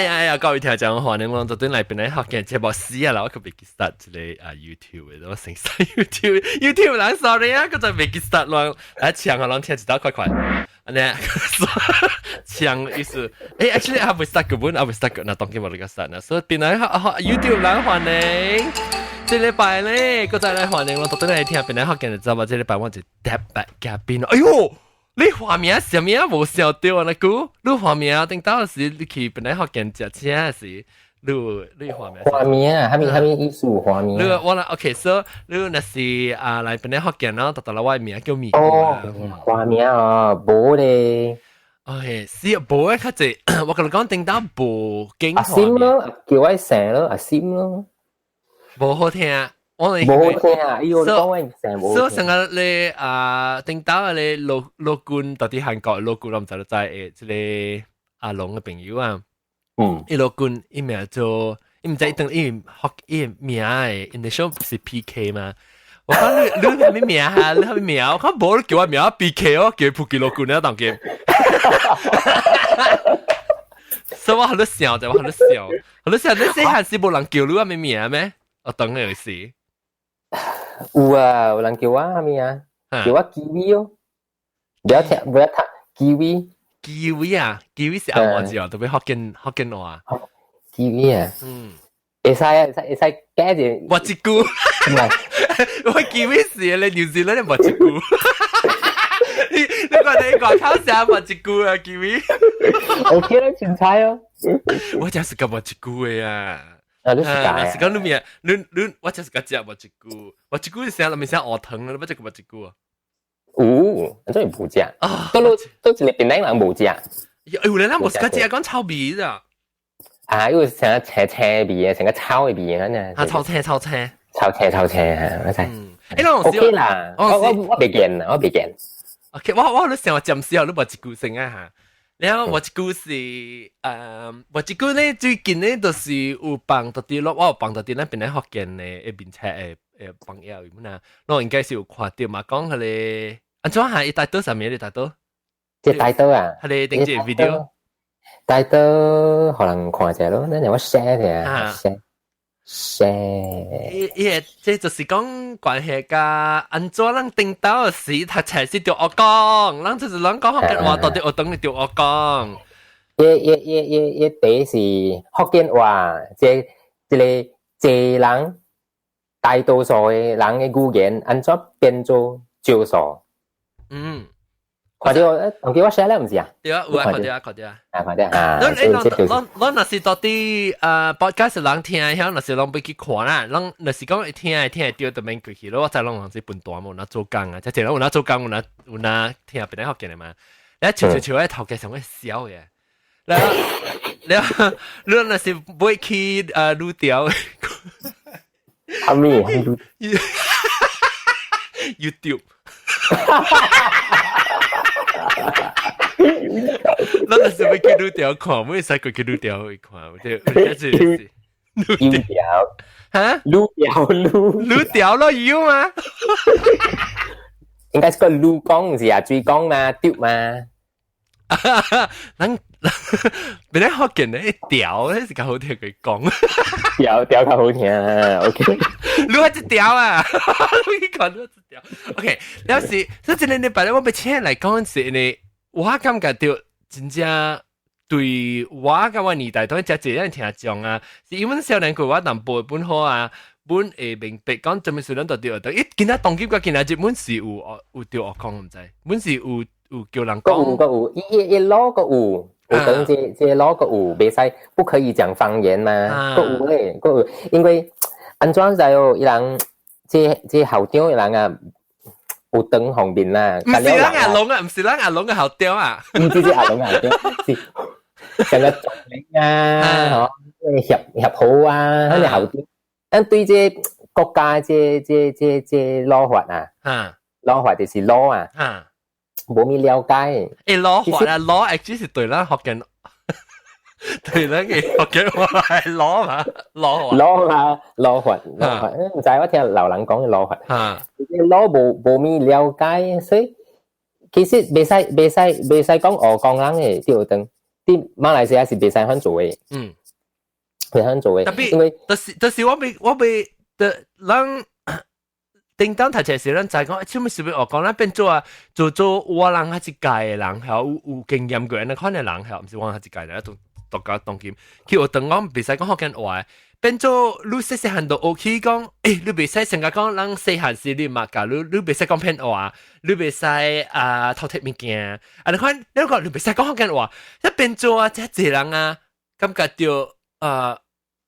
呀，各位聽眾歡迎我到轉嚟邊嚟學嘅節目試啊啦，我佢未記 start 呢啊 YouTube 嘅，我成世 YouTube 啦 ，sorry 啊，佢就未記 start 咯，啊唱啊，讓聽一道快快，呢唱意思，actually 我未 start 個本，我未 start 個，那當然冇呢個 start 啦，所以邊嚟YouTube 啦歡迎，這禮拜咧，佢就嚟歡迎我到轉嚟聽邊嚟學嘅，你知道嘛？這禮拜我就 tap back 嘉賓，哎呦！你畫面什麼冇笑掉啊？那個你畫面等到時你去本來學見只車時，你畫面。畫面啊，還沒藝術畫面。你我啦 ，OK，so 你那是啊來本來學見咯，到來面叫咪。哦，畫面啊，冇咧。OK，是冇誒，佢就我同你講，等到冇經阿閃咯，叫我成咯，阿閃咯。冇好聽。我哋冇好聽啊！要講我成冇。所以成日你聽到你老官到啲韓國老官，我唔知道在即係阿龍嘅朋友啊。伊老官伊名做，伊唔知等伊學伊名誒 ，initial 是 PK 嘛？我講你係咩名啊？你係咩名？我講冇叫我名 PK 哦，叫普吉老官咧當嘅。所以我喺度笑就我喺度笑，你細漢時冇人叫你咩名咩？我等你試。有啊，有人叫我係咪啊？叫我 kiwi 哦，不要聽 kiwi。kiwi 啊 ，kiwi 是阿我字啊，特別學緊我啊。kiwi 啊，會使啊，會使加啲。墨汁菇，我 kiwi 是你紐西蘭嘅墨汁菇。你講你講靠啥墨汁菇啊 kiwi？OK 啦，全猜哦。我真係個墨汁菇嘅啊。啊，你是講是講你咩？你我就是個隻墨汁菇，墨汁菇是啥？你咪啥鵝藤啦？你不隻個墨汁菇啊？真係冇隻啊！都一個邊人冇隻。有人冇個隻講臭味咋？啊，因為成個青味嘅，成個臭嘅味嘅啊，臭青臭嚇，我睇。OK 啦，我未見啊，我未見。OK，我你成日浸時候你墨汁菇先啊嚇。然後墨汁菇是墨汁菇咧最近咧就是有幫到啲咯，我有幫到啲咧邊咧學見咧一邊車朋友咁啦，我應該是有看到嘛，講佢哋安怎係帶刀上面你帶刀？即係帶刀啊！佢哋定住 video， 帶刀可能看下咯，你我 share 嘅 share。即就是講關係㗎，安怎人聽到時他才是對我講，人就是人講學見話到底我等你對我講。一第是福建話，即個人大多數嘅人嘅語言，安怎變做少數？或者我叫我寫咧，唔知啊？對啊，有啊，看到啊，看到啊。看到啊。咱若是到啲podcast 人聽，響若是人要去看啦，人若是講聽對就免過去咯。我知人人是笨蛋冇拿做工啊，即係人有拿做工，有拿聽邊啲學見嚟嘛？你笑喺頭嘅上會笑嘅。你若是唔會去錄掉。阿咪 YouTube。咱若是要去錄掉看，每使過去錄掉去看，對，錄掉嚇？錄掉咯，要嘛？應該係個錄光唔是啊，追光嘛，丟嘛。咱俾你學見咧，調咧是較好聽佢講。調較好聽啊 ，OK。錄一隻調啊，你講錄一隻調。OK，有時所以你擺我俾請嚟講時呢，我感覺到真正對我甲我年代都真係聽眾啊，是因為少年佢我淡薄本好啊。本會明白講做咩事，咱到啲學到，見到當今個見到隻本是有對我講唔知，本是有叫人講。個有，一攞個有等這攞個有，別使不可以講方言嘛。個有咧，個有，因為安怎就有人這校長人啊，有燈紅面啦。唔是咱阿龍啊，唔是咱阿龍嘅校長啊。唔知阿龍校長，是成個總理啊，協好啊，嗰啲校長。對這國家這攞法啊，攞法就是攞啊，冇咩了解。攞法啊，攞 actually 是對咱學緊，對咱嘅學緊話係攞嘛，攞法，唔知我聽老人講嘅攞法，攞冇咩了解，所以其實未使講我講人嘅調燈。啲馬來西亞是袂使番做嘅，袂使做嘅，因為就是我未的人。叮當頭前時咱就係講，超咪是要學講，咱變做啊，做我人下一屆嘅人，係有經驗過人款嘅人，係唔是我下一屆嘅，讀家當劍，佢學當講，袂使講福建話，變做你細細漢就學起講，你袂使成日講，人細漢時你嘛教你袂使講偏話，你袂使偷睇物件，你看你講你袂使講福建話，一變做啊，即係人啊，感覺到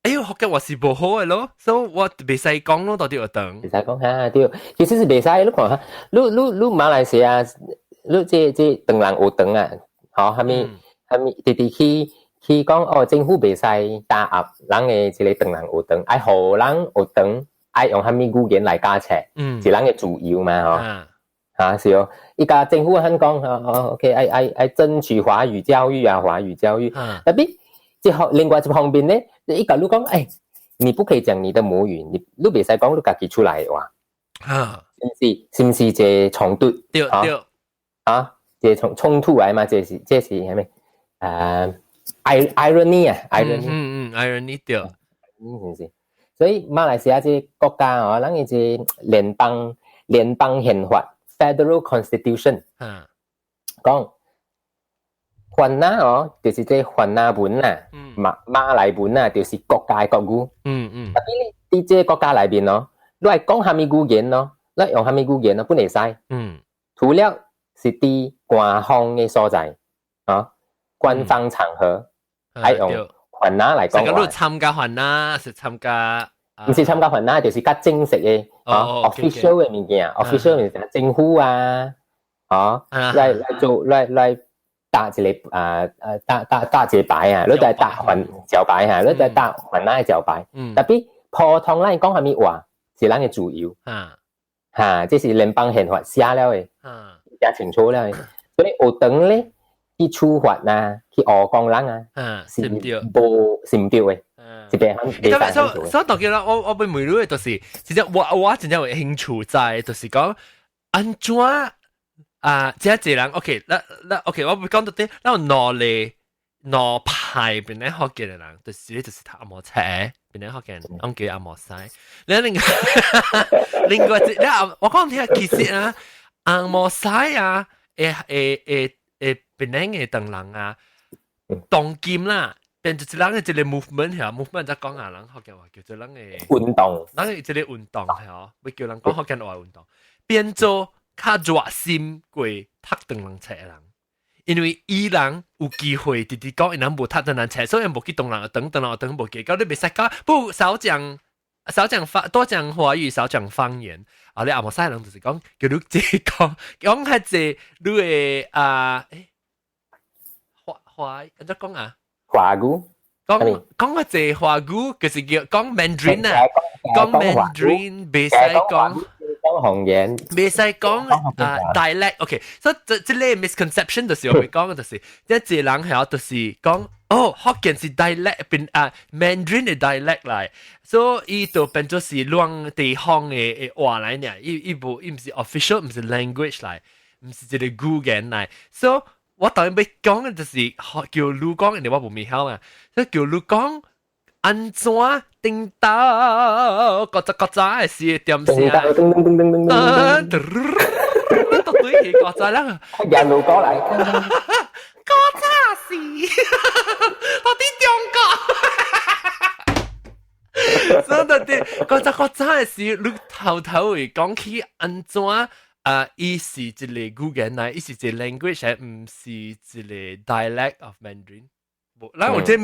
哎呦，福建話是無好嘅咯，所以我袂使講咯，到底有等。袂使講嚇，對，其實是袂使，你看嚇，你馬來西亞，你這當人學堂啊，吼，係咪直直去講哦，政府袂使打壓人嘅一個當人學堂，愛互人學堂愛用蝦米語言來教冊，是人嘅自由嘛，吼，是哦，依家政府肯講，OK，愛爭取華語教育啊，華語教育，特別。另外一方面咧，一個你講，你不可以講你的母語，你袂使講你自己出來嘅話，是唔是這衝突？對，這衝突嚟嘛？這是係咩？irony 啊 ，irony，irony 對，是唔是？所以馬來西亞這國家哦，咱嘅這聯邦憲法 （Federal Constitution） 講。雲南哦，就是即雲南文啊，馬來文啊，就是國家國語。特別你啲即國家裏邊哦，你係講蝦米語言咯，你用蝦米語言咯，不能使。除了是啲官方嘅所在，官方場合係用雲南嚟講話。成日都參加雲南，是參加，唔是參加雲南，就是較正式嘅official 嘅物件 ，official 嘅物件，政府啊，嚟做嚟。打一個打一個牌啊，你就係打雲招牌啊，你就係打雲南嘅招牌。特別普通咱講蝦米話是咱嘅自由。這是聯邦憲法寫了嘅，寫清楚了嘅。所以學堂咧去處罰啊，去學講人啊，是唔對嘅。這邊所以當然啦，我被問到嘅就是，其實我真正有興趣在，就是講安怎。即係人 ，OK， OK， 我會講到啲，那攞牌邊咧學嘅人，就是讀阿摩車，邊咧學嘅，我叫阿摩西。另外，我講聽其實啊，阿摩西啊，邊咧嘅等人啊，當劍啦，變做人嘅一個 movement 係 movement 就講人學嘅話叫做人嘅運動，人嘅一個運動係哦，會叫人講學嘅話運動，變做。較熱心過讀長人冊嘅人，因為伊人有機會直直講，伊人無讀長人冊，所以無去長人學堂無記，到你袂使講，不少講多講華語，少講方言。啊，你阿無曬人就是講，叫你自己講係隻你嘅華咁樣講啊？華語講係隻華語，就是叫講 Mandarin 啊，講 Mandarin 袂使講。講方言，未使講dialect，OK， 所以這類 misconception 就是我會講嘅，就是一啲人係就是講福建是 dialect 變Mandarin 嘅 dialect 嚟，所以伊就變咗是兩地方嘅話嚟呢，伊唔是 official， 唔是 language 嚟，唔是一個語言嚟，所以我當然要講嘅就是叫你講，人哋我唔明曉啊，所以叫你講。安怎叮當，各雜嘅事點聲，到對起各雜啦，人路過嚟，各雜事，到啲中國，所以到啲各雜嘅事，你頭會講起安怎伊是一個語言嚟，伊是一個 language，唔是一個 dialect of Mandarin。嗱，我即係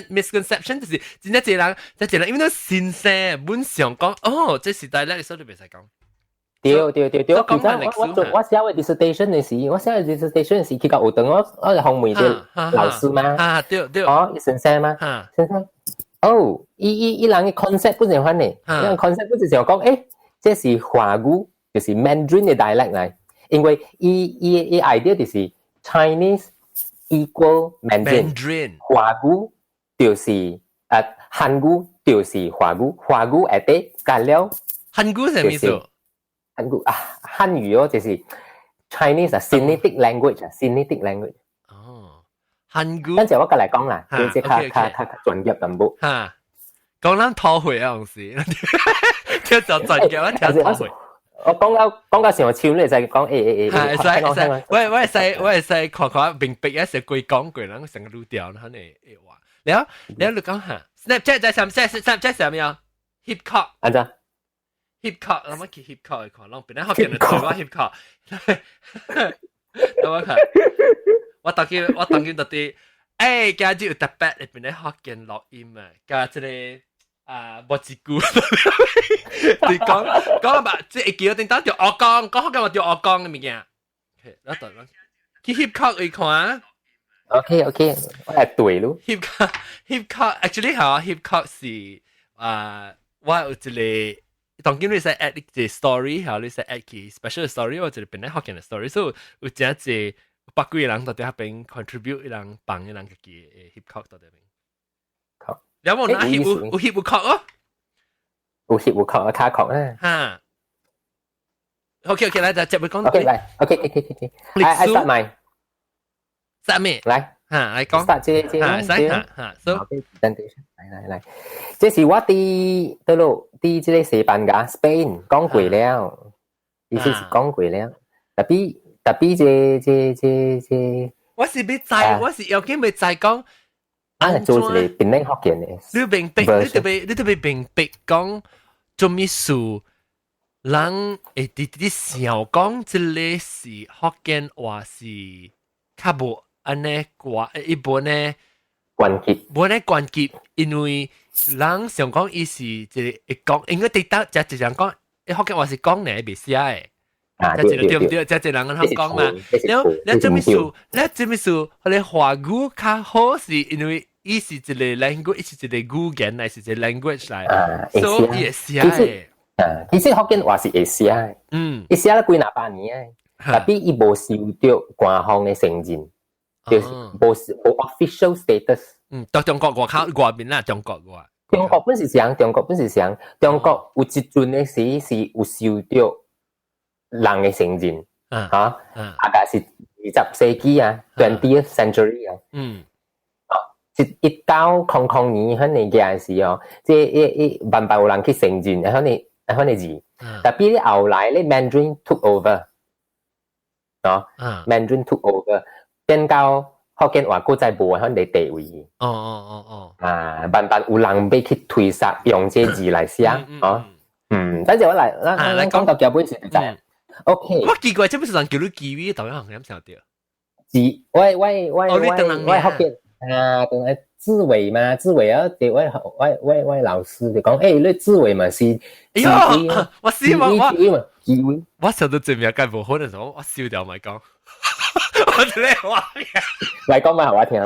misconception 就是真係一人，因為都先生本上講，這時代咧，所以你袂使講。對，我寫嘅 dissertation 嘅時，去到學堂，我係後面嘅老師嘛。對，先生嘛，先生。伊人嘅 concept 本身翻嚟，因為 concept 本身就講，這是華語，就是 Mandarin 嘅 dialect 嚟，因為伊 idea 就是 Chinese。equal Mandarin， 華語就是漢語就是華語，華語係啲加了。漢語係咩意思？漢語就是 Chinese phonetic language，phonetic language。韓語。跟住我過嚟講啦，即係較專業淡薄。嚇，講咱土會啊，同時，叫做專業，我聽土會。我講到上超咧，就係講係，我係使看明白一時句講句，然後成個錄掉，然後你話，你講下 Snapchat 在上 Snapchat 上面啊 ，hip hop，安怎 hip hop，我乜叫 hip hop 去看，讓別人學見到對我 hip hop，等我看，我當佢到啲，今日有特別入邊咧學見錄音啊，加即係。冇自顧，你講吧，即係叫定當條我講學緊我條我講嘅物件。我等啦，去 hip hop 去看。OK， 我係對咯。hip hop actually 係hip hop 是我有一個當今你使 add 一個 story，係你使 add 佢 special story，或者本來學緊嘅 story，所以有真係百幾個人到底喺邊 contribute 一人幫一人嘅 hip hop 到底邊。有冇拿協有協有確哦？有協有確啊，卡確啊。嚇 ，OK， 嚟就接佢講。OK， 嚟 ，OK，I start my。start 咩？嚟嚇，嚟講。start 這嚇，so。嚟，這是我啲到路啲這個西班牙 Spain 講過了，意思是講過了，特別這。我是未知，我是有經未知講。做一個本地學見嘅，你特別明白講做咩事，人會啲想講即個是學見話是較無安尼掛一般呢關鍵，無呢關鍵，因為人想講伊是即係講，應該地得就係講，學見話是講呢未寫嘅。對唔對？就係人咁講嘛。你做咩事？你華語較好是因為伊是一個 language， 是一個語言嚟，是一個 language 嚟，所以會寫嘅。其實福建話是會寫嘅，伊寫咗幾廿百年嘅，特別伊無受到官方嘅承認，就是無 official status。到中國外邊啦，中國本是上，中國有一陣嘅時是有受到人嘅承認，大概是20世紀啊 ，20th century 啊，1900年迄年嘅時候，即係慢慢有人去承認，迄個字，特別咧後來咧 Mandarin took over， Mandarin took over， 變到福建話佫再無迄個地位。慢慢有人要去推殺，用這字來寫，等陣我嚟講到腳本時就知。OK， 我奇怪，這不是人叫你基於導遊行咁想掉？我福建同埋志偉嘛，志偉啊，我老師就講，你志偉嘛是，我死我想到最尾該無可能時候，我笑掉咪講，我真係話嚟講埋我聽。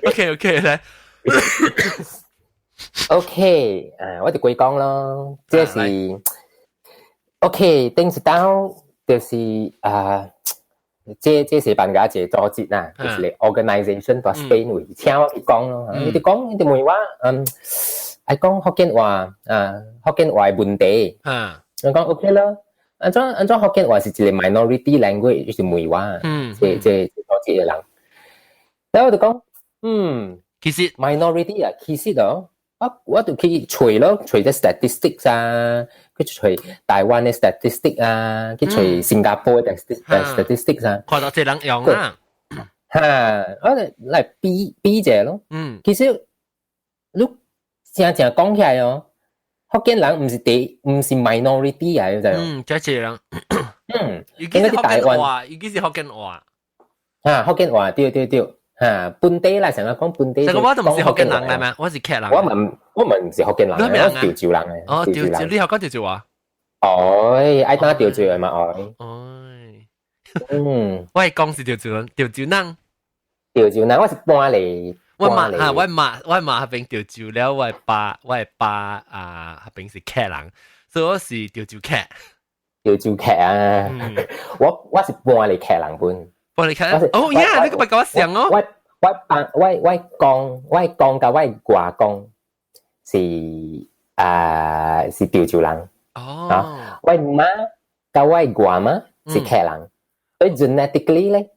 OK， 嚟。OK， 我就歸講咯，這是。OK， 頂一道就是這西班牙一個組織啦，就是個 organisation 在 Spain 位，請我去講咯。你哋講，你哋問我，係講福建話，福建話問題，我講 OK 啦。安怎福建話是一個 minority language，就是問我，這組織嘅人。然後我就講，其實 minority 啊，其實咯。我就去找咯，找啲 statistics 啊，去找台灣嘅 statistics 啊，去找新加坡嘅 statistics 啊。看到這人用啊，我嚟比者咯。其實你正講起來哦，福建人唔是 minority 嚟嘅。這人，尤其是福建話，福建話對。本地啦，成日講本地。但係我都唔是福建人嚟咩？我是客人。我唔是福建人，我係潮州人嘅。潮州，你學講潮州話？愛打潮州係嘛？我係講是潮州人。潮州人，我是搬嚟。我媽喺邊潮州了，我係爸喺邊是客人，所以我是潮州客。潮州客啊！我是搬嚟客人本。幫你睇哦呀，你個咪講成咯。我講甲我外公是潮州人。我媽甲我外媽是客人，所以 genetically 咧，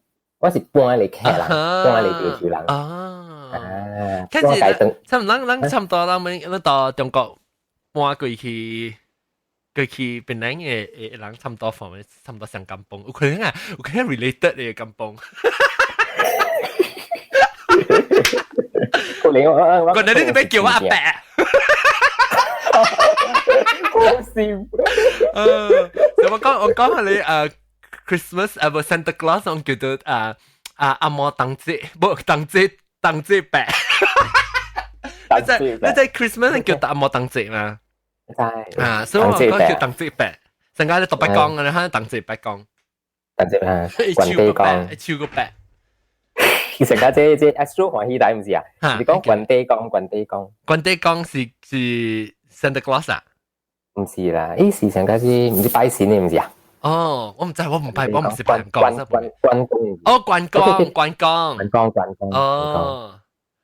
我是搬嚟客人，搬嚟潮州人。啊，跟住差唔多，差唔多啦，咱到中國搬過去檳城嘅人差唔多放嘅，差唔多上金崩，有可能 related 嘅金崩。個你呢邊叫我阿伯。好笑。我講下你Christmas 唔 Santa Claus 我叫做阿嬷當姐，唔當姐伯。你在 Christmas 叫阿嬷當姐嘛？係所以我講叫當姐伯。成家你獨白講嘅，你喺當姐伯講。當姐啊，滾地講，超個伯。成家即 Astro 歡喜帶唔是啊？你講滾地講是 Santa Claus 啊？唔是啦，是成家是唔知拜神嘅唔是啊？哦，我唔知，我唔是拜人講。關公。哦，關公。哦，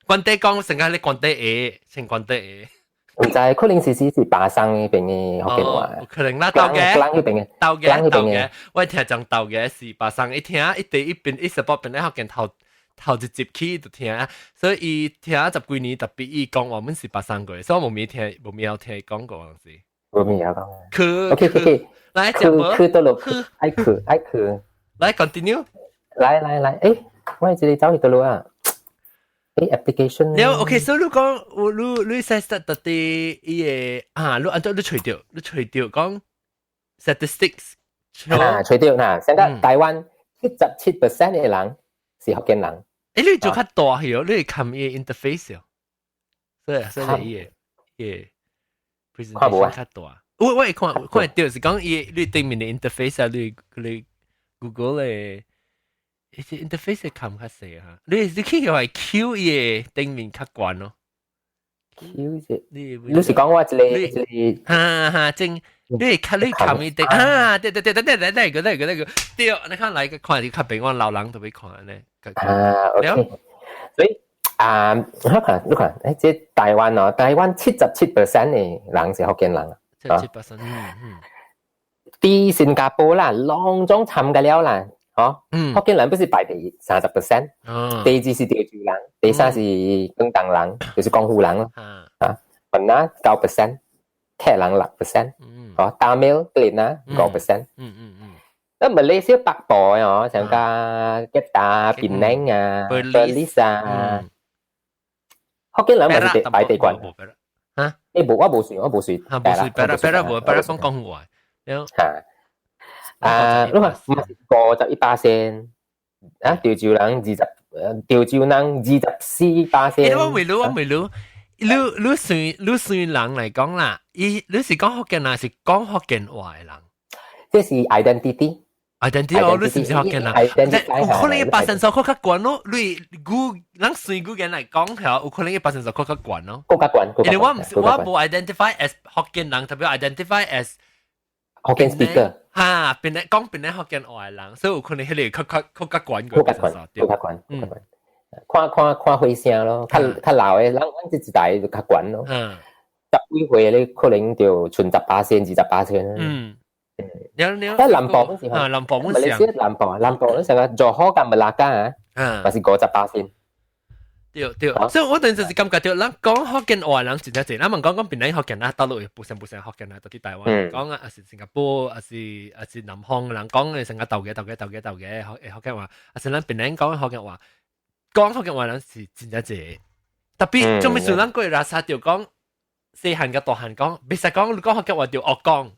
關帝講成家你關帝嘢，稱關帝嘢。唔知，可能是巴生嗰邊嘅福建話。可能啦，鬥嘅，我聽講鬥嘅是巴生，一聽一地一邊一十八邊咧福建頭一集起就聽，所以伊聽十幾年特別伊講我們是巴生過，所以我冇有聽伊講過嗰陣時。冇咩有講。OK，來去到路，愛去。來 continue。來，誒，我係這裡走去到路啊。application 了 OK， 所以你講你 set 到啲嘢你按照你除掉講 statistics 除掉嗱，現在台灣77% 嘅人是福建人。你做較大嘅你看伊 interface 所以伊 presentation 較大。我看到是講你對面嘅 interface 你 Google 嘅。interface 看較細嚇，你去係 Q 嘢對面較懸咯。Q 啫，你是講我這裡正，你看伊對對，你看來個看較比我老人特別看咧。OK， 所以你看，即台灣哦，台灣77% 嘅人是福建人77%，啲新加坡啦，隆中參加了啦。福建人不是排第30%，第二是潮州人，第三是廣東人，就是江湖人咯。雲南9%，客人6%，大苗對啦5%。咁馬來西亞北部哦，像個吉打、檳城啊、Perlis啊，福建人咪是排第關。我冇算，冇講江湖話。你話51%，潮州人24%。我未รู้，你算人嚟講啦，你是講福建人，是講福建話嘅人。這是 identity，你是唔是福建人？有可能1%數較懸咯，你人算古人嚟講係有可能1%數較懸咯。因為我冇 identify as 福建人，特別 identify as福建 speaker。邊咧講邊咧福建話嘅人，所以有可能佢哋較懸過。看歲聲咯，較老嘅人，這一代就較懸咯。10幾歲你可能就剩10%、20%。喺南部嗰時候，南部嗰時候，南部嗰時候做好咁咪拉家啊，還是50%。對，所以我當時是感覺到，咱講福建話人真係濟，咱問講邊啲福建啦，大陸部分福建啦，到啲台灣講啊，是新加坡，啊是南方人講嘅成個鬥嘅福建話，啊是咱邊啲講福建話人是真係濟，特別仲未算咱過嚟殺掉講細漢嘅大漢講，別實講你講福建話就惡講。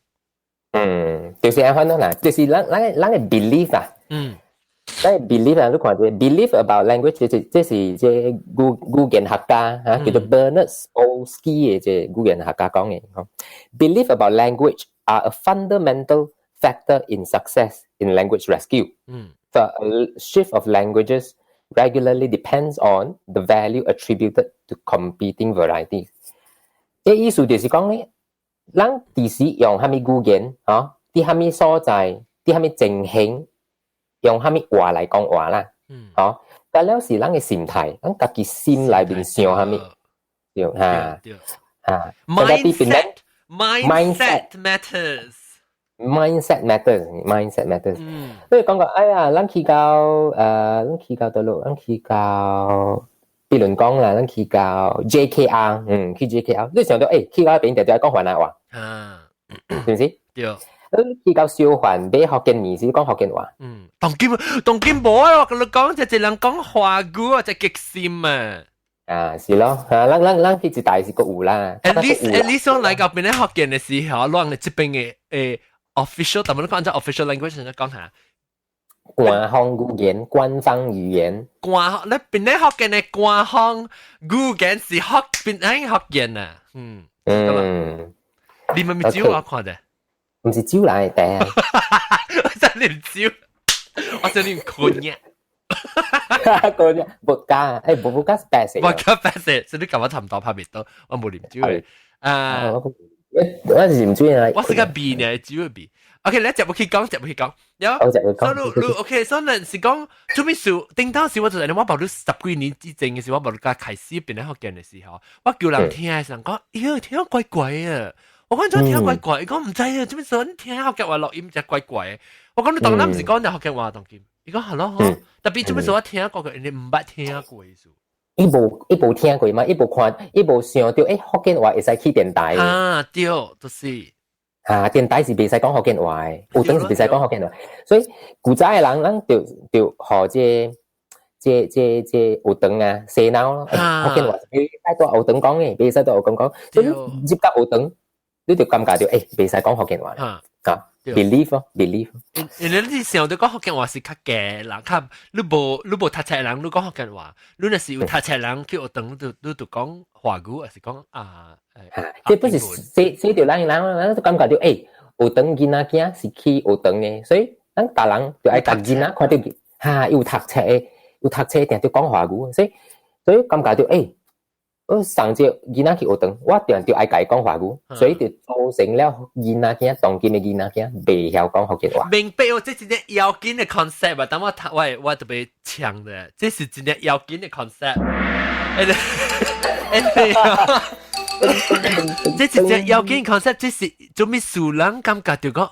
就是安番咯嗱，就是咱嘅 belief 啊。咱 belief 啊，你看這 belief about language，這是這語言學家叫做 Bernard Spolsky 嘅這語言學家講嘅。Belief about language are a fundamental factor in success in language rescue. The shift of languages regularly depends on the value attributed to competing varieties. 這意思就是講咧，咱其實用蝦米語言啲蝦米所在，啲蝦米情形。用蝦米話嚟講話啦，但係有時咱嘅心態，咱家己心裏邊想蝦米，mindset matters。mindset matters。所以講過，哎呀，咱去到到路，咱去到比如講啦，咱去到 JKR，去 JKR，你想到去嗰邊就係講華南話，是唔是？對。去到小環買福建麵是講福建話。當今冇啊！我同你講，就人講華語啊，就極閃啊。是咯，咱去一大是個有啦。At least 我嚟到邊咧福建嘅時候，攞嚟這邊嘅official，但係你講咗 official language，你講下。官方語言，官方語言。你邊咧福建嘅官方語言是邊咧福建啊？你咪招我看的。唔是招來的，我真係唔招，我真係唔困嘅。個物價，物價是白色，物價白色，所以你咁我差唔多拍唔到，我冇念招嘅。我是唔知啊，我是個 B 呢，招個 B。OK，你接去講，有。所以 OK，所以陣時講做咩事？頂當時我就係我報到10幾年之前嘅時候，我報到家開始變咧福建嘅時候，我叫人聽嘅時候講，咦，聽怪怪啊！我講咗聽怪怪，講唔知啊，做咩事？你聽福建話錄音就怪怪。我講你當然唔是講就福建話當劍，你講係咯，特別做咩事？我聽過嘅，你唔捌聽過嘅。一部聽過嘛，一部看，一部想到福建話會使去電台。對，就是。電台是袂使講福建話嘅，有當是袂使講福建話，所以古早嘅人，咱就學這有當啊，洗腦福建話是袂使到有當講嘅，袂使到有當講，所以入到有當。你就感覺到袂使講福建話believe 咯 believe。你想到講福建話是較假人，較你無讀冊人，你講福建話，你若是有讀冊人去學堂，你就講華語，還是講這不是寫條人都感覺到學堂囡仔囝是去學堂嘅，所以咱大人就愛讀囡仔看到有讀冊定要講華語，所以感覺到我上隻囡仔去學堂，我就愛講華語，所以就造成了囡仔囝當今嘅囡仔囝袂曉講福建話。明白哦，這是一個要緊嘅 concept 啊！等我特別強嘅，這是一個要緊嘅 concept。這是一個要緊 concept，這是做咩事人感覺就講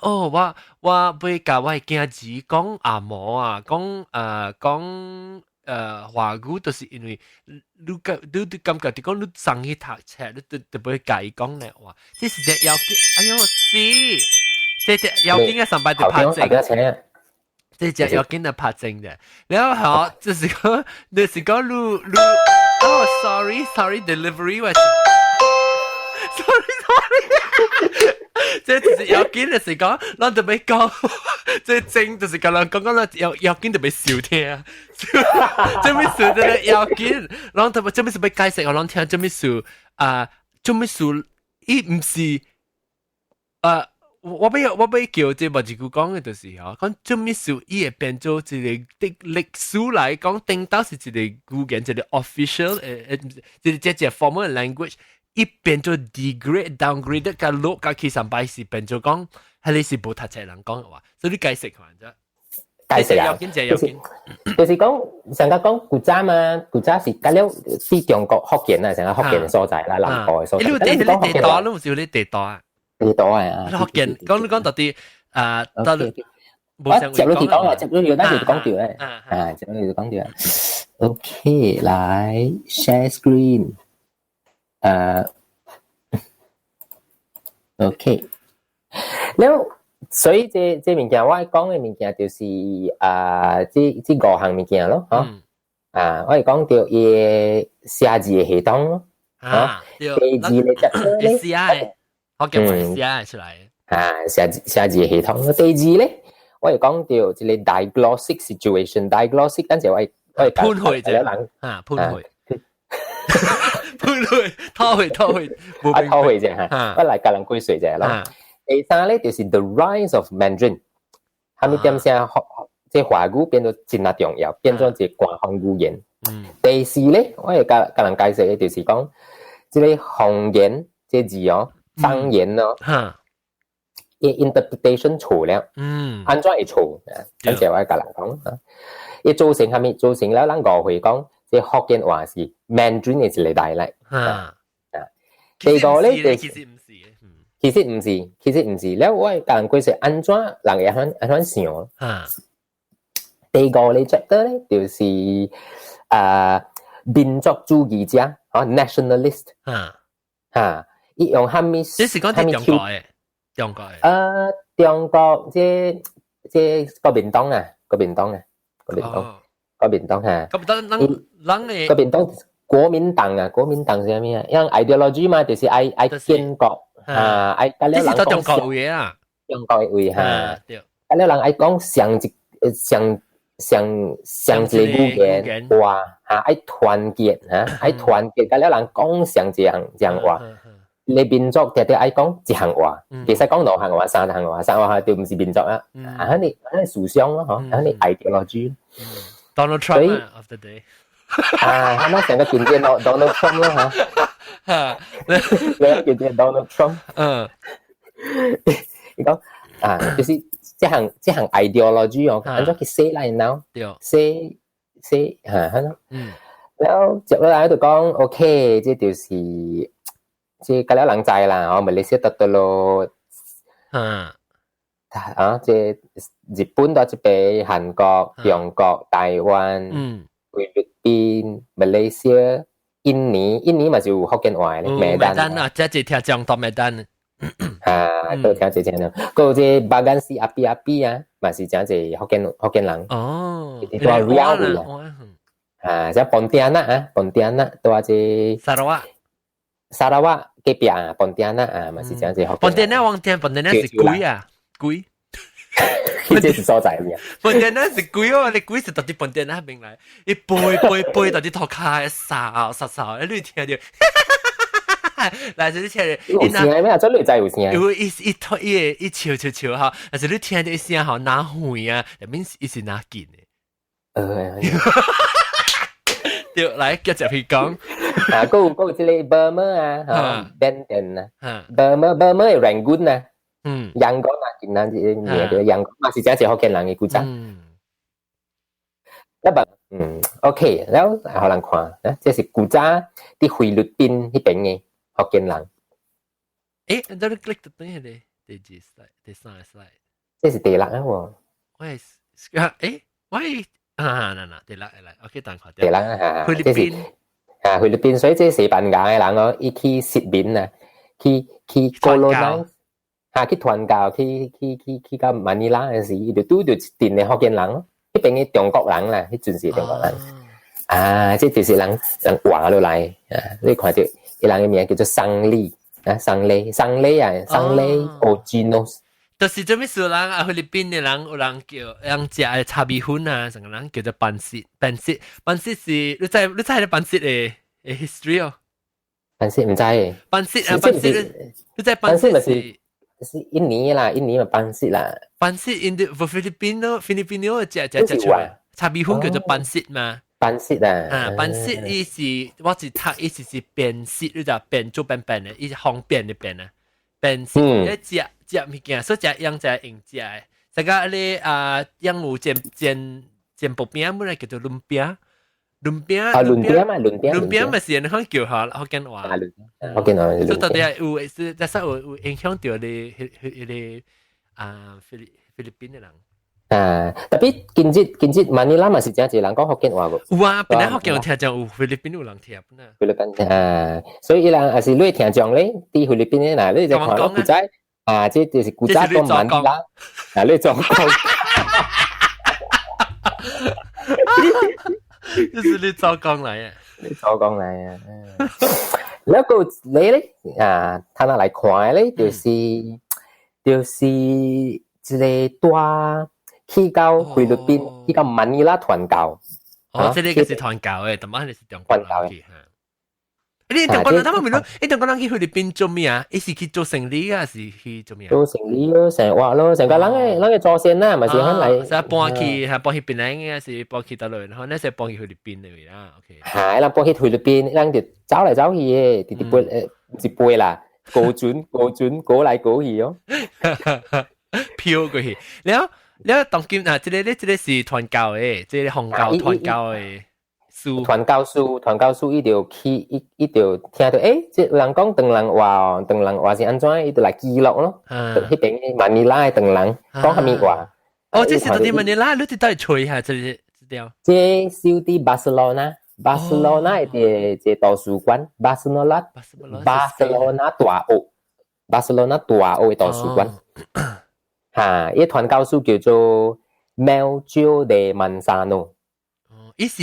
我要教我嘅囝子講阿嬤啊，講。華語就是因為你感覺你講你上去讀冊，你就會教伊講咧話，這是隻要緊，哎呦死！這隻要緊嘅上班就拍證，這隻要緊嘅拍證嘅，然後就是講你sorry delivery 或者 sorry。這就是要緊嘅時講，咱就要講，這證就是講人講啦，要緊就要笑聽，做咩事就要緊，咱就做咩事要解釋，咱聽做咩事做咩事，伊唔是我要叫這物字句講嘅就是講做咩事，伊會變做一個的歷史來講，頂到是一個語言，一個 official 一個 formal language。一變做 degrade、downgrade 嘅錄嘅其實擺是變做講係你是冇讀冊人講嘅話，所以你解釋佢啫。解釋要緊就要緊，就是講上個講古早嘛，古早是講了啲中國福建啊，成個福建嘅所在啦，南部嘅所在。你地道，你唔是有啲地道啊？地道啊！福建講到啲到我接落去講啊，接落去，咱就講掉咧，接落去就講掉。OK，來 share screen。OK， แล้ว所以這物件我講嘅物件就是這5項物件咯，我係講到嘅寫字嘅系統咯，第二咧就寫，我叫佢寫出嚟，寫字嘅系統咯。第二咧，我係講到這個 diagnostic situation，diagnostic 跟住我係判會啫，判會。拖回，拖回啫嚇，我嚟教人歸水啫咯。第三咧就是 the rise of Mandarin，後面點先即係華語變到真係重要，變咗一個官方語言。第四咧，我係教人解釋嘅就是講，即係方言即字方言咯，嘅 interpretation 錯了，安怎會錯？跟住我係教人講，亦造成後面造成了咱誤會講。即係福建話是 Mandarin 嘅一個大例，第二個咧其實唔是嘅，其實唔是，了我教人講說安怎人會安怎想啊？第5個 chapter 咧，就是民族主義者，nationalist 伊用蝦米？這是講喺中國嘅，中國即國民黨啊，國民黨嚇。國民黨國民黨啊，國民黨是咩啊？因 ideology 嘛，就是愛建國愛甲了人講中國話啊，中國話嚇，甲了人愛講上一個語言話嚇，愛團結嚇，愛團結甲了人講上一項話。你民族常常愛講一項話，其實講2項話、3項話，3項話就唔是民族啦。啊，你思想咯，嗬，你 ideology。Donald Trump of the day。他們成個見見 Donald Trump 咯嚇，你見見 Donald Trump。你講就是這項 ideology 哦，按照佢寫嚟now，寫嚇咯。然後接落來就講 OK，這就是即係了人知啦，馬來西亞得咯。即日本到這邊，韓國、中國、台灣。菲律賓、馬來西亞、印尼嘛就福建話咧，麥丹啊，即係聽講到麥丹都聽這呢。嗰隻巴干斯阿比啊，嘛是講隻福建人。哦，你話 real 啊，即係本地人啊，本地人都話隻沙拉瓦隔壁啊，本地人啊，嘛是講隻福建。本地人我聽本地人是鬼啊，鬼。這是所在咩？本地人是鬼哦，你鬼是到底本地人那邊來？一背到底頭殼掃，你聽到？來就是聽到。有聲咩啊？真係真有聲。因為一笑哈，但是你聽到一聲哈，哪會啊？入面一是哪件嘅？對，來繼續去講。嗰個即個 Burma 啊，Benden 啊，Burma 係 Rangoon 啊。陽光啊，見到啲嘢，陽光嘛是真係福建人嘅古仔。OK， แล้ว可能看，這是古仔啲菲律賓嗰邊嘅福建人。都你 click 到邊嘅？第3slide，這是第6啊喎。喂，第6嚟 ，OK，等下。第6啊，菲律賓菲律賓，所以這是班牙嘅人哦，伊去殖民啊，去 colonize。去傳教，去到馬尼拉嗰時，伊就拄到一陣嘅福建人咯，嗰邊嘅中國人啦，迄陣是中國人。這就是人話落來你看到伊人嘅名叫做桑利Oginos。就是做咩事人啊？菲律賓嘅人有人叫人食嘅叉米粉啊，成個人叫做班舌是你知係班舌嘅 history 哦？班舌唔知嘅。班舌你知班舌是印尼嘛班舌啦。班舌菲律賓食出來，叉米粉叫做班舌嘛。班舌啊，班舌伊是我是讀伊是變舌，你就變做變嘅，伊是方便嘅變啊。變舌一食物件，所以食用食用食嘅。成個你用有煎薄餅，本來叫做潤餅。潤餅咪是人可以叫下福建話。福建話。所以到底係有影響到你菲律賓嘅人。特別近日馬尼拉嘛是真係人講福建話喎。有啊，本來福建話聽講有菲律賓有人聽啊。菲律賓所以伊人也是你聽講咧，啲菲律賓咧嗱，你就看到古仔這就是古仔講馬尼拉，你做講。就是你早講嚟啊！แล้วก็你咧睇下嚟看咧，就是一個大去到菲律賓，去到馬尼拉傳教。這個是傳教嘅，但係你是中國人去。你中國人，他們咪咯？你中國人去菲律賓做咩啊？一是去做生意啊，是去做咩啊？做生意咯，成活咯，成個人嘅做先啦，咪是喺嚟。係搬去檳城嘅，是搬去到嚟，然後呢，是搬去菲律賓嚟啦。OK。係啦，搬去菲律賓，人就走嚟走去嘅，直接唔是背啦，過嚟過去哦。飄過去，你當今這個是傳教嘅，這個紅教傳教嘅。傳教書伊就去伊就聽到即有人講鄧人話鄧人話是安怎，伊就來記錄咯。迄邊馬尼拉嘅鄧人講蝦米話？哦，這是到底馬尼拉，你哋都係吹下這條。這是啲巴塞羅那嘅圖書館，巴塞羅那大學嘅圖書館。嚇，伊傳教書叫做 Melchio de Manzano。伊是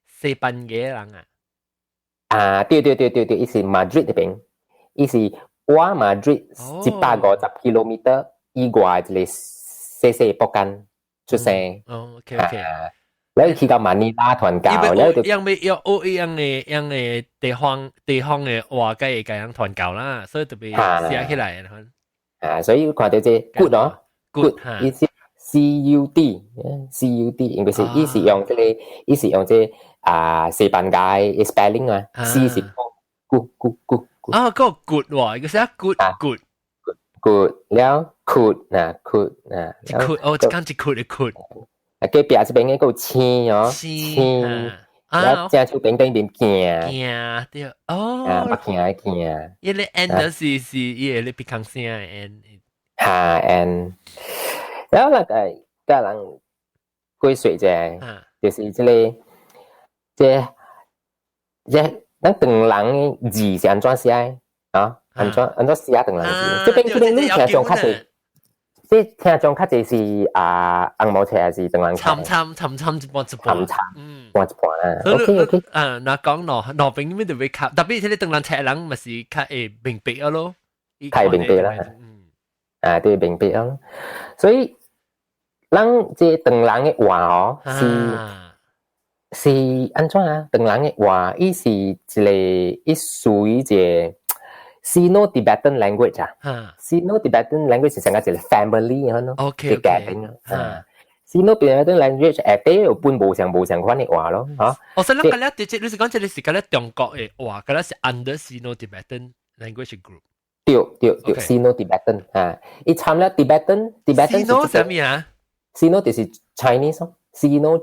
西班牙人啊？對，伊是 Madrid 嗰邊，伊是qua Madrid 150 kilometer 以外一個細國家出生。OK。แล้ว去到馬尼拉傳教，แล้ว就樣嘅地方嘅話，梗係咁樣傳教啦，所以特別寫起來所以看到這 good 咯 ，good 意思 CUD 應該是伊是用這個，伊是用這西班牙嘅 spelling 啊 ，C 是 good。啊，嗰個 good 喎，佢寫 good，แล้ว could 嗱，哦，一間一 could。隔壁這邊嗰個青哦，青，然後正手邊邊行，對，哦，不行，伊個 N 是伊個別康聲嘅 N，N，然後那個人歸水啫，就是這個咱鄧人嘅字是安怎寫啊？安怎寫鄧人字？這邊你聽上較濟。即係聽眾較濟是紅毛車還是鄧人車？參一半，半一半。OK。嗱講羅邊邊度會較，特別啲鄧人車人咪是較會明白咯，太明白啦。對，明白咯。所以，咱即鄧人嘅話哦，是安怎啊？鄧人嘅話，伊是一個伊屬於一個。Sino-Tibetan language Sino-Tibetan language 是成個一個 family 咯，嘅家庭啊。Sino-Tibetan language 下底有本無相關嘅話咯，嚇。所以咱你是講這裡是講中國嘅話，嗰是 under Sino-Tibetan language group。對 Sino-Tibetan 伊參了 Tibetan。Sino 係咩啊 ？Sino 就是 Chinese 咯。Sino。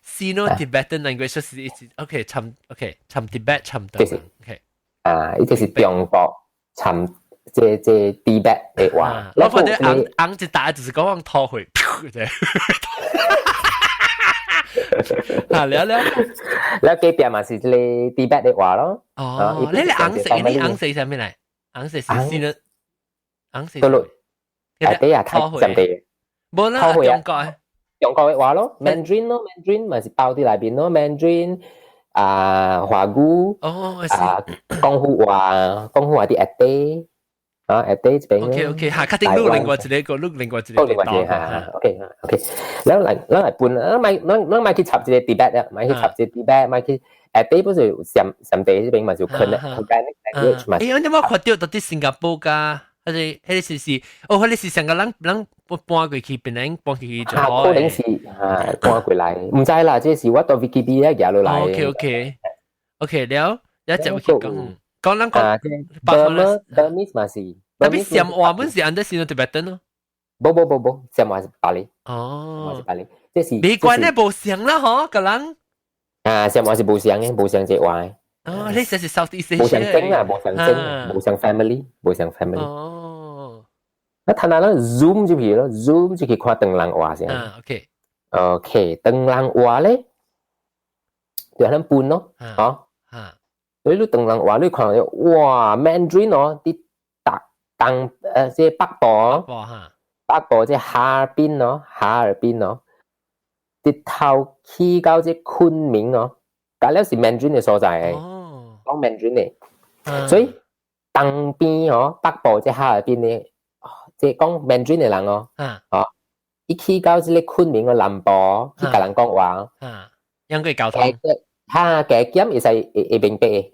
Sino-Tibetan language 是 參 Tibet 參到。伊就是中國參這 Tibet 嘅話。我覺得紅一打就是講拖回，了。แล้ว隔壁嘛是這個 Tibet 嘅話咯。哦，你紅色係咩嚟？紅色是 Sino，紅色。底啊，睇陣地。冇啦，中國嘅話咯 ，Mandarin 咯 ，Mandarin 咪是包啲裏邊咯 ，Mandarin 華語廣府話啲下底下底這邊。OK， 下確定錄另外一個OK， แล้ว嚟半，咱咪去插一個 Tibet 啊，咪去插一個 Tibet，咪去下底不是上地這邊咪就connect，嘛。你有冇看到到啲新加坡㗎？迄是成個人搬過去，變人搬去就好。可能是搬過來，唔知啦，這是我到 Wikipedia 行落來。OK， 了就講咱Burmese 嘛是，特別上話本是 under Sino-Tibetan 咯。冇，上話是巴黎。哦，巴黎，這是美國咧無上啦，嗬，個人。上話是無上嘅，無上這話。哦，你這是 Southeast Asia。無上精啊，無上 family。哦。那睇下啦 ，zoom 就去咯 ，zoom 就去看鄧人話先。OK，鄧人話咧，就係半咯，所以你鄧人話你看到哇 ，Mandarin 哦，啲即係北部即係哈爾濱哦，啲頭起到即係昆明哦，隔了是 Mandarin 嘅所在，講 Mandarin 嘅，所以東邊哦，北部即係哈爾濱咧。即係講 Mandarin 嘅人哦，伊去到即個昆明嘅南部，去甲人講話，應該交通，加減會使會明白嘅，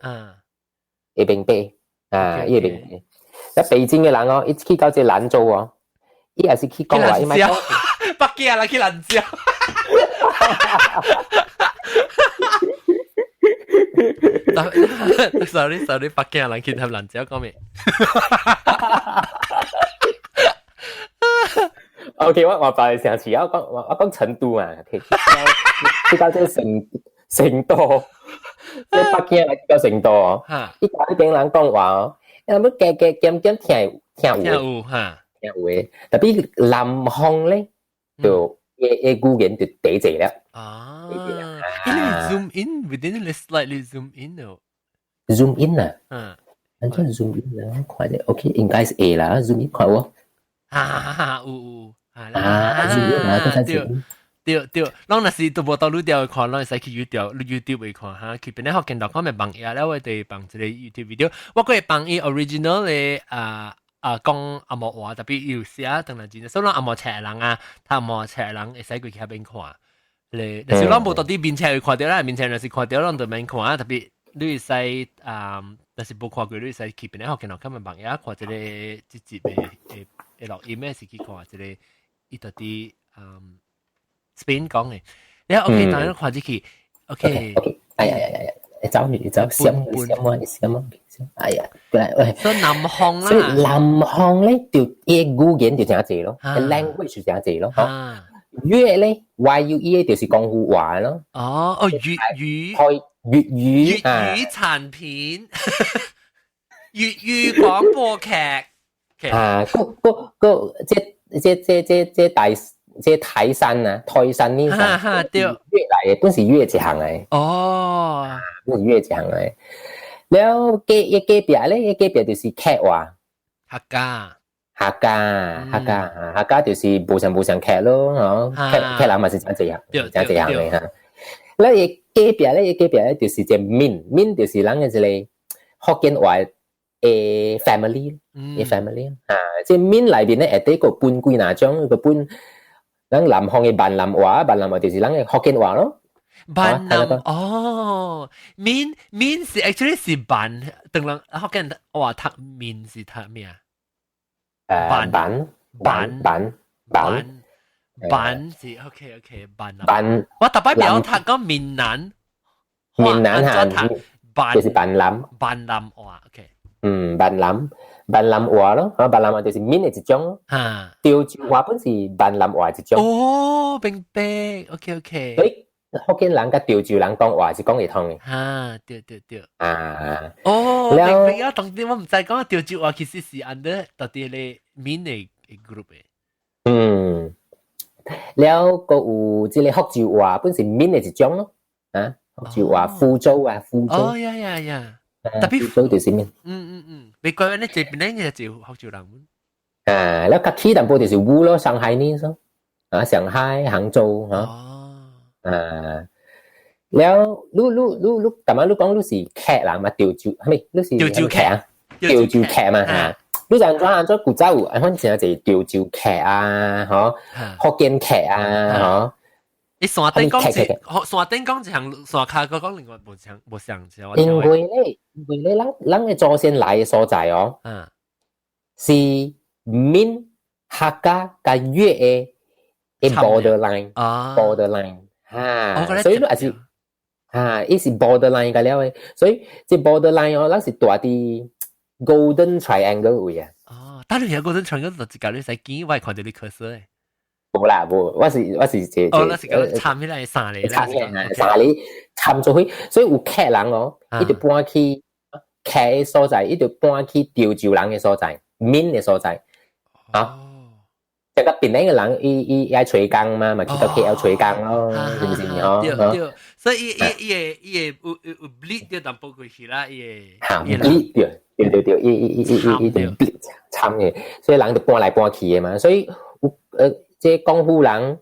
會明白，伊會明白。喺北京嘅人哦，伊去到即個蘭州哦，伊也是去講話，伊咪講北京人去蘭州。sorry，北京人去睇蘭州講咩？ OK，我把你想起，我讲成都啊，去到这成都，即北京来到成都哦，伊甲迄边人讲話哦，咁漸聽有哈，聽有嘅，特別南方咧就嘅語言就第一啦。啊，你 zoom in within the slightly zoom in 哦 ，zoom in 啊，安怎 zoom in 啊？快啲 ，OK， 應該是 A 啦，zoom in 快喎。有zoom in 啊，都係 zoom in。對，咱若是都無到錄掉去看，咱會使去 YouTube 去看哈。去邊咧學見到看咪放嘢，แล้ว我哋放一個 YouTube video，我個會放伊 original 嘅講阿莫話，特別有時啊，當然真，所以咱阿莫赤人啊，他阿莫赤人會使過去嗰邊看。咧，但是咱無到啲面赤去看到啦，面赤若是看到，咱就免看啊。特別你會使但是無看過，你會使去邊咧學見到看咪放嘢，看一個直接嘅錄音嘅時去看一個伊到啲Spain 講嘅，你 OK， 當然看這去 ，OK， 哎呀，走，哎呀，喂，所以南方啦，所以南方咧就嘅語言就真濟咯，language 就真濟咯，粵咧 YUE 就是廣府話咯，粵語殘片，粵語廣播劇，即台山啊，台山呢山，對，粵嚟嘅，本是粵一行嚟，本是粵一行嚟。แล้ว隔壁咧，隔壁就是客話，客家就是無常客咯，客人咪是真濟行嘅嚇。แล้ว隔壁咧就是只面就是人嘅一個福建話嘅 family，即面裏邊咧，誒個半幾那種個半。咱南方嘅閩南話就是咱嘅福建話咯。閩南面是 actually 是閩，等人福建話讀面是讀咩啊？闽是 OK 閩。我特別表讀講閩南嚇，就是閩南話 OK。閩南話咯，閩南話就是面嘅一種咯。潮州話本是閩南話一種。明白 ，OK。所以福建人甲潮州人講話是講會通嘅。對。明白啊！當啲我唔知講潮州話其實是 under 到啲咧面嘅 group 嘅。แล้วก็有即個福州話本是面嘅一種咯。福州話福州。呀。特別福州就是面。美國人咧這邊咧就福州人。แล้วcat起淡薄就是烏咯，上海呢咯。上海、杭州แล้วลูกแต่มาลูก講ลูก是客人嘛，潮州係咪？ลูก是潮州客嘛你就按咗古早有，反正就係潮州客啊，福建客啊，你山頂講一項，山下個講另外無相似。因為咧，咱嘅祖先來嘅所在哦，是閩客家加粵嘅 borderline，所以你係伊是 borderline 嘅了嘅，所以即 borderline 哦，咱是大啲 golden triangle 位啊。但係有 golden triangle 就只教你使見，我係看到你cursor嘅。冇，我是那是講參起來三嚟參做去，所以有客人哦，伊就搬去客嘅所在，伊就搬去潮州人嘅所在，閩嘅所在，即個邊個人伊愛吹工嘛，咪去到 KL 吹工咯，是唔是對，所以伊有 bleed 掉淡薄過去啦，伊 bleed 對，伊就 bleed 參嘅，所以人就搬來搬去嘅嘛，所以即係廣府人，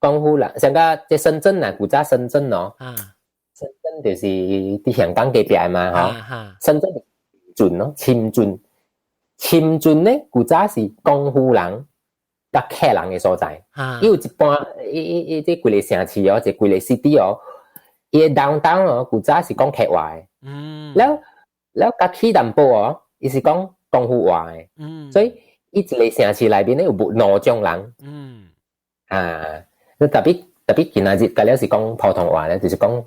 廣府人，像個即深圳啊，古早深圳哦，深圳就是啲香港隔壁嘛，深圳圳咯，深圳咧古早是廣府人甲客人嘅所在，有一半即規個城市哦，即規個 city 哦，伊 downtown 哦，古早是講客話嘅，แล้ว甲起淡薄哦，伊是講廣府話嘅，所以伊一個城市內面咧有兩種人，特別今仔日個了是講普通話咧，就是講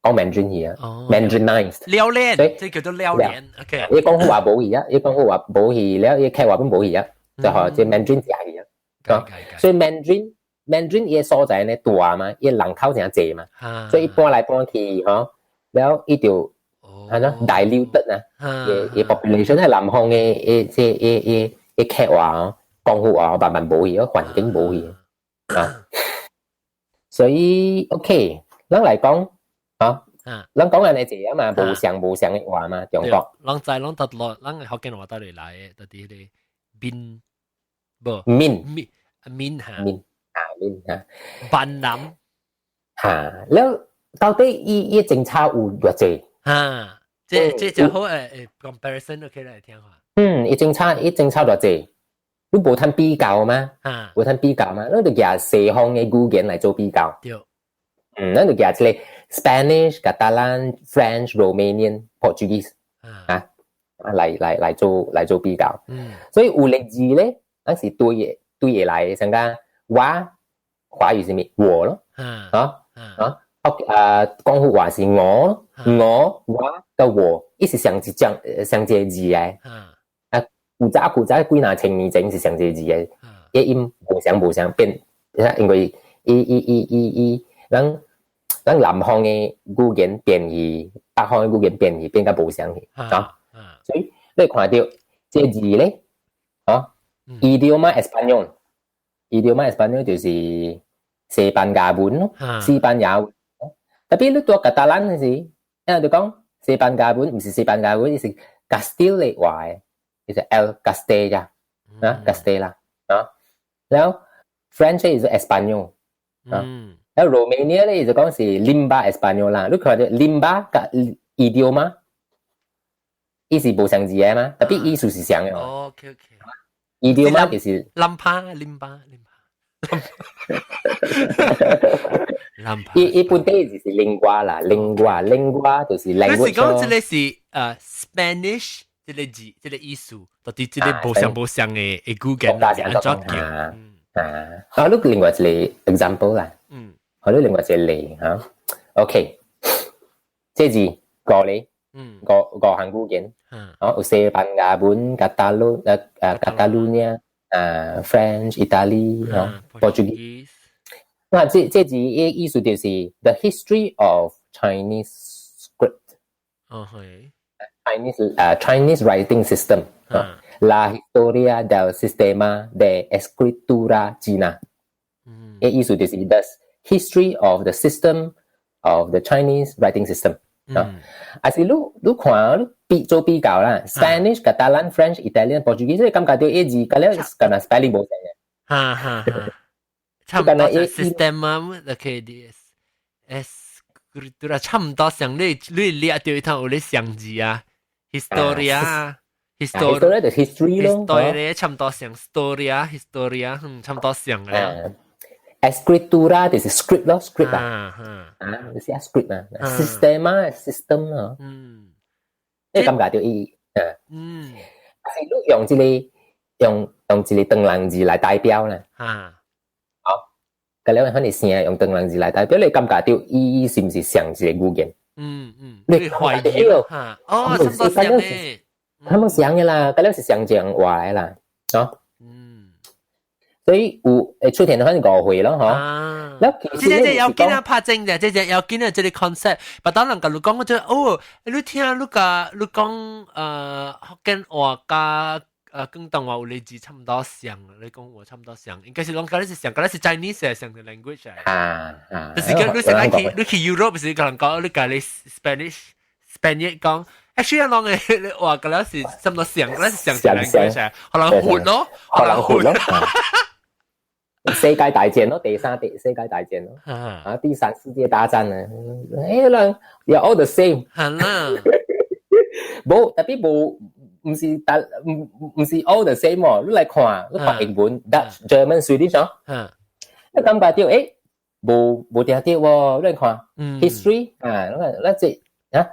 Mandarin 嘢，Mandarinized，撩練，即係叫做撩練 ，OK。伊廣府話冇嘢啊，伊廣府話冇嘢，แล้ว伊客話都冇嘢啊，就係即 Mandarin 字係啊。所以 Mandarin 伊所在呢大嘛，伊人口真濟嘛，所以搬來搬去然後伊就diluted 伊 population 喺南方嘅嘅劇話江湖話慢慢冇去，環境冇去所以 OK， 咱嚟講咱講緊嘅字嘛，無相嘅話嘛，中國。咱知咱得落，咱福建話得嚟嘅，到啲咧邊不面嚇，班南嚇，แล้ว到底伊政策有偌濟嚇？即就好comparison OK 嚟聽下。伊政策偌濟，你無通比較嘛？無通比較嘛？咱就拿西方嘅語言嚟做比較。對。咱就拿即個 Spanish、Catalan、French、Romanian、Portuguese 嚟做比較。所以有例字咧，咱是對嘅嚟，像講我華語是咩？我咯，廣府話是我嘅我，伊是上一個字嘅。古早幾若千年前是上一個字嘅，伊音無相變，因為咱南方嘅語言變去，北方嘅語言變去，變到無相去所以你看到這字咧，idioma español 就是西班牙文咯，西班牙文。特別你讀catalan嗰時，因為就講西班牙文唔是西班牙文，是 Castile 嚟話嘅，就是 El Castella 然後 French 係 Español 然後 Romania 咧就講是 Limba Español 啦，你看到 Limba 嘅 idioma 伊是無相字嘅嘛，特別意思是相嘅。OK idioma 就是Limba伊本地就是 lingua 啦 ，lingua 就是 language。你是講這個是Spanish 這個字，這個意思，到底這個無相嘅語言嚟安怎叫？你另外一個 example 啦，你另外一個例嚇 ，OK， 這字個咧，個項語言，有西班牙文、French、Italy、Portuguese。那這字嘅意思就是 the history of Chinese script。Chinese writing system. La historia del sistema de escritura china. 嘅意思就是 the history of the system of the Chinese writing system。還是你看做比較啦 ，Spanish、Catalan、French、Italian、Portuguese， 你感覺到呢字咁樣可能 spelling 冇成嘅。差唔多就 system 就可以啲 escritura 差唔多像你列到一趟有啲相字啊 ，historia 就 history 咯 ，historia 差唔多像 historia 差唔多像嘅。escritura 就是 script 咯 ，script 就是 script 啊 ，system 咯。你感覺到意義係你用一個唐人字嚟代表啦。咁樣可能成日用唐人字嚟代表，你感覺到意義是唔是像一個語言？你懷疑差唔多像嘅，差唔多像嘅啦，咁樣是像這樣話嚟啦，所以有出現可能誤會咯，即有見啊拍正嘅，即有見啊，即係 concept。但當人甲你講，我就你聽你講福建話加廣東話有啲字差唔多像，你講話差唔多像，應該是講嗰啲是像，嗰啲是 Chinese 嘅像嘅 language 嚟。就是講你成你去 Europe 時，可能講你講你 Spanish 講。actually 啷嘅你話嗰啲是差唔多像，嗰啲是像嘅 language，可能混咯。世界大戰咯，第三世界大戰咯，第三世界大戰啊，又 all the same， 係啦，冇特別冇，唔是 all the same 喎，你嚟看，你學英文 Dutch、German、Swedish 咯，你感覺到冇聽到喎，你嚟看 history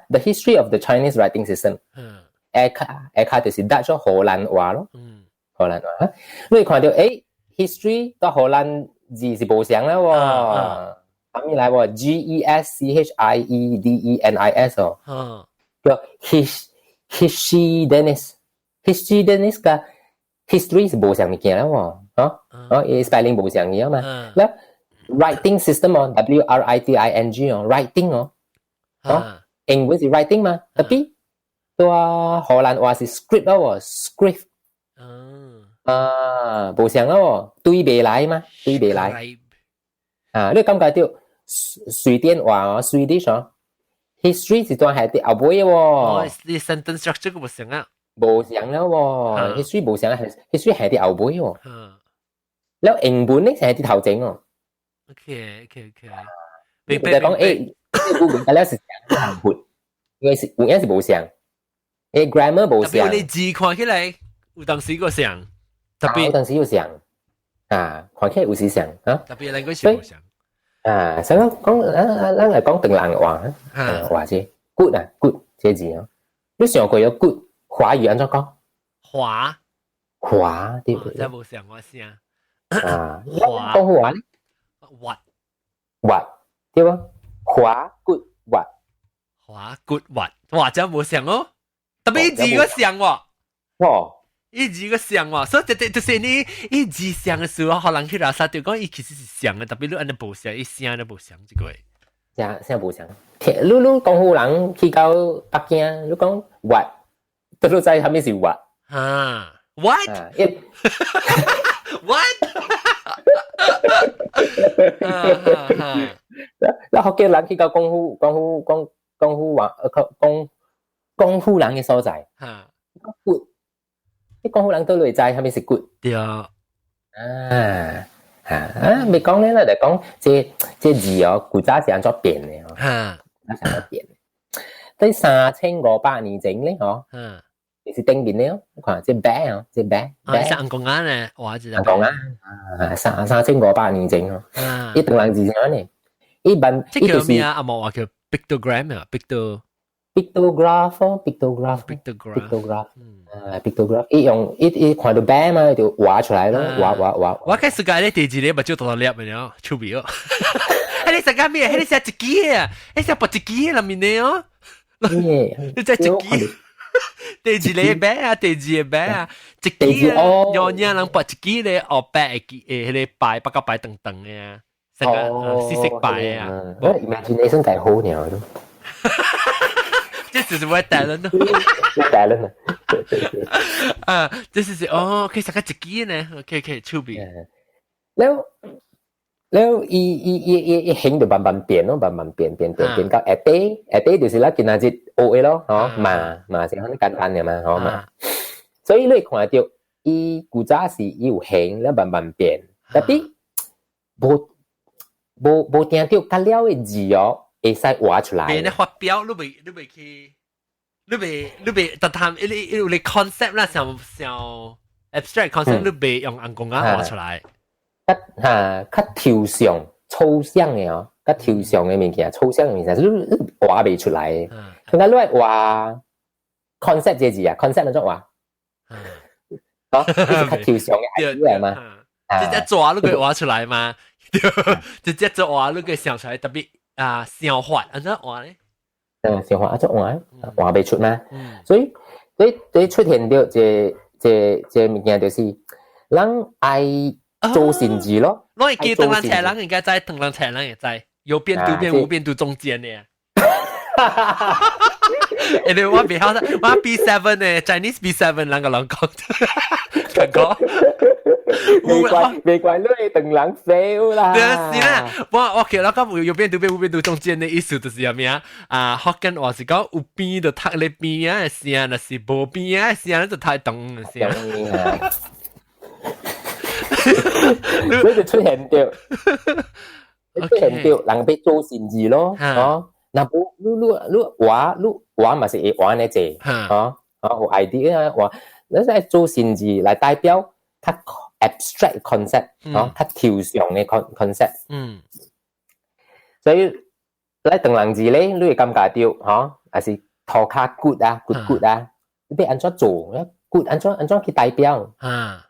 the history of the Chinese writing system， 下就是 Dutch 荷蘭話咯，荷蘭話，你看到history 到荷蘭字是無相啦喎，咁樣嚟喎 GESCHIEDENIS 哦，叫 History Dennis 嘅 history 是無相物件啦喎，伊 spelling 無相嘅嘛。แล้ว writing system 哦 ，writing 哦 ，writing 哦，英文是 writing 嘛，特別ตัว荷蘭話是 script 咯 ，script。無相咯，對未來嘛，對未來。你感覺到瑞典話哦 ，Swedish 哦 ，history 是段係啲後尾喎。你 sentence structure 個無相啊？無相啦喎 ，history 無相係 history 係啲後尾喎。แล้ว英文咧係啲頭整喎。OK。你講Google 嘅咧是相後撥，應該是無相。grammar 無相。特別你字看起來有當時個相，特別有當時有相。看起來有時相特別兩個是無相。所以講，咱嚟講鄧蘭話話啫 ，good 啊 ，good 這字哦。你上過有 good 華語安怎講？華對不對？真無相我聲。華講華咧？滑對吧？華 good 滑。華 good 滑，哇真無相哦。特別字個相喎。一字個相喎，所以就是你一字相嘅時候，可能去拉薩就講，伊其實是相嘅，特別你按你無相，伊聲都無相一個。聲無相。你講湖人去到北京，你講滑，都知係咩是滑。What？ 你學嘅人去到講湖人嘅所在。good。你講好人都類在係咪是 good？ 對未講咧，就講這字哦，古早是安怎變嘅哦？安怎變？喺3500年前咧，就是頂面咧，看這白哦，這白。係安公安咧，我知道。安公安3500年前哦，一等人字樣咧，一般即叫咩啊？阿毛話叫 pictogram 啊 ，pictograph， 伊用伊看到白嘛，就畫出來咯，畫。我開始講咧，第二咧，目睭多粒嘅咯，出味哦。喺你食緊咩？喺你食一支啊？你食薄一支喺入面咧哦。你食一支。第二咧白啊，第二白啊，一支啊，有人人薄一支咧，哦白嘅，迄個白白個白等等嘅啊，成個色白啊。imagination 太好了咯。這只是我talent 咯，talent 這是哦，可以食個一支呢 ，OK， 出邊。แล้วอีเฮง就慢慢變咯，慢慢變到下底就是啦，今仔日學嘅咯，嘛是很簡單嘅嘛，嘛。所以你看到伊古早時伊有形，แล้ว慢慢變，特別無聽到較了嘅字哦，會使畫出來。你發表你未去，你未，但係你 concept 啦，像 abstract concept 你未用眼光啊畫出來。較抽象嘅哦，較抽象嘅物件，抽象嘅物件，你畫未出來。點解你畫 concept 這字啊 ？concept 那種畫，哦，係較抽象嘅 idea 嘛。直接做你可以畫出來嘛？直接做畫你可以想出來，特別想法，安怎畫咧？想法安怎畫未出嘛？所以出現到這物件就是人愛。做善事咯，我係叫螳螂斜人，人家知螳螂斜人也知，有變度變無變度中間嘅。你我別考得，我 B7 呢 ，Chinese B7 兩個人講，強講。未怪你螳螂 fail 啦。對啊，是啦，我其實我講有變度變無變度中間嘅意思就是係咩啊？福建話是講有邊就讀你邊啊，是啊，那是無邊啊，是啊，就太東是啊。所以就出現到，人俾做善事咯，哦，嗱，你畫咪是畫呢隻，哦，有 idea 畫，你係做善事嚟代表較 abstract concept，哦，較抽象嘅 concept，所以嚟螳螂字咧，你會感覺到，嗬，還是頭殼 good 啊 ，good 啊，你俾安怎做咧？good 安怎去代表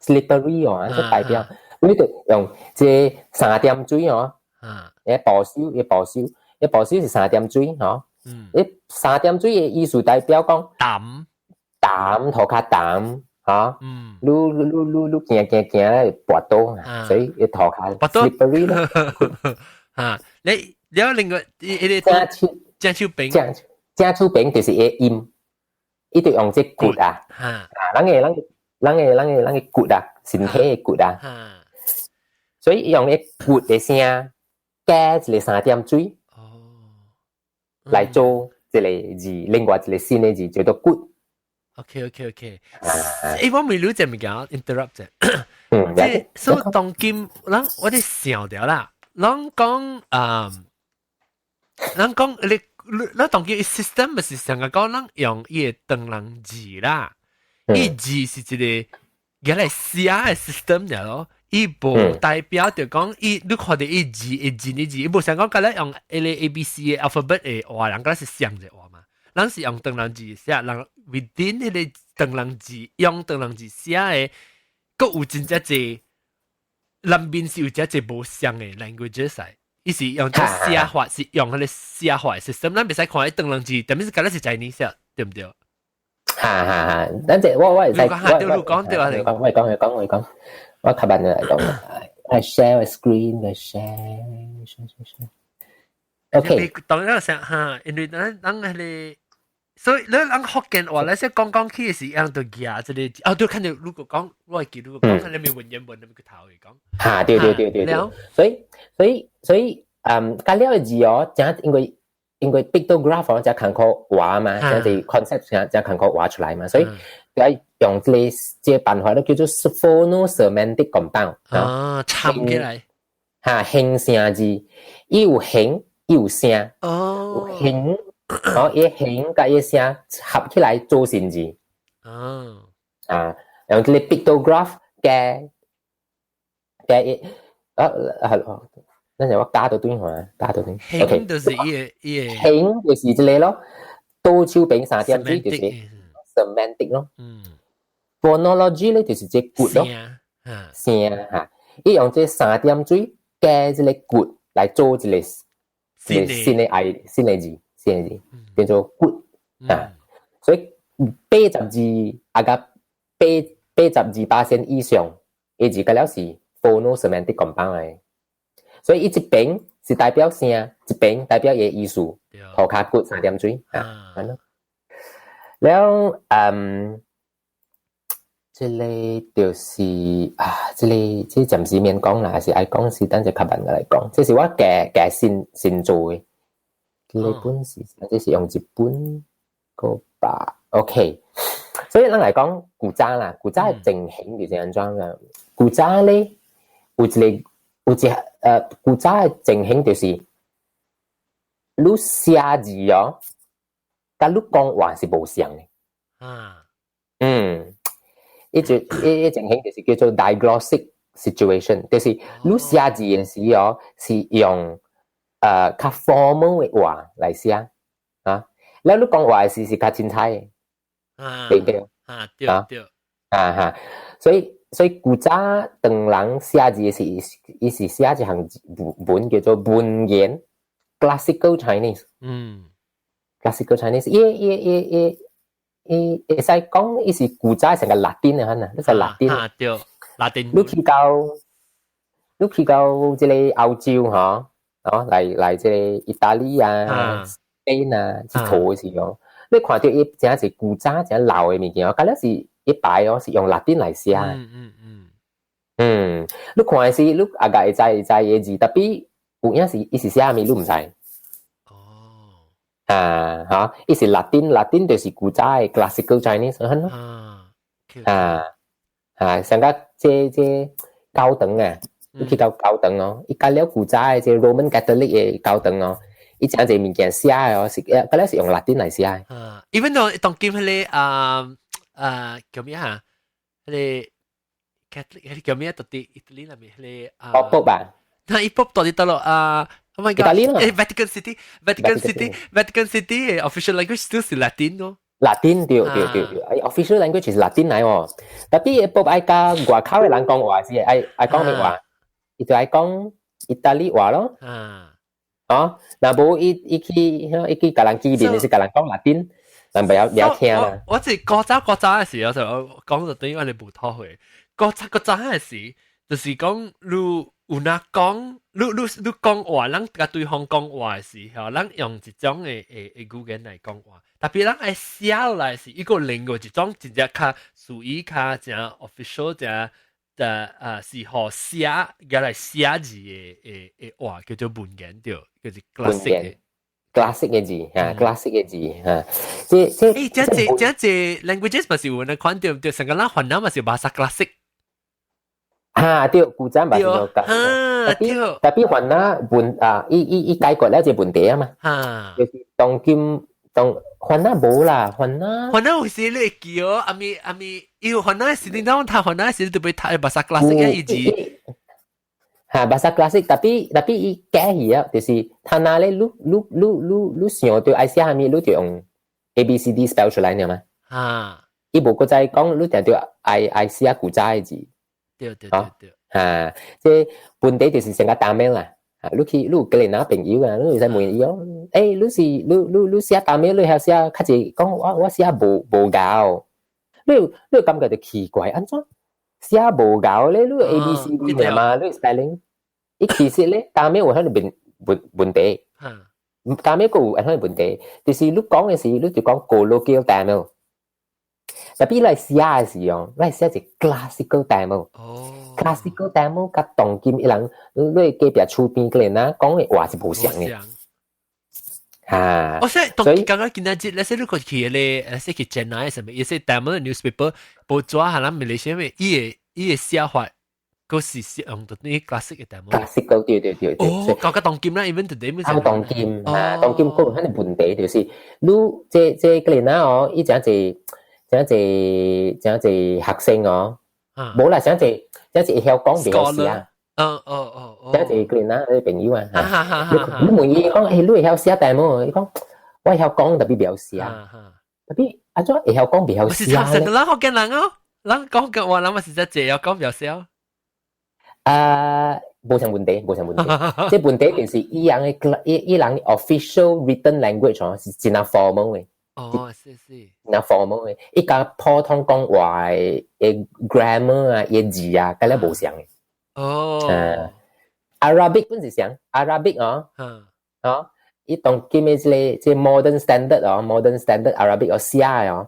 ？slippery 哦，安怎代表？你就用這3點水哦，保守是3點水哦。你3點水嘅意思代表講膽頭殼膽嚇，你行滑倒，所以要拖鞋 slippery 咯。嚇，你有另外你正手柄，正手柄就是會陰，伊就用隻骨啊，人嘅骨啊，身體嘅骨啊，所以用啲骨嘅聲加一個3點水，嚟做一個字，另外一個新嘅字叫做骨。OK，我未了解物件 interrupt 啫。即係所以當今，我哋想掉啦，人講你當今 system 咪是成個講人用伊個燈籠字啦，伊字是一個原來寫嘅 system 嚟咯，伊無代表就講伊你看到伊字，伊無想講佢咧用 ABC 嘅 alphabet 嘅話，人家是想嘅話嘛。咱是用燈籠字寫，人 within 迄個燈籠字，用燈籠字寫嘅，佫有真正濟，南邊是有真濟無相嘅 language 噻。伊是用只寫法，是用迄個寫法嘅 system。咱袂使看迄燈籠字，但係是嗰個是 Chinese，對唔對？等陣我會再講對啊，我講，我吸引你嚟講。I share a screen， I share。OK。當然想嚇，因為咱迄個。所以你人福建話咧，即係講起嘅時，樣就夾即係，對，看到如果講，我係記如果講，看你咪文言文，你咪個頭嚟講。嚇，對，所以，加了嘅字哦，即係因為 pictograph 哦，就係看個畫嘛，即係 concept 就係看個畫出來嘛，所以要用這辦法咧叫做 phono-semantic compound。插起來。嚇，形聲字，伊有形，伊有聲。哦。形。伊形甲伊聲合起來做成字。用啲 pictograph 嘅伊咱就我加到短下，加到短。形就是伊形就是這個咯，倒手柄3點水就是 semantic 咯。phonology 咧就是隻骨咯，聲嚇。伊用這3點水加這個骨來做一個新嘅字。變做骨所以82%以上，伊字個了是 phono-semantic compound 嘅，所以伊一邊是代表聲，一邊代表嘢意思，頭殼骨3點水咁咯。แล้ว這個就是這暫時免講啦，還是愛講是等陣吸引我嚟講，這是我嘅先做嘅。日本時即是用日本個吧 ，OK。所以咱嚟講古早啦，古早嘅正形就是安怎嘅？古早咧有一古早嘅正形就是你寫字哦，甲你講話是無相嘅。一正形就是叫做 diglossic situation， 就是你寫字嘅時哦是用。較 formal 嘅話嚟寫啊，แล้ว你講話嘅是較精彩嘅，對唔對？對所以古早唐人寫字是伊是寫一行文叫做文言 classical Chinese。classical Chinese， 伊會使講伊是古早成個拉丁嘅可能，你係拉丁。對，拉丁。你去到即個歐洲嗬。嚟這個意大利啊、Spain 啊，去圖嘅時候，你看到伊真係古早真老嘅物件，嗰陣時一排哦是用拉丁嚟寫。你看嘅時，你大概會知嘅字，特別有影是伊是寫咩，你唔知。伊是拉丁就是古早嘅 classical Chinese 咯。成個這高等啊。你去到教堂哦，伊加了古早嘅即 Roman Catholic 嘅教堂哦，伊真係物件寫哦，是嗰啲是用拉丁嚟寫。even though 當今迄個叫咩嚇？迄個 Catholic 叫咩？到底意大利那邊迄個Pop 吧？那伊 Pop 到底到咯？Oh my god！ Vatican City 嘅 official language still 是 Latin 咯。Latin 對，official language 是 Latin 嚟喎。特別 Pop 愛加外口嘅人講話是愛講咩話？伊就愛講意大利話咯，若無伊去甲人見面，就是甲人講拉丁，但不要聽啦。我係國早嘅時候就講到對我哋冇拖去。國早嘅時就是講你有哪講，你講話，咱甲對方講話嘅時候，咱用一種嘅語言來講話。特別咱愛寫落來是一個另外一種真正較屬於較正 official 正是互寫而來寫字嘅話叫做文言對，叫做 classic 嘅字嚇 classic 嘅字嚇，即 languages 咪是有人看到對，成個咱雲南咪是bahasa classic。對，古仔咪是個tapi雲南伊解決了一個問題啊嘛，就是當今雲南冇啦，雲南有時你會叫阿咪，要雲南時你當睇雲南時你就會睇 bahasa classic 嘅意思。bahasa klasik tapi i keh ya就是他那咧你想對愛寫下面你就用 ABCD spell 出來了嘛伊無個再講你定對愛寫古早嘅字對即本地就是成個打名啦你有個人朋友啊你使問伊你寫打名你係寫較濟講我寫無夠你感覺就奇怪安怎寫無夠咧，你 ABCD 嚟嘛，你 spelling， 其實咧，打咩有可能問題，打咩個有可能問題，就是你講嘅時，你就講 colloquial Tamil， 特別嚟寫嘅時候，嚟寫係 classical Tamil，classical Tamil 甲當今一人，你隔壁厝邊個人啊，講嘅話是無相嘅。所以剛剛見到啲，你識你個佢咧，識佢 Chennai 什麼，亦識 Tamil newspaper 報紙下啦，馬來西亞咩，伊個寫法，嗰時用到啲 classic 嘅 Tamil。classical 對。搞個當今啦 ，even today 咩？當今嗰個係問題，就是你即個人啊，哦，伊真係學生哦，冇啦，真係會曉講袂曉寫。即係個人啊，啲朋友啊，你問伊講，你會曉寫題目？伊講我會曉講，特別袂曉寫，特別阿怎會曉講袂曉寫咧？是咱福建人哦，咱講嘅話，咱咪是只只曉講袂曉寫。冇成問題，即係問題就是伊人嘅 official written language 哦，是真係 formal 嘅。是。那 formal 嘅，伊個普通講話嘅 grammar 啊，嘅字啊，咁咧冇相嘅。Arabic 本是想 Arabic 伊當今嘅即 modern standard modern standard Arabic 寫嘅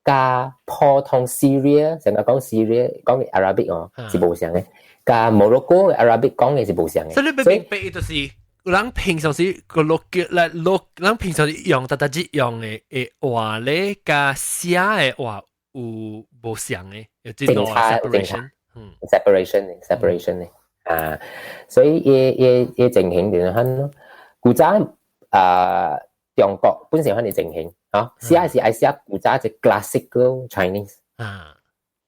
加普通 Syria 成日講 Syria 講嘅 Arabic 是無相嘅，加 Morocco 嘅 Arabic 講嘅是無相嘅。所以你明白就是，咱平常時個咱平常時用特別用嘅話咧，加寫嘅話有無相嘅，有這種 separation 咧，所以也正興點樣咯。古早中國本身很正興，寫是愛寫古早隻 classical Chinese，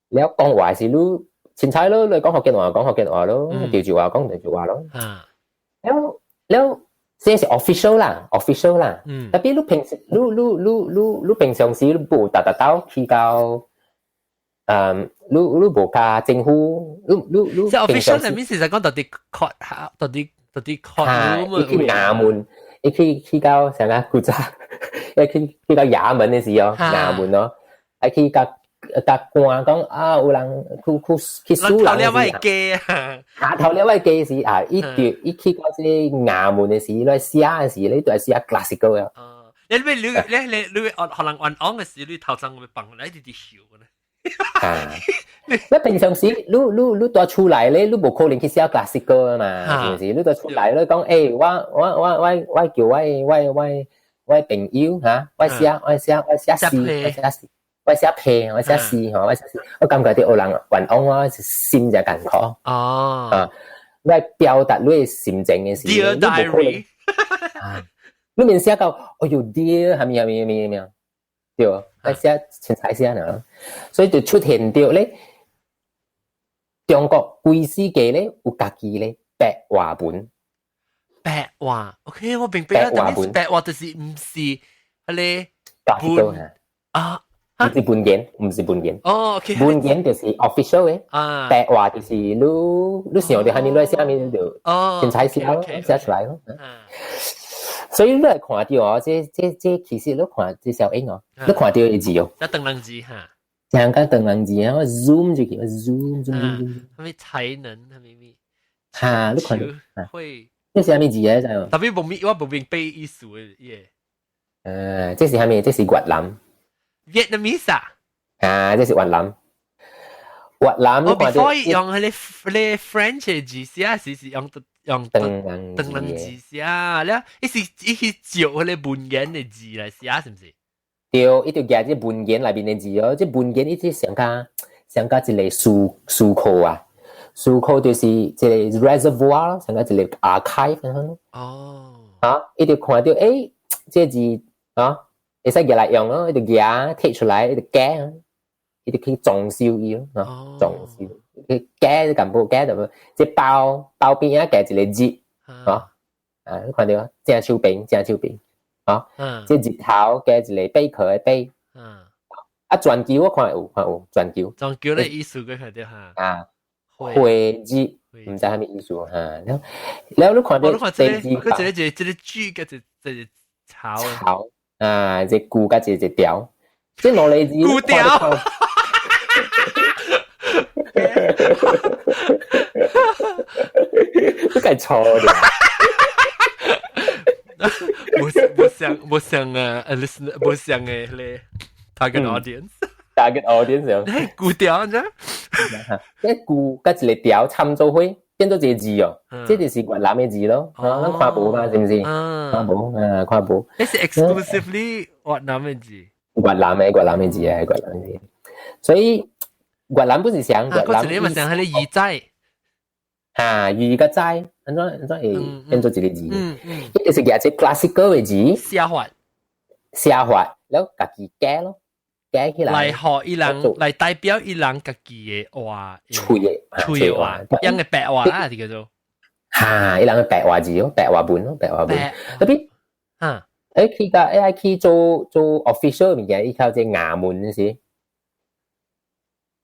你講話是你凊彩咯，你講福建話咯，潮州話講潮州話咯，แล้ว這是 official 啦，特別你平時你平常時你冇達到去到。你無加政府，你即係 official 入面，其實講到啲 court 到啲 court 去衙門，你去到成個古早，去到衙門嘅時候，衙門咯，去甲官講啊，有人去輸人嘅時，頭了位嘅時伊去到啲衙門嘅時，你寫嘅時，你都係寫 classical 嘅。你可能按嘅時，你頭上會放嚟啲笑嘅咧。你平常時你帶出來咧，你無可能去寫 classical 啊嘛，平時你帶出來咧講，我叫我朋友嚇，我寫詩，我寫篇，我寫詩，我感覺啲有人運用我心就艱苦我表達你嘅心情嘅時，你無可能你面寫到哎呦 dear 係咪？對，我寫全彩寫呢，所以就出現到咧，中國幾世紀咧有家己咧白話文。白話 ，OK， 我明白啦。白話文，白話就是唔是咧文唔是文言，唔是文言。OK， 文言就是 official 嘅，白話就是你想到下面寫下面就全彩寫咯，寫出來咯。所以你來看到哦，這其實你看這小英哦，你看到嘅字哦，那燈籠字哈，像個燈籠字啊，我 zoom 住佢，我 zoom，係咪才能係咪？嚇，你看到會，這是咩字啊？就特別我明背意思嘅嘢。這是咩？這是越南 Vietnamese 啊，這是越南。越南我 before 用佢 French 嘅字寫，是用燈籠字寫，咧一時照佢文言嘅字嚟寫，是唔是？對，一條夾啲文件裏邊嘅字哦，即文件一啲上加一個書庫啊，書庫就是一個 reservoir，上加一個 archive 咁哦，啊，一條看到誒，這字啊，會使夾嚟用咯，一條夾貼出來，一條夾，一條可以裝修伊咯，啊，裝修，佢夾咁部夾就即包邊啊夾一個字，啊，你看到啊，正手柄。啊，即日頭嘅一個貝殼嘅貝，轉球我看有轉球咧意思佢睇到嚇，啊，會字唔知係咩意思嚇，แล้ว你看到四字，佢這個豬嘅隻草啊，隻菇嘅隻條，即攞嚟字，菇條，都係錯嘅。冇想listener，冇想嘅咧 target audience 樣，古調啫，一古跟一個調參做會變咗一個字哦，這就是越南嘅字咯，咱看無嘛，是唔是？看無啊，看無。呢是 exclusively 越南嘅字，越南嘅字啊，越南嘅字，所以越南不是想越南，你咪想係你魚仔。魚嘅齋，安怎會變做一個字？一個是夾隻 classical 嘅字，寫法，แล้ว家己改咯，改起來。嚟學伊人，嚟代表伊人家己嘅話，吹話，樣嘅白話啊，叫做。伊人嘅白話字咯，白話本。特別，佢做 official 物件，依靠隻衙門時，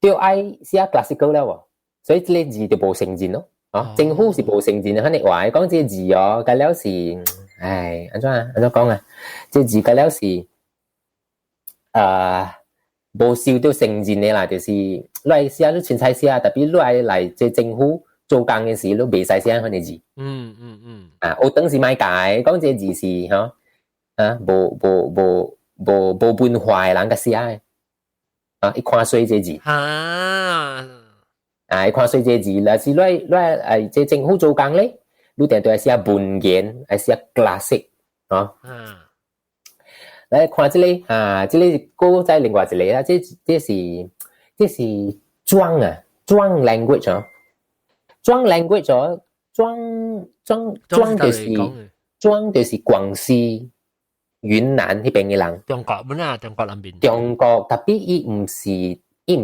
就愛寫 classical 了喎，所以呢個字就冇成字咯。啊，政府是冇成字，肯定話講這字哦，計了是，安怎講啊？這字計了是，冇收到成字嘅啦，就是來寫都全晒寫，特別來這政府做工嘅時都未使寫嗰啲字。我當時買解講這字是嗬，冇文化嘅人嘅寫嘅，一看衰這字。一看衰這字啦，是來這政府做工咧，你定都係寫文言，係寫 classic，來看這裡這裡個再另外一個啦，這是莊啊，莊 language 啊，莊 language 啊，莊就是廣西、雲南呢邊嘅人。中國本啊，中國那邊。中國特別伊唔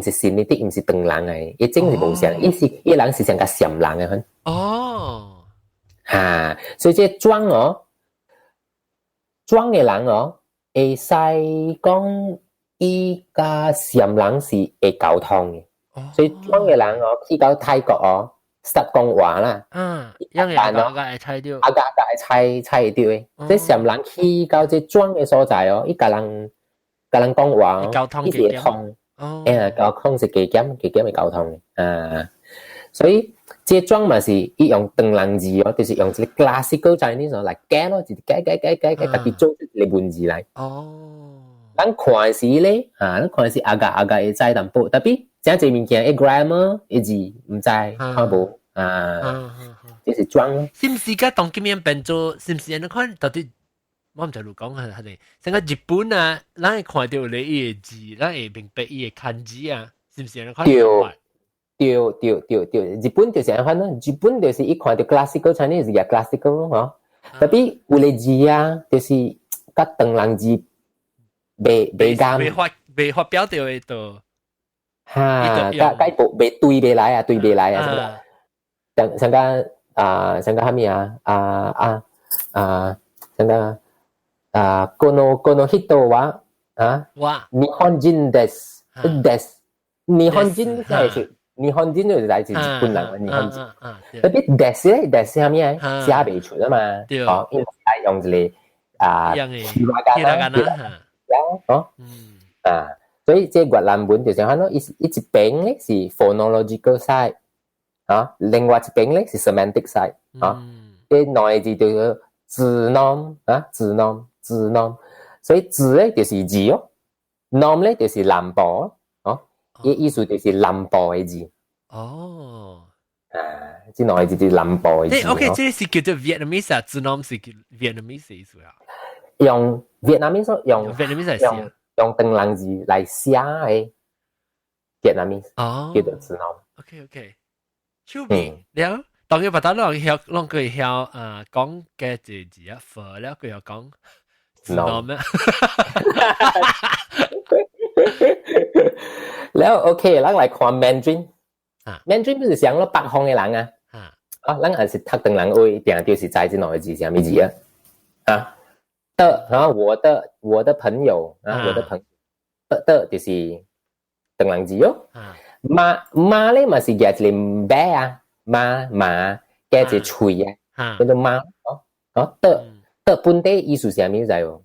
是善的，伊唔是唐人嘅，伊真是無像，伊人是像個陝人嘅。哦，所以這莊哦，莊嘅人哦，會使講伊甲陝人是會溝通嘅，所以莊嘅人哦，去到泰國哦，識講話啦，因為阿家會猜到，阿家會猜到嘅，即陝人去到這莊嘅所在哦，伊甲人講話，伊是會通。交通是幾減嘅交通嘅，所以這莊嘛是伊用唐人字哦，就是用一個 classical Chinese嚟改咯，就是改，特別做一個文字嚟。咱看時咧，咱看時阿家會知淡薄，特別正這物件，grammar 嘅字唔知看無這是莊咯。是唔是而家當今樣變做，是唔是人看到底？我唔知路講係咪，成個日本啊，咱會看到你伊個字，咱會明白伊個漢字啊，是唔是人看？對，日本就是安咯，日本就是一看到 classical Chinese 就 classical 咯，特別有個字啊，就是甲唐人字未啱，未發表到嘅度，甲部未對未來啊，像個蝦米像個この人は日本人です。日本人係日本人就來自日本人，日本人。特別です咧，係咩啊？寫未出啊嘛。因為用一個 hiragana 哦，所以這越南文就是可能一邊咧是 phonological side 啊，另外一邊咧是 semantic side 啊，啲內字叫做字 norm 啊，字 norm，所以字咧就是字哦 ，norm 咧就是南部哦，啲意思就是南部嘅字哦，即內字就是南部嘅字。OK， 這是叫做 Vietnamese 啊，字 norm 是 Vietnamese 嘅意思啊。用 Vietnamese 用 Vietnamese 嚟寫，用鄧language字嚟寫嘅 Vietnamese，叫做字 norm。OK， 超別了。當然，把它啷佢曉講嘅字啊，佛了佢又講字 norm 咩？แล้วโอเคแล้ว嚟看 Mandarin，Mandarin 不是講咯北方嘅人咱也是讀鄧人會定就是知這兩個字什麼字然後我的朋友我的朋友的就是鄧人字咯，媽咧咪是夾一個媽媽夾一個喙叫做媽的本地意思是什麼知喎？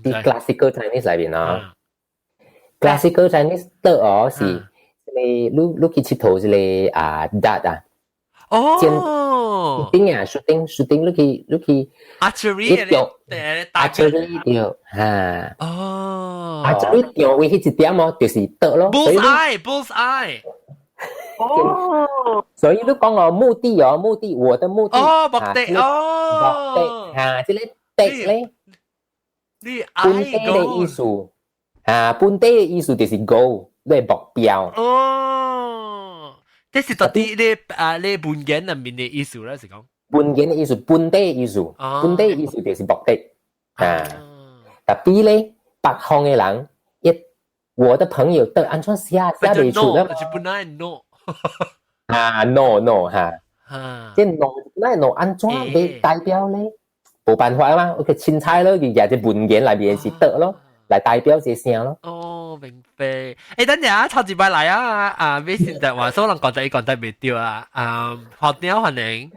啲 classical Chinese 裏邊classical Chinese 的是你去佚佗一個dart shooting 你去 archery 掉archery 掉位迄一點就是得咯 bullseye 所以你講目的我的目的目的即個的咧本地嘅意思本地嘅意思就是 goal 你目標這是到底你本源入面嘅意思啦，是講本源嘅意思，本地嘅意思，本地嘅意思就是目的特別咧，北方嘅人我的朋友的安怎寫未出啦？就本來 no no 即 no 安怎嚟代表咧？冇辦法啊嘛，佢凊彩咯，佢也係文言裏邊是得咯，嚟代表這聲咯。明白。等陣啊，超級拜來啊！微信就話所能講得未掉啊！學點歡迎，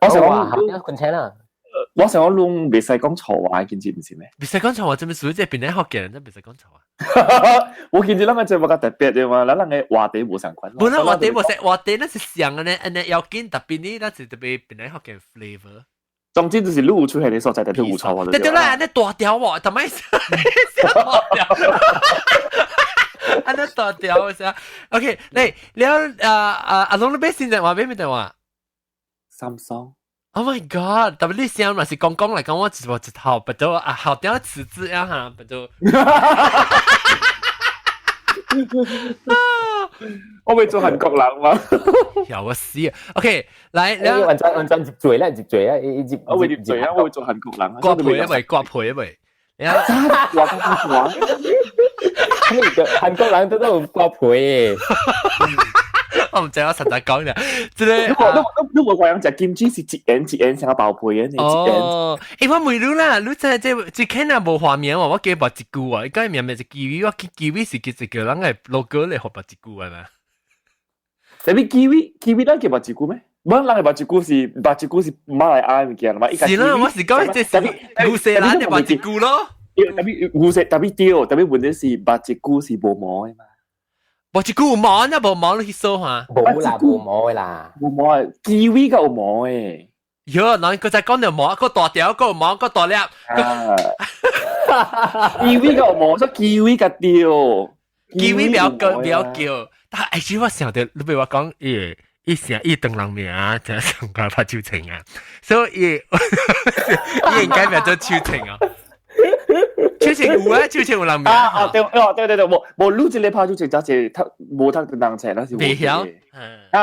我想話學點困請啦。我想我弄未使講錯話，見知唔知咩？未使講錯話，做咩屬於即係邊啲學嘅人真未使講錯話？我見住咱個節目較特別啫嘛，咱個話題無相關。本來話題無相，話題那是像嘅呢，要見特別呢，那是特別邊啲學嘅 flavor。總之就是錄出嚟嘅所在，特別有錯話。對啦，你大條喎，同埋小大條。安尼大條嘅先。OK，你阿龍你俾現在話俾咩電話？Samsung。Oh my god！特別你聲嘛是講嚟講，我一頭不到好點詞字啊嚇，不到。我會做韓國人嘛？有啊死啊 ！OK， 來，你完全接嘴啦，我會接嘴啊！我會做韓國人。刮皮啊咪，刮皮啊咪。韓國人都有刮皮。我唔知我實在講嘅，即係你冇話講金雞是一円成個爆皮嘅，哦，我未รู้啦，你即係即係啊冇畫面喎，我記白一句啊，而家明明就基維，我基維是叫人嘅 logo 嚟學白一句啊嘛。但係基維咱叫白一句咩？唔，人嘅白一句是馬來亞嘅物件嘛。是啦，我是講即係古色蘭嘅白一句咯。特別古色特別屌，特別問題是白一句是冇毛嘅嘛。白一句有毛啊，冇毛你去搜下。冇啦，冇毛嘅啦。冇毛啊，基維個有毛嘅。喲，嗱，佢就講條毛，個大條，個毛，個大粒。基維個有毛，所以基維個屌。基維比較叫，但係actually我想到，你譬如話講，伊成伊鄧人名啊，就上個拍超情啊，所以伊應該咪做超情啊。超情有啊，超情有人名對，冇錄一個拍超情，就係冇讀鄧人情，那是未曉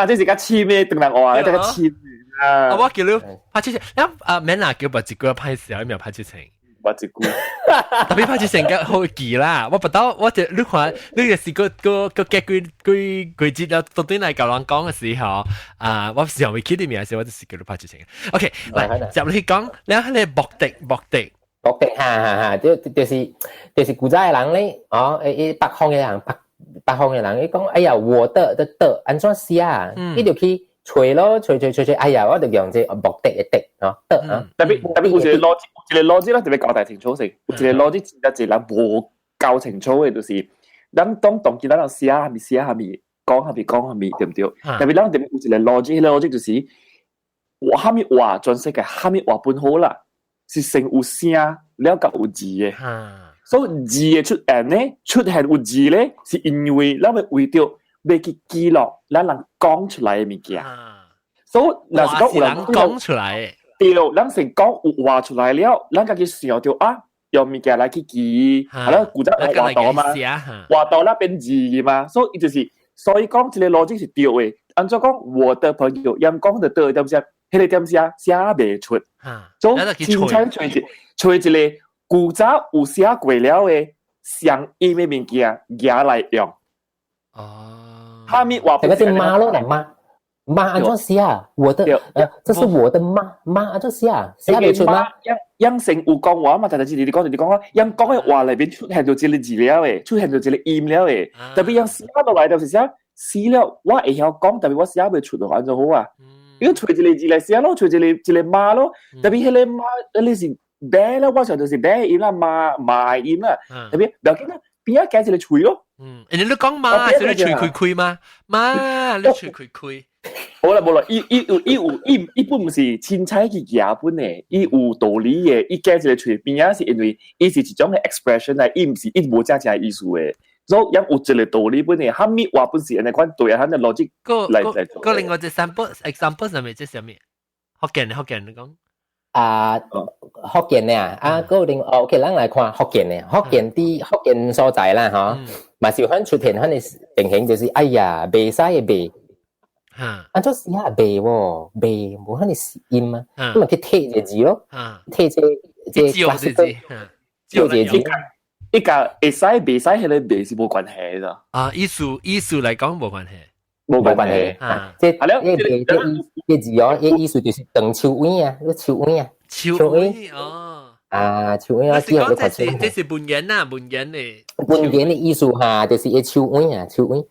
這是個黐咩鄧人話，這個黐啊！我叫你拍超情，名哪叫白一句拍時候，有冇拍超情？白一句，特別拍超情嘅好記啦，我不到，我就你看，你又是個幾節啦，到底嚟教人講嘅時候，我時候會記啲名嘅時候，我就是叫你拍超情。OK， 嚟入去講，你係目的。就是古早嘅人咧，北方嘅人，你講，哎呀，我的，安怎寫啊？你就去找咯，找，哎呀，我就用這目的嘅的，嗬得啊，特別有一個邏輯啦，特別交代清楚先，有一個邏輯真係人無交清楚嘅，就是咱當見咱人寫下面講下面對唔對？特別咱特別有一個邏輯就是我下面話全世界下面話本好啦，是先有聲了甲有字嘅，所以字嘅出現有字咧，是因為咱要為咗要去記錄咱人講出來嘅物件，所以若是講有人講出來。對，咱先講有話出來了，咱家己想到啊，用物件來去記，係啦，古仔有話道嘛，話道那邊字嘛，所以就是所以講，這個邏輯是對嘅。按照講，我的朋友因講的對點寫，迄個點寫袂出，所以真正找一個古仔有寫過了嘅相應嘅物件拿來用。哦，下面話這個是媽咯，嚟媽。媽按怎寫啊？我的這是我的媽按怎寫啊？寫袂出嗎？樣成有講話嘛，但係你講啊，樣講嘅話裏邊出現到一個字了誒，出現到一個音了誒，特別樣寫落來就是寫了，我會曉講，特別我寫袂出就安怎好啊？因為找一個字來寫咯，找一個媽咯，特別迄個媽，你是白啦，我想就是白音啦，媽音啦，特別不要緊啦，邊啊加一個喙咯。你講媽，是你喙開嗎？媽，你喙開。冇啦，伊本唔是凊彩去譯本嘅，伊有道理嘅，伊加一個喙邊啊，是因為伊是一種嘅 expression 嚟，伊唔是伊無正意思嘅，所以有一個道理本嘅，哈咪話本是安尼款對啊，佢嘅邏輯嚟做。個另外隻 example 係咪即係咩？福建你講。福建咧個另OK，咱來看福建咧，福建所在啦，嗬，嘛是有可能出現佢嘅情形，就是哎呀，袂使嘅袂。按怎寫袂喎，袂無可能是音啊，咁咪去貼一個字咯，貼照字，照字，一個會使袂使，迄個袂是無關係㗎。意思嚟講無關係，冇關係。即係個字哦，意思就是長手腕啊，手腕啊，手腕哦。手腕啊，之後你看手腕。這是文言啊，文言嘅。文言嘅意思嚇，就是一手腕啊，手腕。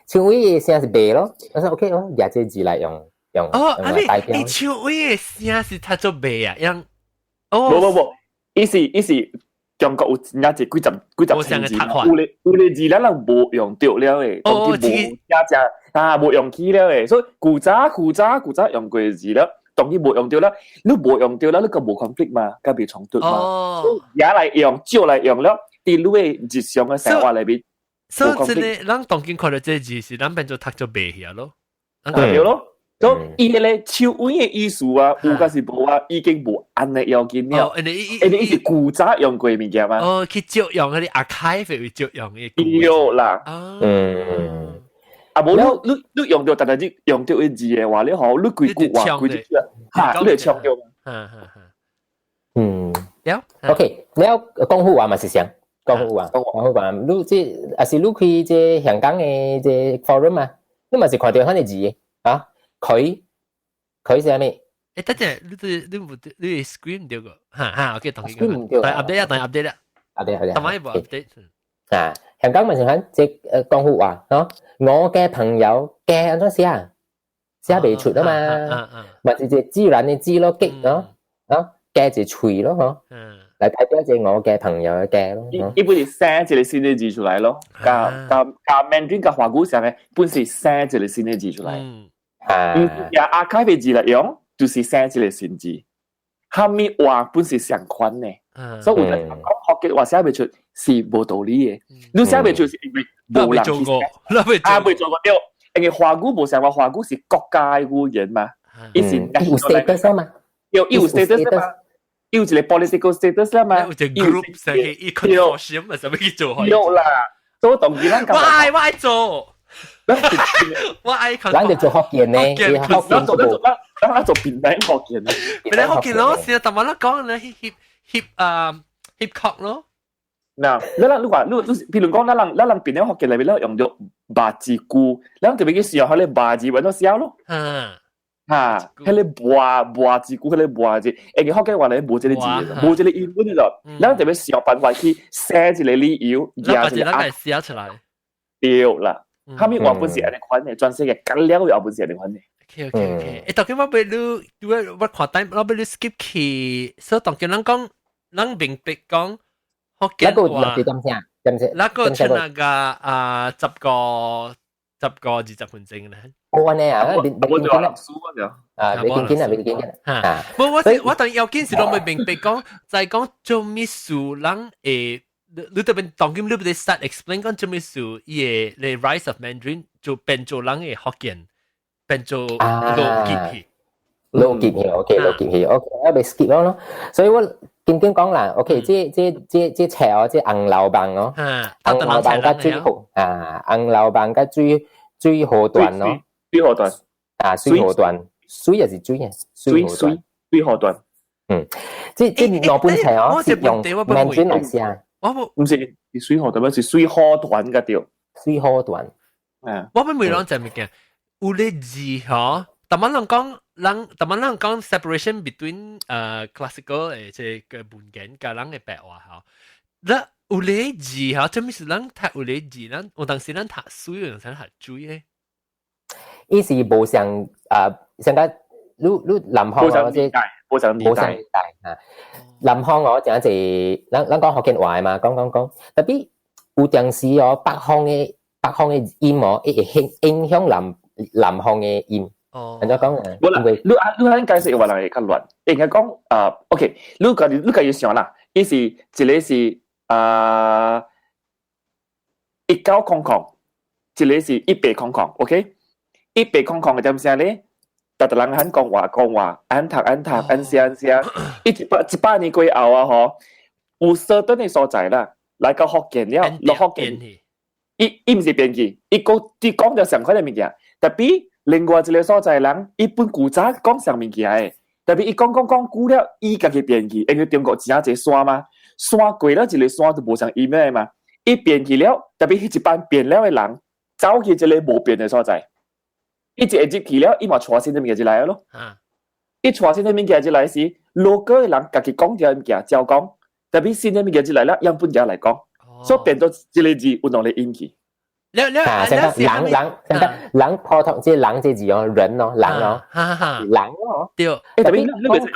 手腕嘅聲是白咯，我說 OK 咯，廿隻字嚟用來代表。你手腕嘅聲是睇做白啊，樣冇，意思中國有廿隻幾十千字，有啲字咱人無用到了誒，當然無無用起了誒，所以古早用過嘅字啦，當然無用到啦，你無用到啦，你個無 conflict 嘛，咁別衝突嘛，也嚟用，照嚟用了，啲你嘅日常嘅生活裏邊。所以真係，咱當今看到這字是咱變做讀做白去咯，對咯。咁伊個咧手腕嘅意思啊，有個是無啊，已經無安尼要緊了。伊是古早用過物件嘛？去照用嗰啲 archive 會照用嘅。有啦。無你用到，但係你用到嘅字嘅話，你好，你幾句話幾句嚇，你嚟唱咗嘛？有。OK，你有廣府話嘛？是想。講好話，你即係是你去即香港嘅即 forum 啊，你咪是看到佢哋字啊，佢係咩？等陣，你 screen 唔到個，OK，同意個，但係 update 啦，同埋一部 update。香港咪是講即講好話，我嘅朋友嘅安怎寫袂出啊嘛，咪是即自然嘅字咯，激咯，嘅就喙咯，嚟代表隻我嘅朋友嘅嘅咯，一本是寫一個新嘅字出來咯，加 Mandarin 加華語上嘅本是寫一個新嘅字出來，也archive嘅字嚟用，就是寫一個新字，下面話本是相關嘅，所以有人講學嘅話寫袂出是冇道理嘅，你寫袂出是因為冇人去寫，未做過對，因為華語冇成話華語是國家嘅語言嘛，以前有 status 嘛，有 status 嘛。有一個 political status 啦嘛，有一個 group 上嘅一個模式嘛，使乜去做？有啦，做同佢咱我愛做，我愛看。咱就做福建咧，咱做變態福建啊，變態福建咯，成日同我哋講咧 hip hop 咯。嗱，你話你譬如講，咱人變態福建裏面咧用咗八字句，咱特別嘅時候，佢哋八字揾到寫咯。迄個磨字句，迄個磨字，因為福建話咧冇這個字，冇這個音本就，咱特別想辦法去寫一個理由，或者咱嚟寫出來。對啦，後面話本是安尼款嘅，全世界講了又本是安尼款嘅。OK，誒，當然我俾你，我看單，我俾你 skip 去，所以當然咱明白講，福建話，那個出那個10分鐘咧。我呢啊，我就話讀書嗰啊，未見見啊，未見見啊。我當有件事都未明白講，就係講做咩事人誒，你特別當今你俾 start explain 講做咩事，伊個 rise of Mandarin 就變做人嘅福建。變做老結氣，OK， 老結氣 ，OK， 我被 skip 咯，所以我經講啦 ，OK， 即車哦，即紅樓棒咯，紅樓棒嘅最好啊，紅樓棒嘅最後段咯，最後段啊，最後段，水又是水嘅，最後段，即攞本車哦，是用 Mandarin 嚟寫，唔是水後段，是水後段嘅調，水後段，我唔明講就係咩嘅。有咧字嗬，但係人講 separation between classical 誒即個文件甲人嘅白話嗬，那有咧字嗬，即係人讀有咧字，咱有當時咱讀水，有當時讀水咧。伊是無像像個你南方哦，即無像年代啊，南方哦，就係咱講福建話嘛，講，特別有陣時哦，北方嘅音哦，會影響南方嘅音，人家講冇啦，你啱解釋話人係較亂，應該講OK，你家要想啦，伊是一個是1900，一個是1800 ，OK， 1800嘅點寫咧？但係人肯講話，按讀，按寫，100年過後啊，嗬，有certain嘅所在啦，來到福建了，落福建，伊唔是變記，伊講就上海嘅物件。特別另外一個所在人，伊本古早講上物件嘅，特別伊講久了，伊家己變去，因為中國真係一個山嘛，山過了一個山就無像伊咩嘛，伊變去了，特別迄一班變了嘅人，走去一個無變嘅所在，伊一入去了，伊嘛帶新嘅物件入來咯，伊帶新嘅物件入來時，local 嘅人家己講條物件照講，特別新嘅物件入來了，用本嘢來講，所以變到一個字有兩個音去。人普通即係人即字哦，人咯，人咯，人咯，對。特別你別使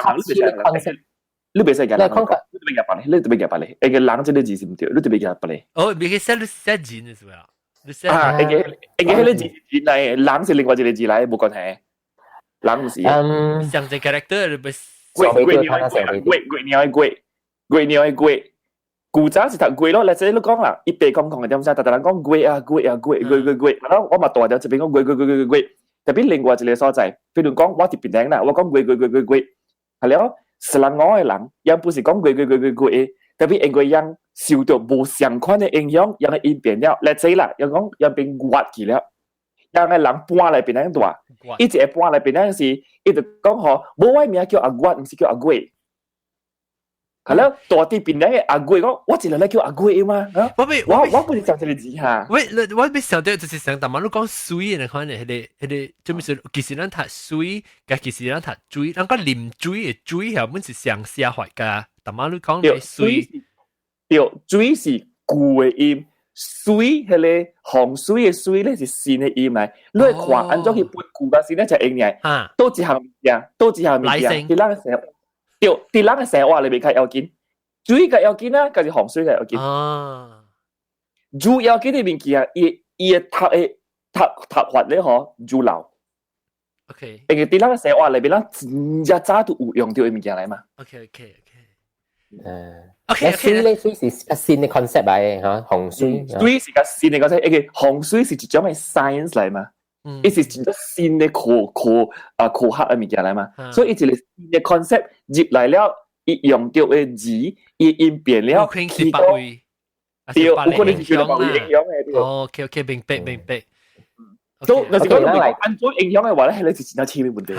講，你特別入嚟，一個人即個字是唔對，你特別入嚟。哦，別寫字嘅是咪啊？一個迄個字嚟，人是另外一個字嚟，冇關係。人唔是。像隻 character 你別。鬼鳥嘅古早是讀貴咯，嚟即你講啦，100公嘅點寫，但係人講貴，然後我咪大條這邊講貴，特別另外一個所在，譬如講我特別靚啦，我講貴，係咯，是人我嘅人，人不是講貴，特別因為人受到無相關嘅影響，人嘅音變了，嚟即啦，人講人變滑去了，人嘅人搬嚟變樣大，一直搬嚟變樣時，一直講嗬，冇位名叫阿滑，唔是叫阿貴。係咯，大啲變咧阿貴講，我一日咧叫阿貴嘛，我不是講這個字哈。喂，我別想到就是想，但係你講水嘅可能係做咩事？其實咱讀水，甲其實咱讀水，咱講啉水嘅水係本是上下滑噶，但係你講嘅水，對，水是舊嘅音，水係咧洪水嘅水咧是新嘅音嚟。你看按照佢本舊嘅先咧就應嘅，都一項物件，啲人成。對，啲人嘅生活裏面較要緊，水嘅要緊啊，就是洪水嘅要緊。水要緊嘅物件，伊嘅讀法咧嗬，水流。OK。因為啲人嘅生活裏面，咱真正早都有用到嘅物件嚟嘛。OK。水咧，水是新嘅 concept 嚟嚇，洪水。水是個新嘅 concept，因為洪水是一種嘅 science 嚟嘛。伊是一個新嘅科學嘅物件嚟嘛，所以一個新嘅 concept 入來了，伊用到嘅字，伊音變了，起到對，有可能是受到影響嘅。OK，明白。都，但是講如果按咗影響嘅話咧，係你是真係千萬問題。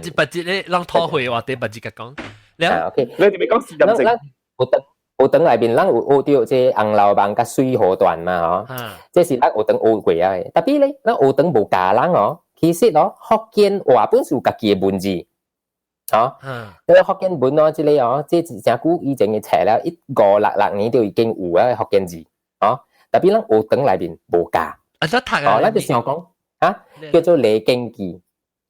你不知咧，讓拖回話對不知嘅講。OK，你哋咪講時間性。有等內邊，咱有學到即紅樓夢甲水河段嘛，嗬，這是咱有等學過啊。特別咧，咱有等無教人哦，其實哦，福建話本是有家己嘅文字，哦，呢個福建文哦，即個哦，即係真久以前嘅冊了，1566年就已經有啊福建字，哦，特別咱有等內邊無教，哦，咱就想講嚇，叫做李經記。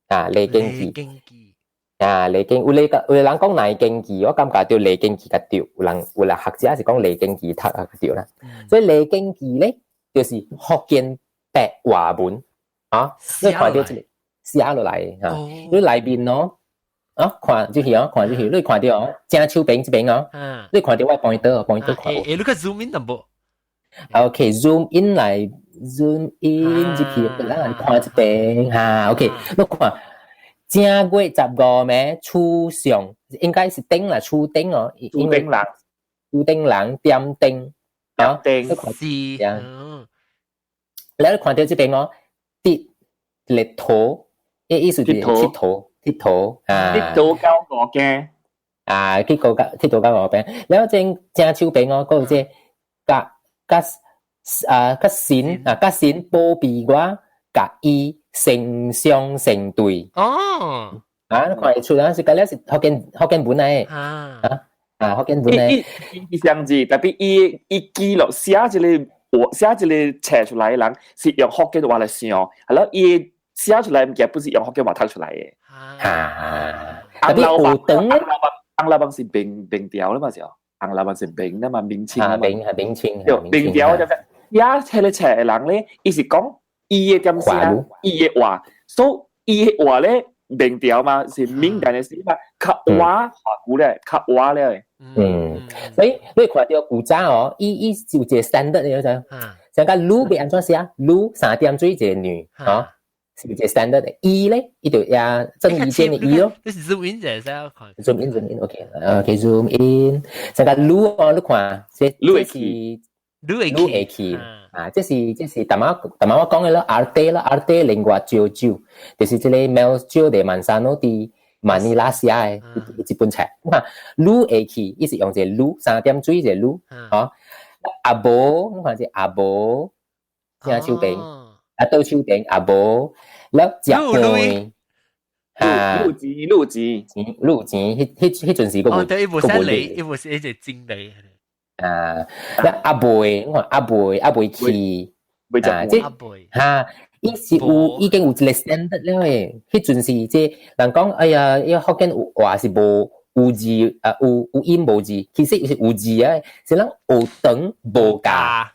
啊，李經李記經記啊，李經有人講賴經記，我感覺對李經記較對，有人學者是講李經記讀較對啦。所以李經記咧，就是福建白話文啊，你看到這個寫落來嚇，你內面咯。啊，看就是哦，看就是，你看到哦，正手邊這邊哦，你看到我 pointer 看。你個 zoom in 淡薄。OK，zoom in 嚟 ，zoom in 這邊，咱嚟看這邊嚇。OK，你看正月15咩？初上應該是丁啦，初丁哦，初丁人，初丁人點丁，啊，丁是，然後看到這邊哦，跌日頭，意思就是鐵頭。鐵土啊，鐵土交我嘅啊，鐵土交我餅，然後正手邊我嗰個即甲線保庇我，甲伊成雙成對。哦，啊，你看出啦，是個咧是福建本嚟福建本嚟。伊相字，特別伊記錄寫一個寫出來嘅人是用福建話嚟想，係咯，伊寫出來唔嘅，不是用福建話讀出來嘅。特別有等咧，紅樓是明調啦嘛，就紅樓是明啦嘛，明清啊，明調就係呀，寫嚟寫嘅人咧，伊是講伊嘅點寫，伊嘅話，所以伊嘅話咧明調嘛，是明代嘅事嘛，客話古咧，客話咧，所以你看到古早哦，伊就一個 standard 嘅就，像個女被安怎寫，女3點水一個女，哦。是一個 standard 的 E 咧，伊就呀正義間的 E 咯。你是 zoom in 啫，先看。zoom in，OK，zoom in。成個擼哦，你看，這是擼會去啊，這是大媽我講嘅咯 ，arte 啦 ，arte lingua 招，就是這個 Melchor de Manzano de Manila 寫嘅一本冊。你看擼會去，伊是用這擼3點水這擼，哦，阿婆，你看這阿婆，正手邊。到手邊阿婆，แล้ว食飯滷錢，迄陣時個哦，對，一部是雷，一部是一隻金雷。啊，แล้ว阿妹，我阿妹去，即嚇，伊是已經有一個 standard 了誒，迄陣時即人講，哎呀，伊福建話是無字啊，有音無字，其實是有字啊，是人有等無價，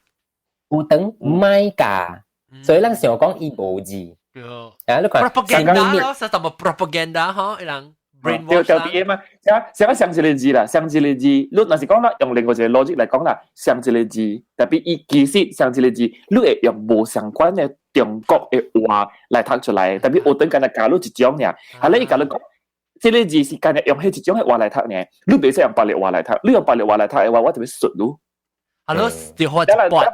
有等買價。所以咱想講伊無字，啊，你看 propaganda 咯，實在冇 propaganda 嗬，人 brainwash 啦。對嘛，想一個字啦，上一個字，你若是講啦，用另外一個邏輯來講啦，上一個字，特別伊其實上一個字，你會用無相關嘅中國嘅話來讀出來，特別我等間嚟加入一種嘅，係咧伊甲你講，這個字是間日用迄一種嘅話來讀呢，你袂使用白話來讀，你用白話來讀嘅話，我特別順咯。係咯，調換一半，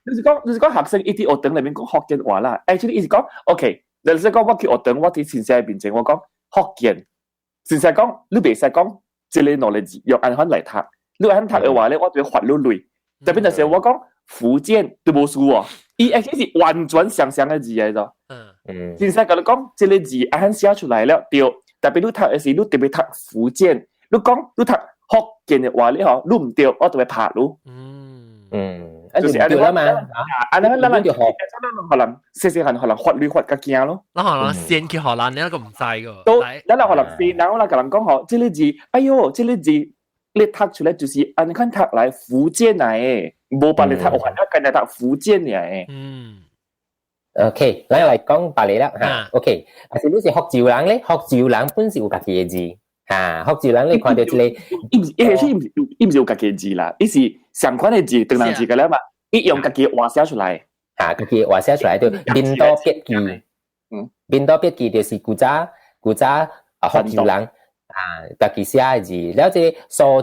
你是講學生一啲學堂裏面講福建話啦 ，actually 意思講 ，OK， 你是講我去學堂，我啲先生面前我講福建，先生講你袂使講這個knowledge字用按翻嚟讀，你按讀嘅話咧，我就發落淚。特別就是我講福建都冇輸喎，伊 actually 是完全相像嘅字嚟咗。先生講你講這個字按寫出來了對，特別你讀嘅時，你特別讀福建，你講你讀福建嘅話咧嗬，你唔對，我就會拍咯。就是安尼啦嘛，安尼咱就學，可能細可能法律法較驚咯。咱可能先去荷蘭，你那個唔知個。都，咱可能先，然後啦，甲人講吼，這個字，哎喲，這個字你讀出來就是安尼看讀來福建來誒，無把你讀完，跟住讀福建嚟誒。OK，咱來講白嚟啦嚇。OK，但是你是福州人咧，福州人本是有家己嘅字。福州人你看到這個，伊唔是有家己字啦，伊是相關嘅字，當然字嘅啦嘛，伊用家己話寫出來，家己話寫出來就變多筆記，變多筆記就是古早福州人家己寫嘅字，แล้ว這蘇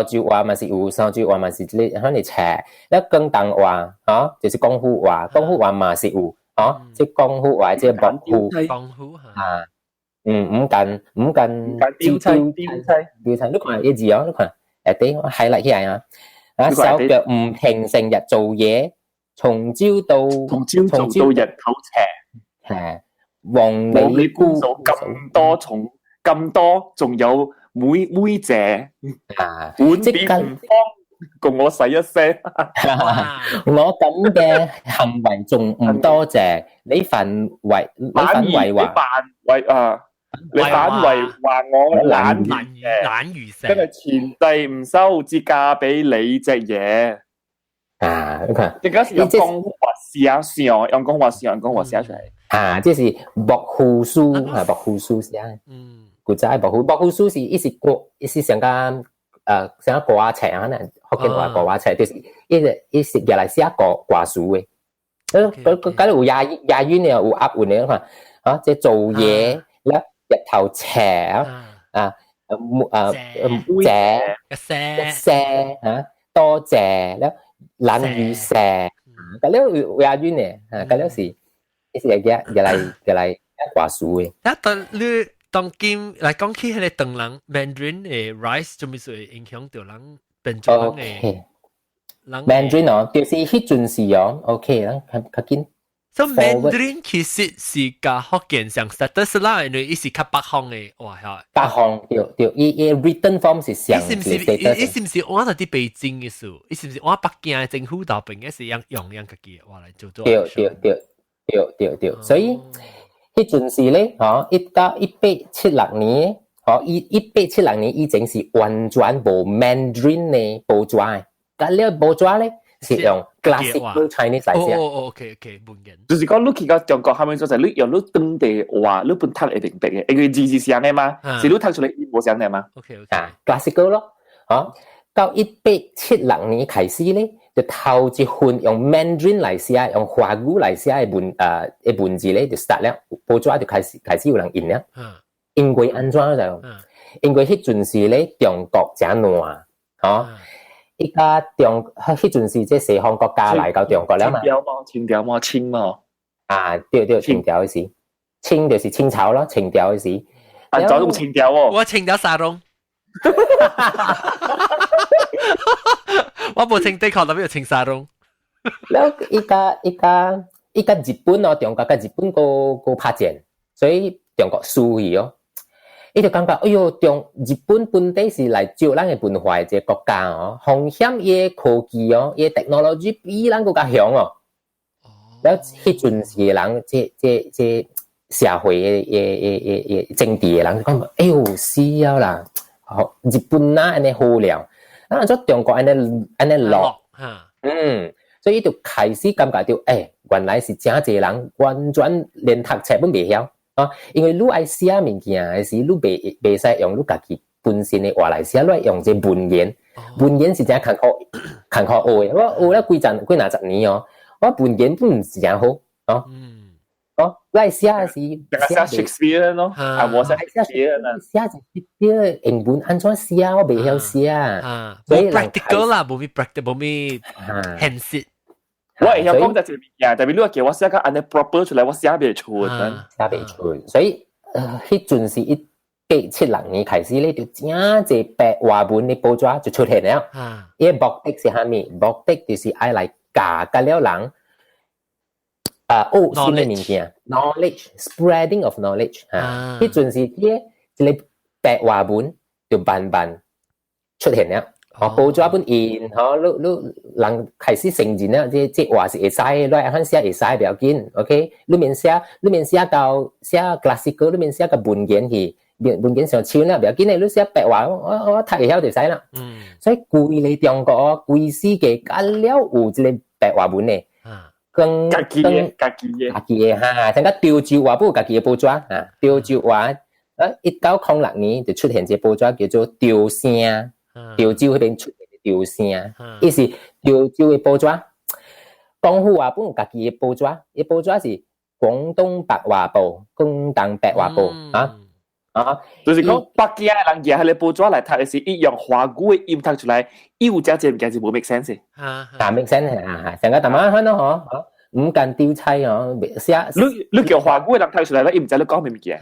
州話嘛是有，蘇州話嘛是呢可能斜，แล้ว廣東話就是廣府話嘛是有，即廣府話即博府五間標題，你看一字哦，你看啲我highlight起來啊！手腳唔停，成日做嘢，從朝到日頭斜，黃尾菇咁多，仲有妹姐，本地唔方共我洗一聲。我咁嘅行為仲唔多謝你反為話，你反為話我懶如蛇，跟住前帝唔收，至嫁俾你隻嘢。啊，OK，即係用廣話寫上，用廣話寫出嚟。啊，即是幕後書啊，幕後書寫。古仔幕後書是一時上間上個歌詞啊，福建話歌詞就是一時嘅嚟寫歌書嘅。嗰有押韻嘅，有押韻嘅嘛。啊，即係做嘢咧，日頭斜啊，謝啊，多謝咧。懶如蛇，咁樣有押韻嘅，咁樣是嚟話數嘅。但你當今嚟講起係當人 Mandarin 嘅 rice 做咩會影響到人變做人嘅？Mandarin 哦，就是迄陣時哦 ，OK 啦，較緊。所以 Mandarin 其實是甲福建上 status 啦，因為伊是較北方嘅，哇嚇。北方對，伊 written form 是上嘅 status。伊是唔是我喺啲北京嘅事？伊是唔是我北京嘅政府度邊嘅是用家己話嚟做？對，所以迄陣時咧，1876年，1876年以前是完全無 Mandarin 嘅報紙嘅，但係報紙咧。是用 classical Chinese 嚟寫。OK，文言。就是講你去到中國，後面就係你用你當地話，你本讀一定白嘅，因為字是像嘅嘛，是你讀出嚟冇像嘅嘛。OK，啊 classical 咯，嚇。到1876年開始咧，就頭一份用 Mandarin 嚟寫，用華語嚟寫嘅文字咧，就 start 了，報紙就開始有人印啦。因為安怎就？因為迄陣時咧，中國真亂，嚇。依家迄陣時即係西方國家嚟到中國啦嘛，清嘛，啊，對，清朝嘅時，清就是清朝咯，清朝嘅時，啊，就用清朝喎，我清朝沙龍，我冇清地確特別清沙龍，แล้ว依家日本咯，中國跟日本個拍戰，所以中國輸去哦。伊就感覺，哎喲，日本本地是嚟照咱嘅文化嘅一個國家哦，風險伊科技哦，伊 technology 比咱國家強哦。แล้ว迄陣時嘅人，即社會嘅政治嘅人講，哎喲，死了啦！日本哪安尼好了，咱做中國安尼落，所以伊就開始感覺到，原來是真濟人完全連讀冊本袂曉。因為你愛寫物件嘅時，你袂使用你家己本身嘅話來寫，你用這文言。文言是真艱苦學嘅。我學咗幾廿年哦，我文言都唔是真好哦。你愛寫嘅時，寫 Shakespeare 咯，我寫 Shakespeare 啦。寫 Shakespeare 英文安怎寫？我袂曉寫。冇 practical 啦，冇咩現實。我會曉講就係物件，但係你話叫我寫個安尼 proper 出來，我寫袂出。所以迄陣時1876年開始咧，就真濟白話文嘅報紙就出現了。伊個目的是啥物？目的就是愛來教了人新嘅物件 ，knowledge spreading of knowledge。迄陣時啲一個白話文就慢慢出現了。報紙本印，你人開始承認啦，即話是會使，你係肯寫會使唔要緊 ，OK？你免寫到寫 classical， 你免寫個文言去，文言上超啦，唔要緊嘅，你寫白話，我讀會曉就使啦。所以規個中國規世界加了有一個白話文嘅，跟家己嘅嚇，像個潮州話不家己嘅報紙啊，潮州話1906年就出現隻報紙叫做潮聲。潮州嗰邊出嚟嘅潮聲，伊是潮州嘅報紙。廣府話本家己嘅報紙，伊報紙是廣東白話報、廣東白話報就是講北京嘅人嘢喺你報紙嚟睇嘅時，伊用華語嘅音讀出嚟，伊有隻字唔見是冇 make sense。make sense 成個大媽看到嗬，五間吊妻哦，寫你叫華語嘅人睇出嚟咧，伊唔知你講咩物件。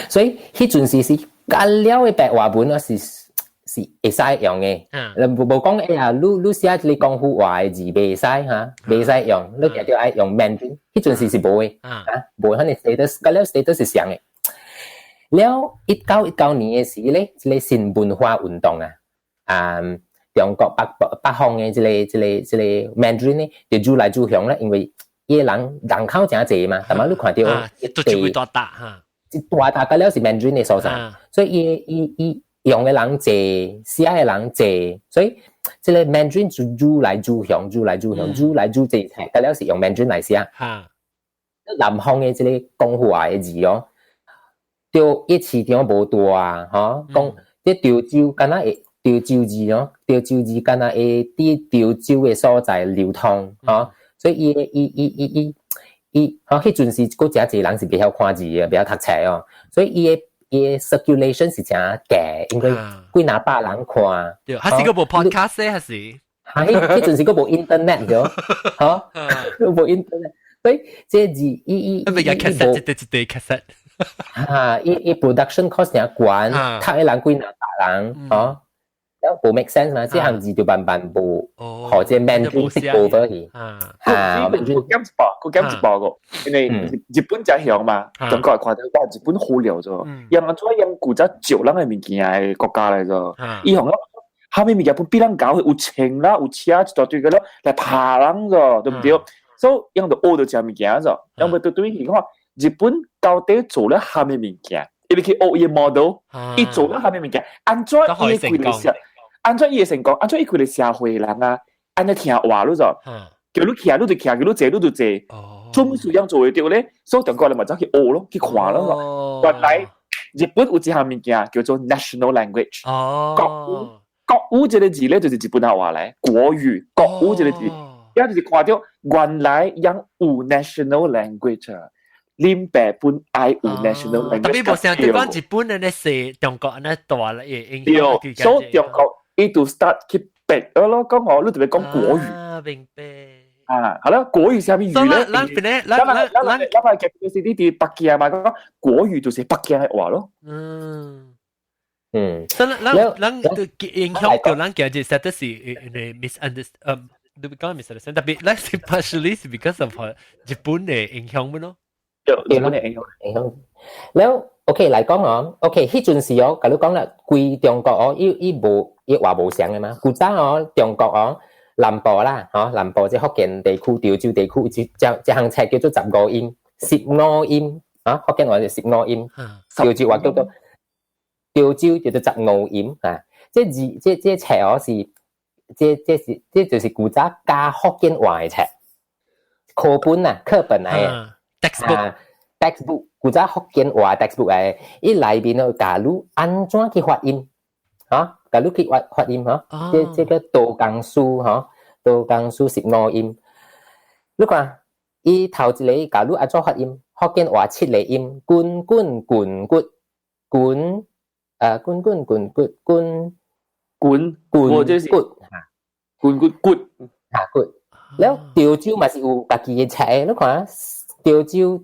所以迄陣時是加了嘅白話文是會使用嘅，無講你寫你廣府話嘅字袂使嚇，袂使用，你一定要用 Mandarin。迄陣時是無嘅，無可能 status，加了 status 是上嘅。了1919年嘅時咧，一個新文化運動啊，中國北方嘅這個 Mandarin 咧，就煮來煮香咧，因為伊人口真濟嘛，同埋你看到地大大嚇，大嘅了是 Mandarin 嘅所在，所以伊用嘅人濟，寫嘅人濟，所以這個 Mandarin 煮來煮香，煮來煮濟，嘅了是用 Mandarin 來寫。南方嘅這個講話嘅字哦，就一市場無大嚇，講啲潮州敢若會。潮州字咯，潮州字敢若會啲潮州嘅所在流通，所以伊迄陣時嗰真濟人是比較看字嘅，比較讀冊哦，所以伊嘅 circulation 是真嘅，應該幾若百人看。對，還是嗰部 podcast 咧，還是？迄陣時嗰部 internet 咗，嚇，嗰部 internet，所以即字伊咪有 cassette，一對 cassette。伊 production cost 真貴，讀嘅人幾若百人，嚇。冇 make sense 嘛，即係字就慢慢冇，或者 Mandarin take over 去。個減一步個，因為日本真香嘛，中國係看到哇，日本好料咗，因為做因古仔少人嘅物件嘅國家嚟咗，伊行咯，後面物件本比人搞有錢啦，有車一大堆嘅咯，嚟爬人咗，對唔對？所以因就學到隻物件咗，因為對佢講，日本到底做咗下面物件，因為佢學嘢 model，伊做咗下面物件，按照伊嘅規律寫。按照伊嘅成功，按照伊佢哋社會人啊，按照聽話咯就，叫你徛你就徛，叫你坐你就坐，做乜事樣做會到咧？所以中國人咪走去學咯，去看咯。原來日本有一項物件叫做 national language，國語這個字咧就是日本話嚟，國語國語這個字，一就是看到原來有 national language 啊，林北本愛有 national language。特別冇成日講日本人咧寫中國人咧大咧影響。所以中國。伊就 start 去逼咯，講我你特別講國語。明白。係啦，國語係咩語咧？咱嘅嘅是啲北京嘛，講國語就是北京嘅話咯。所以咱影響到咱嘅就實質是misunderstand，你講 misunderstand，特別 like partially is because of 日本嘅影響咩咯？日本嘅影響。แล้วOK 嚟講哦 ，OK 迄陣時哦，甲你講啦，規中國哦，伊話無相嘅嘛，古早哦，中國哦，南部啦，南部即福建地區、潮州地區，一項冊叫做15音，15音，福建話就15音，潮州話叫做潮州叫做15音啊，即冊哦是，即就是古早加福建話嘅冊，課本嚟嘅，textbook。古早福建話 textbook 誒，伊內邊哦，假如安怎去發音，假如去發音即個多工書多工書15音，你看伊頭一個假如安怎發音，福建話7個音，滾滾滾滾滾，滾滾滾滾滾滾滾滾嚇滾，แล้ว潮州嘛是有家己嘅冊誒，你看潮州。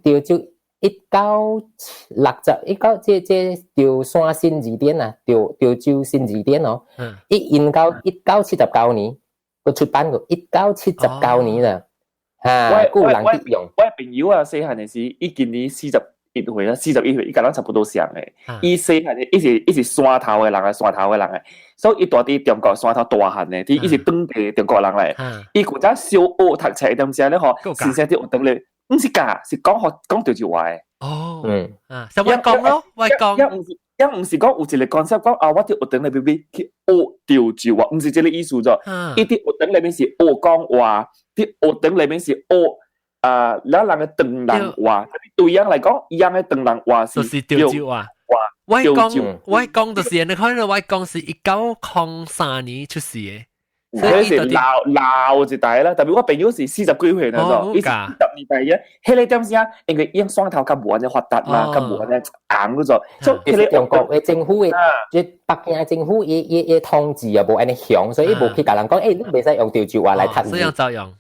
1960即條山新字典啊，潮州新字典哦，伊研究1979年，佢出版過1979年啦，有人啲用。我朋友啊，細漢嘅時，伊今年41歲啦，41歲，伊甲咱差不多像嘅。伊細漢嘅，伊是山頭嘅人啊，山頭嘅人啊，所以伊住喺中國山頭大漢嘅，伊是當地中國人嚟。伊嗰陣小學讀冊點知咧？嗬，先生啲學堂咧。唔是假，是講潮州話嘅。就外講咯，外講。一唔是講有一個 concept 講我啲學堂裏邊去學潮州話，唔是這個意思咗。伊啲學堂裏邊是學講話，啲學堂裏邊是學咱人嘅唐人話。對樣嚟講，樣嘅唐人話是潮州話。外講就是人哋可能外講是1903年出世嘅。嗰時鬧一代啦，特別我朋友是40幾歲啦，就伊是40年代嘅，迄個點先，因為因雙頭咁無安嘅發達嘛，咁無安嘅硬嗰種，所以佢中國嘅政府嘅，即北京嘅政府嘅統治又無安尼響，所以無去甲人講，你袂使用潮州話來談。所以照用，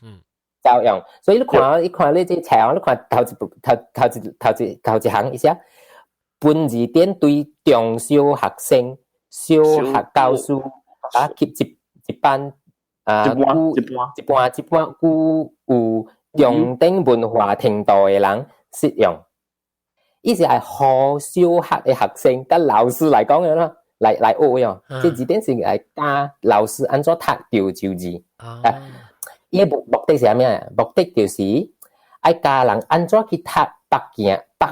照用。所以你看你即冊，你看頭一行一下，本字典對中小學生、小學教師一班。一般具有中等文化程度嘅人適用，意思係好小學嘅學生，跟老師嚟講嘅啦，来學喎，即字典是嚟教老師安怎讀潮州字。伊目的是咩啊？目的就是愛教人安怎去讀北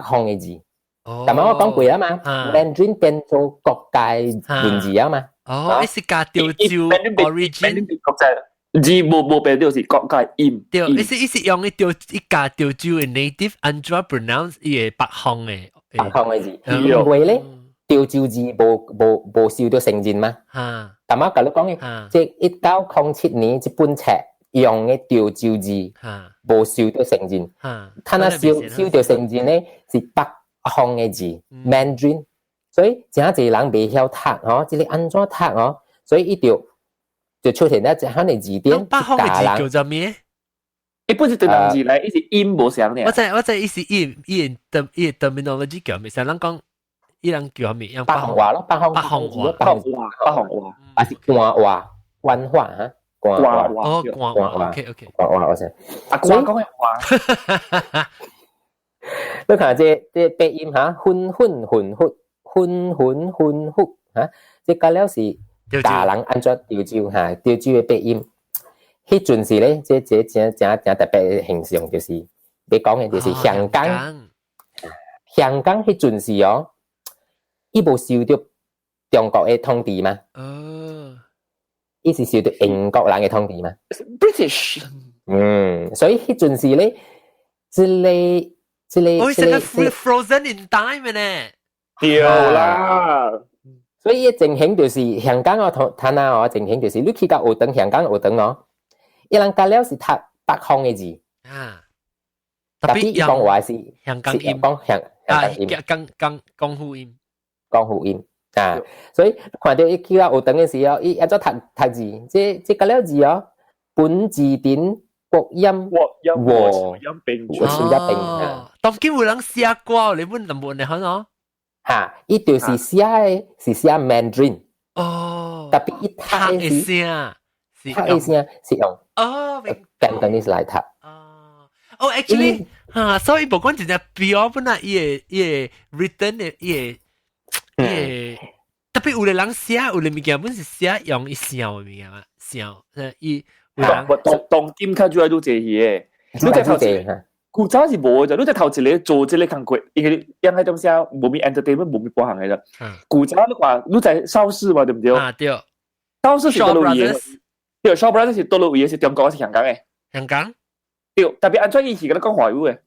方嘅字。咁我講過啊嘛 ，Mandarin 變做國界文字啊嘛。哦，是教潮州 origin。字冇變到是國界音。對，意思用一教潮州嘅 native 安怎 pronounce 伊個北方嘅。北方嘅字，因為咧潮州字冇受到承認嘛。咁我甲你講嘅，即1907年一本冊用嘅潮州字冇受到承認。佢那受到承認咧是北方嘅字 Mandarin， 所以真濟人未曉讀哦，即係安怎讀哦，所以一條就出現咗一項嘅字典。北方嘅字叫做咩？伊本是對人字嚟，伊是音無相咧。我知，伊是伊 terminology 叫咩？像人講，伊人叫咩？北方話咯，北方話，還是官話嚇？官話哦，官話 ，OK， 官話我先。官講嘅話，你看這發音嚇，混嚇，即講了是大人按照潮州嚇，潮州嘅發音。迄陣時咧，這正特別嘅形象就是，你講嘅就是香港。香港迄陣時哦，伊無受到中國嘅統治嘛。伊是受到英國人嘅統治嘛。British。所以迄陣時咧，哦，成個 frozen in time 咧。對啦。所以情形就是香港我睇下哦，情形就是你去到學堂，香港學堂哦。伊人教了是讀北方嘅字，特別講話是香港音，講香港音，江湖音，江湖音啊！所以看到伊去到學堂嘅時候，伊一咗讀字，即教了字哦，本字典國音和音並當今有人寫過，你本能本嚟看哦，嚇，伊就是寫Mandarin，特別伊讀嘅聲。他意思是用Cantonese 來讀。actually 所以不管真係標本啊，伊個 written 嘅伊個特別有個人寫，有個物件本是寫用伊笑嘅物件嘛，笑，伊當今較主要都這嘢，你在頭前，古早是冇嘅，你在頭前你做這個工作，因為因為東西冇咩 entertainment 冇咩幫行嘅啫。古早你話你在超市嘛，對唔對？對，超市是多路嘢。對 ，Shaw Brothers 是多路嘢，是中國是香港嘅。香港。對，特別安怎以前嗰啲講華語嘅。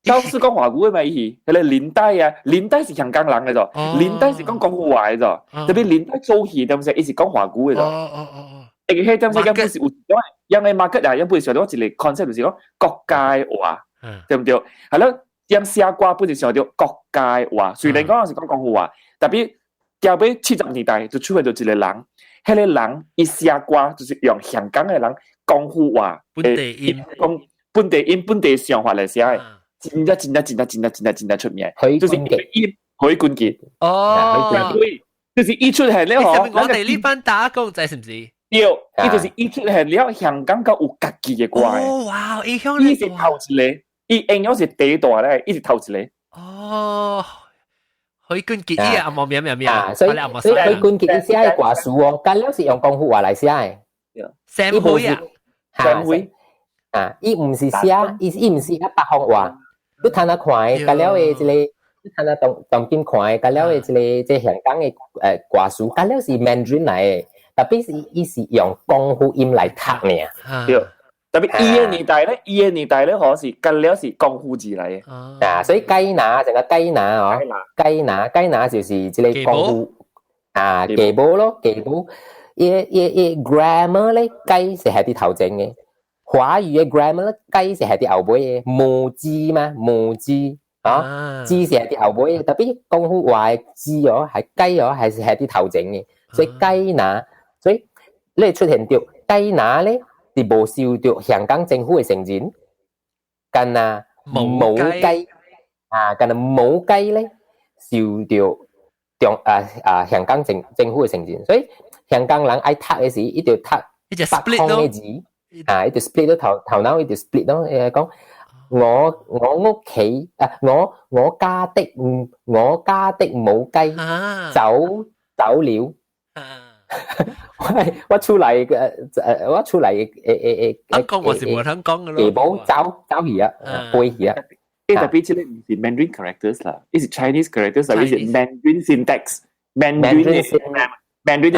超市講華語嘅嘛，以前，佢哋連帶啊，連帶是香港人嘅啫，連帶是講廣府話嘅啫。特別連帶做戲，點解？伊是講華語嘅啫。誒，係點解？因為是有，因為 market 啊，因為上到一個 concept 就是講國界話，對唔對？係咯，因寫歌本身上到國界話，雖然講係講廣府話，特別交俾70年代就出現咗一個人。迄個人伊寫歌就是用香港嘅人廣府話，本地音，講本地音、本地想法嚟寫嘅，真係出名。就是音許冠傑。對，就是一出現了嗬。我哋呢班打工仔是唔是？對，伊就是一出現了香港個有家己嘅歌。哦，哇！伊向伊是頭一個，伊應該是第一代咧，伊是頭一個。哦。許冠傑呢阿毛名，所以許冠傑寫嘅歌詞哦，緊了是用廣府話來寫嘅。社會啊，社會啊，伊唔是寫，伊唔是北方話。你睇下看嘅，緊了嘅一個，你睇下當今看嘅，緊了嘅一個即香港嘅歌詞，緊了是 Mandarin 嚟嘅，特別是伊是用廣府音來讀呢。對。特別伊個年代咧，可是跟了是廣府字嚟嘅。所以雞乸成個雞乸哦，雞乸就是即個廣府雞母咯，雞母。grammar 咧，雞是喺啲頭前嘅。華語嘅 grammar 咧，雞是喺啲後尾嘅。母字嘛，母字字是喺啲後尾嘅。特別廣府話嘅字哦，係雞哦，係喺啲頭前嘅。所以雞乸，所以你出現到雞乸咧。是無受到香港政府嘅承認，但係母雞但係母雞咧受到香港政府嘅承認，所以香港人愛讀嘅時，一定要讀北方嘅字，一定 split 到頭腦，一定 split 咯。講我屋企我家的母雞走了。我出嚟香港我是冇香港嘅咯。地保走去啊，背去啊。Tapi sila mesti Mandarin characters lah. Is it Chinese characters or is it Mandarin syntax? Mandarin嘅 syntax。Mandarin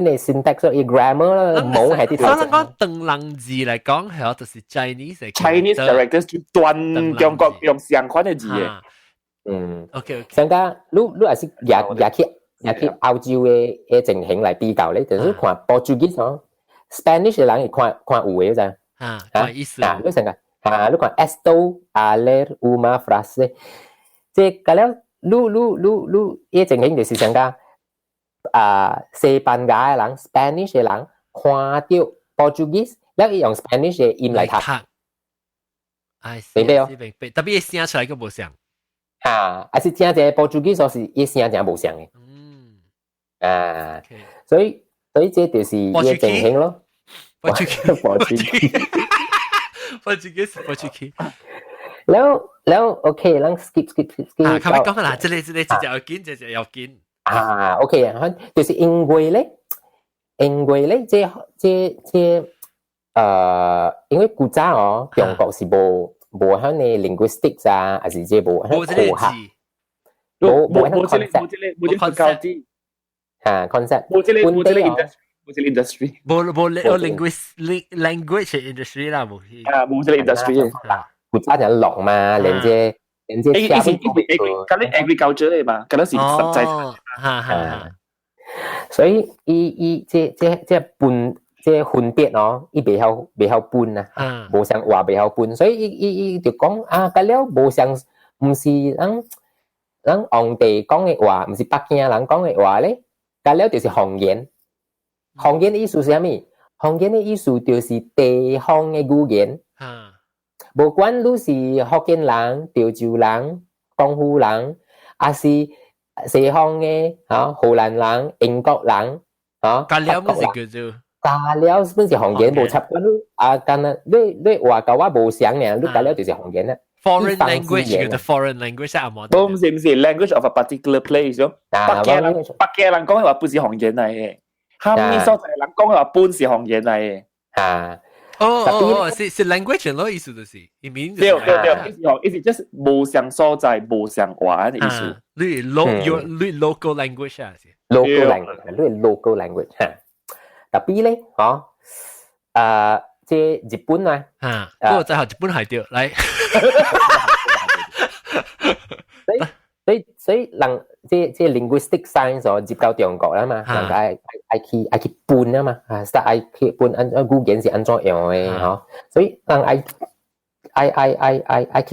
嘅 syntax 嘅 grammar 啦，冇係啲。所以講鄧能字嚟講係就是 Chinese characters 就斷中國用相關嘅字嘅。OK。上家你係是也去歐洲嘅情形嚟比較咧，就是看 Portuguese 咯 ，Spanish 嘅人係看有嘅咋。看意思。你成個你看 esto aler uma frase， 即係咁樣，你嘅情形就是上家西班牙嘅人 ，Spanish 嘅人看到 Portuguese， แล้ว伊用 Spanish 嘅音嚟讀。明白哦？特別聲出來個冇像。還是聽者 Portuguese 所是伊聲真冇像嘅。所以這就是伊嘅情形咯。Portuguese。แล้วโอเคแล้ว skip 佢咪講啦，這裡要緊，這要緊。OK 啊，就是因為咧，因為古早哦，中國是無響你 linguistics 啊，還是即無響科學，冇這個教字concept，冇這個 industry，冇 language industry 啦，冇這個 industry，古早就落嘛，連接。咁你 agriculture 嚟嘛，咁是實際。所以即分別哦，伊袂曉分啊，無像話袂曉分，所以伊就講咁了無像，唔是咱皇帝講嘅話，唔是北京人講嘅話咧，咁了就是方言。方言嘅意思是啥物？方言嘅意思就是地方嘅語言。無管你是福建人、潮州人、廣府人，還是西方嘅荷蘭人、英國人加了乜是叫做？加了本是方言無插關但係你話甲我無相呢，你加了就是方言啦。Foreign language 叫做 foreign language 啊，冇。唔是 language of a particular place 咯。北京人講嘅話本是方言嚟嘅，下面所在人講嘅話本是方言嚟嘅。是 language 咯，意思就是，意面對，意思就是無相所在、無相話嘅意思。你 local language 啊，是 local language 嚇。特別咧，即係日本啊，不過最後日本係掉嚟。所以人即 linguistic science 哦，接到中國啦嘛，人家愛去搬啊嘛，愛去搬語言是安怎樣嘅嗬，所以人愛去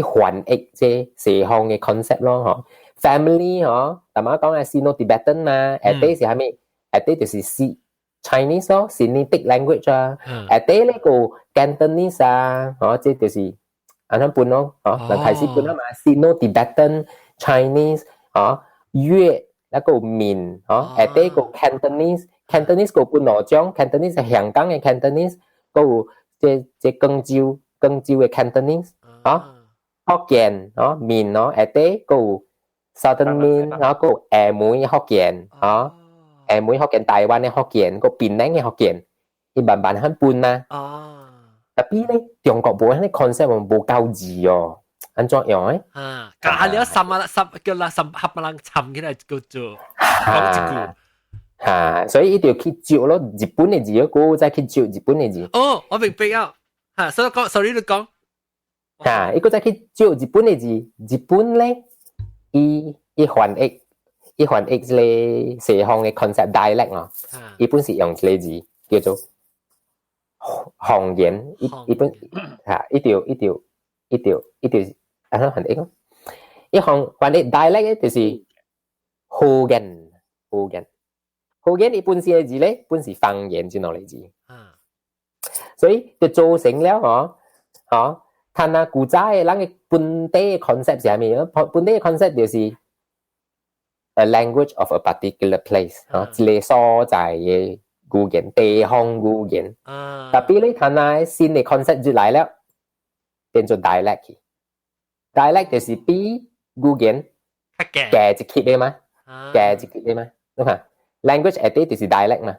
翻譯即西方嘅 concept 咯嗬 ，family 嗬，頭先講係 Sino-Tibetan 嘛，下底是係咩？下底就是 Chinese 咯 ，Sinitic language 啊，下底呢個 Cantonese 啊，即就是安怎搬咯，人開始搬啊嘛 ，Sino-Tibetan。Chinese 粵一個緬下底個 Cantonese 個半羅章 Cantonese 係香港嘅 Cantonese 個即廣州嘅 Cantonese 福建緬下底個 Southern 緬個廈門嘅福建廈門福建台灣嘅福建個檳城嘅福建伊慢慢喺搬啦特別咧中國冇啲 concept 冇夠字哦安怎樣誒？加了叫啦合人沉起來叫做講一句。所以一定要去照咯，日本嘅字嗰個再去照日本嘅字。哦，我明白啊。所以講 ，sorry 你講。一個再去照日本嘅字，日本咧，伊翻譯咧西方嘅 concept dialect 啊，伊本是用呢個字叫做方言，伊本一條。翻譯咯，一項翻譯 dialect 咧就是方言，伊本身嘅字咧本是方言之類嘅字，所以就造成了睇下古早嘅人嘅本地嘅 concept 係咩？本地嘅 concept 就是 a language of a particular place，一個所在嘅語言，地方語言。特別咧，睇下新嘅 concept 出嚟了，變做 dialect。dialect 就是比語言嘅一級嘅嘛，嘅一級嘅嘛，đúng không? Language 係啲就是 dialect 嘛。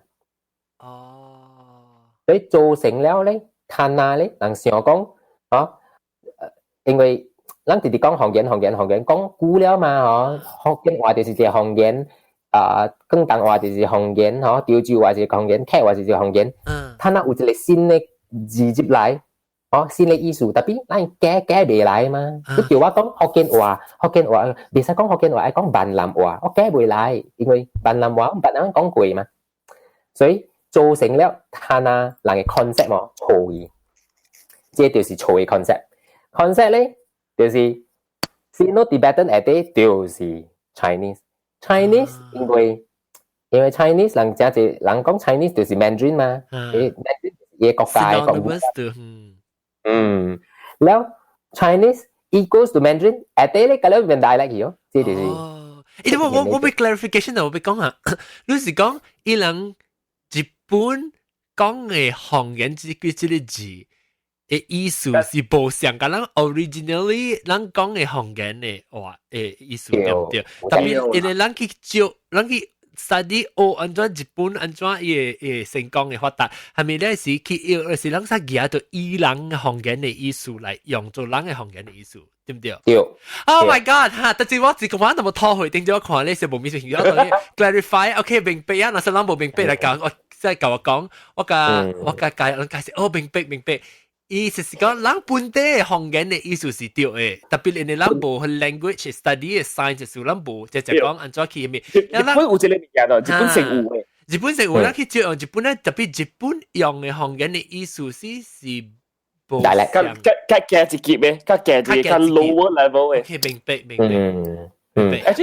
所以造成了咧，睇下咧，人想講，因為咱直直講方言，講久了嘛，福建話就是一個方言。廣東話就是方言，潮州話就是方言，客話就是方言。睇下有一個新的字入來，新的意思，特別咱改袂來嘛。佢叫我講福建話，袂使講福建話，要講閩南話，我改袂來，因為閩南話我闽南講過嘛，所以造成了睇下人嘅 concept 錯嘅，這就是錯嘅 concept。concept 咧就是先攞 Tibetan 誒啲就是 Chinese。Chinese 因為 Chinese 人真係人講 Chinese 就是 Mandarin 嘛，嘢國家嘅國語。แล้ว Chinese equals to Mandarin， 誒咧咁樣變 dialect 咗，即係我俾 clarification 啊，我俾講啊，你是講伊人日本講嘅方言即個字嘅意思是無像個人 originally 人講嘅方言嘅話嘅意思對唔對？特別因為人去照，人去 study 安怎日本安怎嘅成功嘅發達，係咪咧是去有是人實舉到伊人嘅方言嘅意思嚟用做人嘅方言嘅意思，對唔對？對。Oh my god！ 嚇，但係我自個玩咁拖去，定咗我看呢是無面前，我同你 clarify，OK 明白啊，那是人無明白嚟教我，即係教我講，我解釋，明白。意思是講，人本地嘅方言嘅意思是對嘅，特別你人無去 language study 嘅 science 時，人無就講安怎去咩？日本有一個物件咯，日本成有嘅。日本成有，咱去照用日本咧，特別日本用嘅方言嘅意思是無像。加一級嘅，加 lower level 嘅。OK，明白。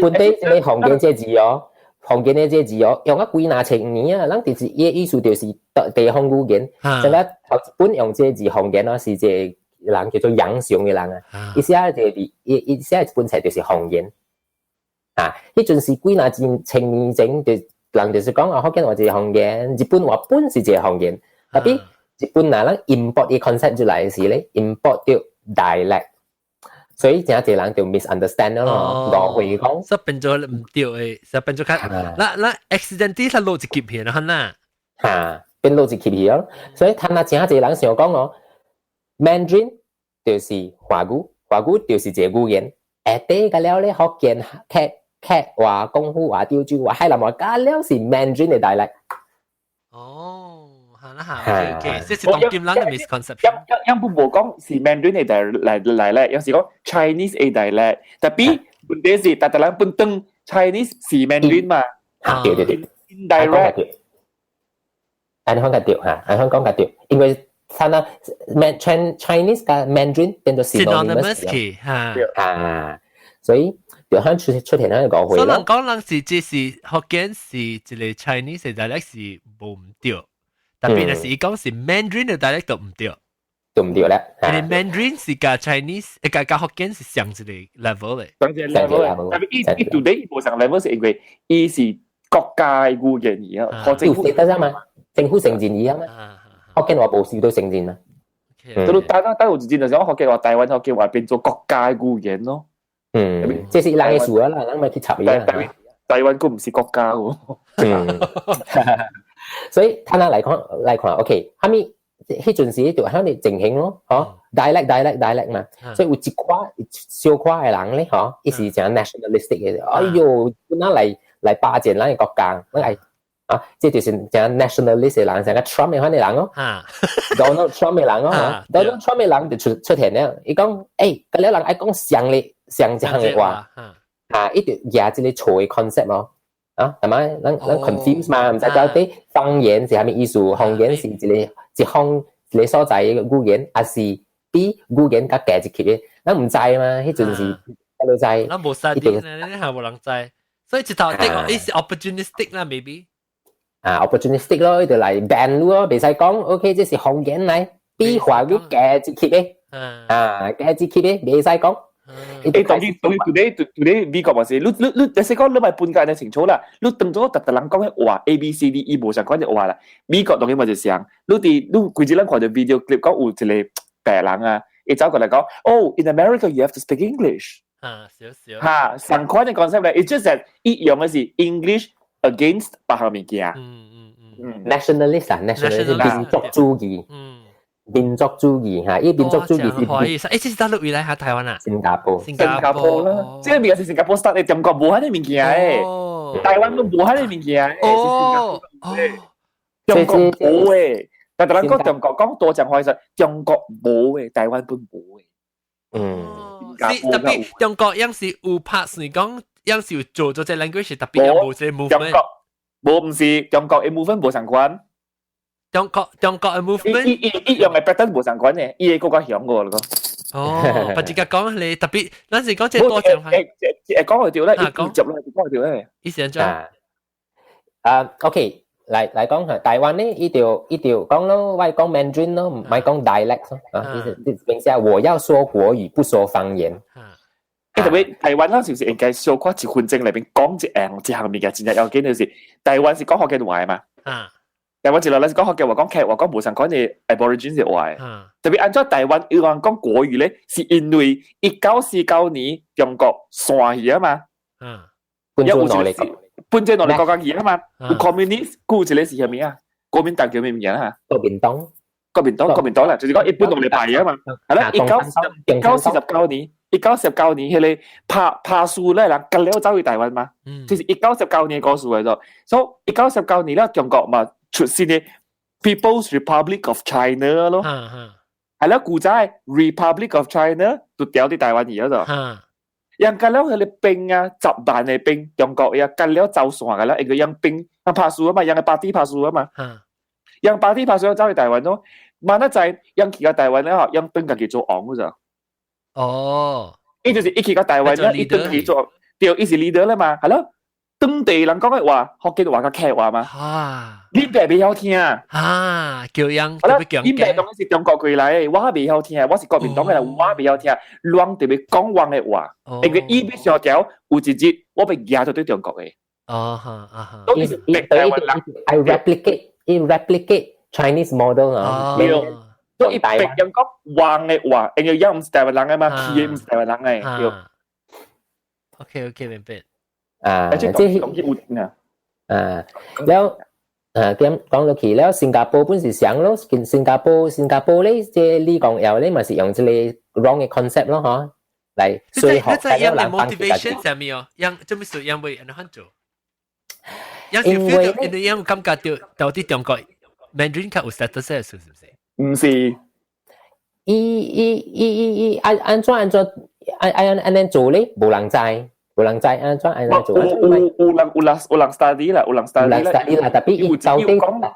本地你方言這字方言嘅這字用咗幾廿千年啊，咱就是嘢意思就是地方語言。就咧頭本用這字方言咯，是一個人叫做養上嘅人啊。意思啊就係意思係本來就是方言。迄陣是幾廿千年前就人就是講福建話就是方言，日本話本是一個方言，特別日本嗱咱 import 啲 concept 出來嘅時咧 import 到 dialect。所以真係人就 misunderstand 咯，誤會講，所以變咗唔對嘅，所以變咗嗱 accidentally 佢攞一級片啦，嚇，變攞一級片咯。所以睇下真係人想講Mandarin 就是華語，華語就是這語言。啲嘅了咧，福建客話、功夫話、潮州話、海南話，加了是 Mandarin 嘅dialect。OK， 即係當點人嘅 misconception。有部冇講是 Mandarin 嘅dialect，有時講 Chinese 嘅dialect，但係本地是但係人本登 Chinese 是 Mandarin 嘛？對。indirect。喺香港對嚇，喺香港嘅對，因為睇下 Chinese 嘅 Mandarin 變咗 synonymous 嘅所以就響出現喺個會咯。所以人講人是即是福建是一個 Chinese 嘅 dialect 是無唔對。特別係講是 Mandarin 嘅 dialect 都唔對，咧。因為 Mandarin 是加 Chinese，加福建是上一個 level 嘅。上一個 level，但係依度你冇上 level 是因為依是國家嘅語言而啊，政府得啫嘛，政府承認而啊嘛，福建話冇事都承認啦。但有一陣就講福建話，台灣福建話變做國家嘅語言咯。即係人嘅事啊啦，人咪去插嘢。台灣佢唔是國家喎。所以睇下嚟講 ，OK， 後面迄陣時就喺你靜興咯，dialect 嘛，所以有一寡小寡嘅人咧，伊是講 nationalistic 嘅，哎呦，本來嚟霸佔咱嘅國家，即就是講 nationalist 嘅人，成個 Trump 嘅款嘅人咯，Donald Trump 嘅人咯，Donald Trump 嘅人就出現咧，伊講，嗰啲人愛講上嘅話，伊就廿一個錯嘅 concept 咯。係咪？咱 confuse 嘛，唔知到底方言是係咩意思？方言是一方一個所在嘅語言，還是比語言較加一級嘅？咱唔知嘛，迄陣是喺度知。咱冇實啲咧，你係冇人知，所以一頭的伊是 opportunistic 啦 ，maybe。opportunistic 咯，就嚟 ban 咯，袂使講 ，OK， 這是方言嚟，比華語加一級嘅，加一級嘅，袂使講。當然today美國話是，你識講你咪半屆嘅情操啦，你當咗特人講嘅話 A B C D E 無相關嘅話啦，美國當然咪就想，你佢只能看到 video clip 講有一個白人啊，一走過嚟講，Oh in America you have to speak English。少嚇，相關嘅 concept 咧 ，it's just that 一樣嘅是 English against 白項物件。nationalist 民族主義。民族主義嚇，因為民族主義是可以。誒，即係大陸回來下台灣啊？新加坡啦，即係邊個是新加坡 start 嘅？中國冇喺啲物件誒，台灣都冇喺啲物件誒，中國冇誒。但係人講中國講多講話實，中國冇誒，台灣都冇誒。特別中國有時有拍你講，有時做咗隻 language 特別有冇隻 movement。中國冇唔是中國嘅 movement 冇相關。中國嘅 movement，一樣係 pattern 冇相關嘅，依個國家響過咯。哦，不自覺講你特別，嗰陣時講即係多樣化。講佢條咧，講佢條咧。意思係點？OK，嚟講係台灣咧，一條講咯，我講 Mandarin 咯，唔係講 dialect 咯。等下我要說國語，不說方言。特別台灣嗰時是應該小可一分鐘裏邊講一項物件，真係有幾件事。台灣是講福建話嘛？台灣之內咧講福建話、講劇話、講無相關嘅 Aborigine 嘅話。特別按照台灣要講國語咧，是因為1949年中國散去啊嘛。搬咗落嚟國家去啊嘛。有 communist 估一個是咩啊？國民黨叫咩名啊？國民黨啦，就是講一般落嚟排啊嘛。係啦，1949年。1949年迄個拍樹咧，人隔了走去台灣嘛，就是1949年嗰時嚟咗。所以1919年咧，中國嘛出現嘅 People's Republic of China 咯，係啦，古仔 Republic of China 就掉啲台灣而咗。人隔了佢哋兵啊，10萬嘅兵，中國呀隔了走線噶啦，一個人兵啊拍樹啊嘛，人係巴蒂拍樹啊嘛，人巴蒂拍樹走去台灣咯。萬一就係人去個台灣咧，人兵自己做昂嗰咋。呢就是一去個台灣咧，一登去做，掉一是 leader 啦嘛，係咯。當地人講嘅話，福建話個劇話嘛，你哋未曉聽叫人特別講嘅。你哋當是中國過來，我未曉聽，我是國民黨嘅人，我未曉聽，亂特別講話嘅話，因為伊必上條有一節，我被壓到對中國嘅。都是台灣人 I replicate Chinese model 啊。所以別人講話嘅話，因為人唔是台灣人嘅嘛，佢也唔是台灣人嘅。OK，明白。即係แล้ว講到起แล้วสิงคโปร์本是想咯，新加坡咧即係呢講有咧，咪是用即係 wrong 嘅 concept 咯，嗬，嚟所以學大家難幫自己。係咪哦？樣做咩事？樣會人哋做？有時 feel 到人哋樣感覺到啲中國 Mandarin 較有 status 係唔係？唔是，按怎做咧？冇人知按怎做？有人 study 啦，特別要就啲講嚟，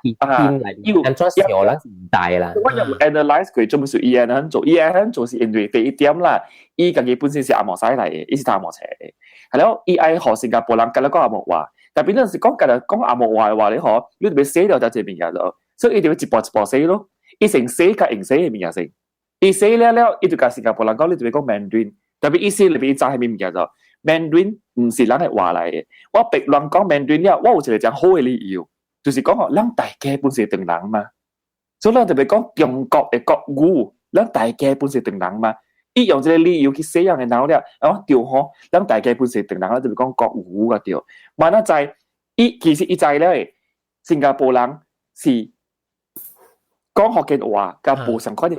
按怎時候啦唔大啦。我有 analyse 佢做乜事 EN 做 ，EN 做是因為第一點啦，伊自己本身是阿莫西嚟嘅，伊是阿莫邪嘅，係咯，伊愛學新加坡人隔咗講阿莫話，但係嗰陣時講阿莫話嘅話，你學你特別寫到就這邊嘅咯，所以一定要一步寫咯。伊成寫甲用寫嘅物件先，伊寫了，伊就甲新加坡人講，你就要講 Mandarin，特別意思裏邊揸係咩物件就 Mandarin 唔是人係話嚟嘅，我別亂講 Mandarin 了，我有一個講好嘅理由，就是講哦，咱大家本是同人嘛，所以咱特別講中國嘅國語，咱大家本是同人嘛，伊用一個理由去寫人嘅腦了，啊對吼，咱大家本是同人，咱特別講國語嘅對，萬一在其實伊在咧，新加坡人是。講福建話，甲無相關嘅，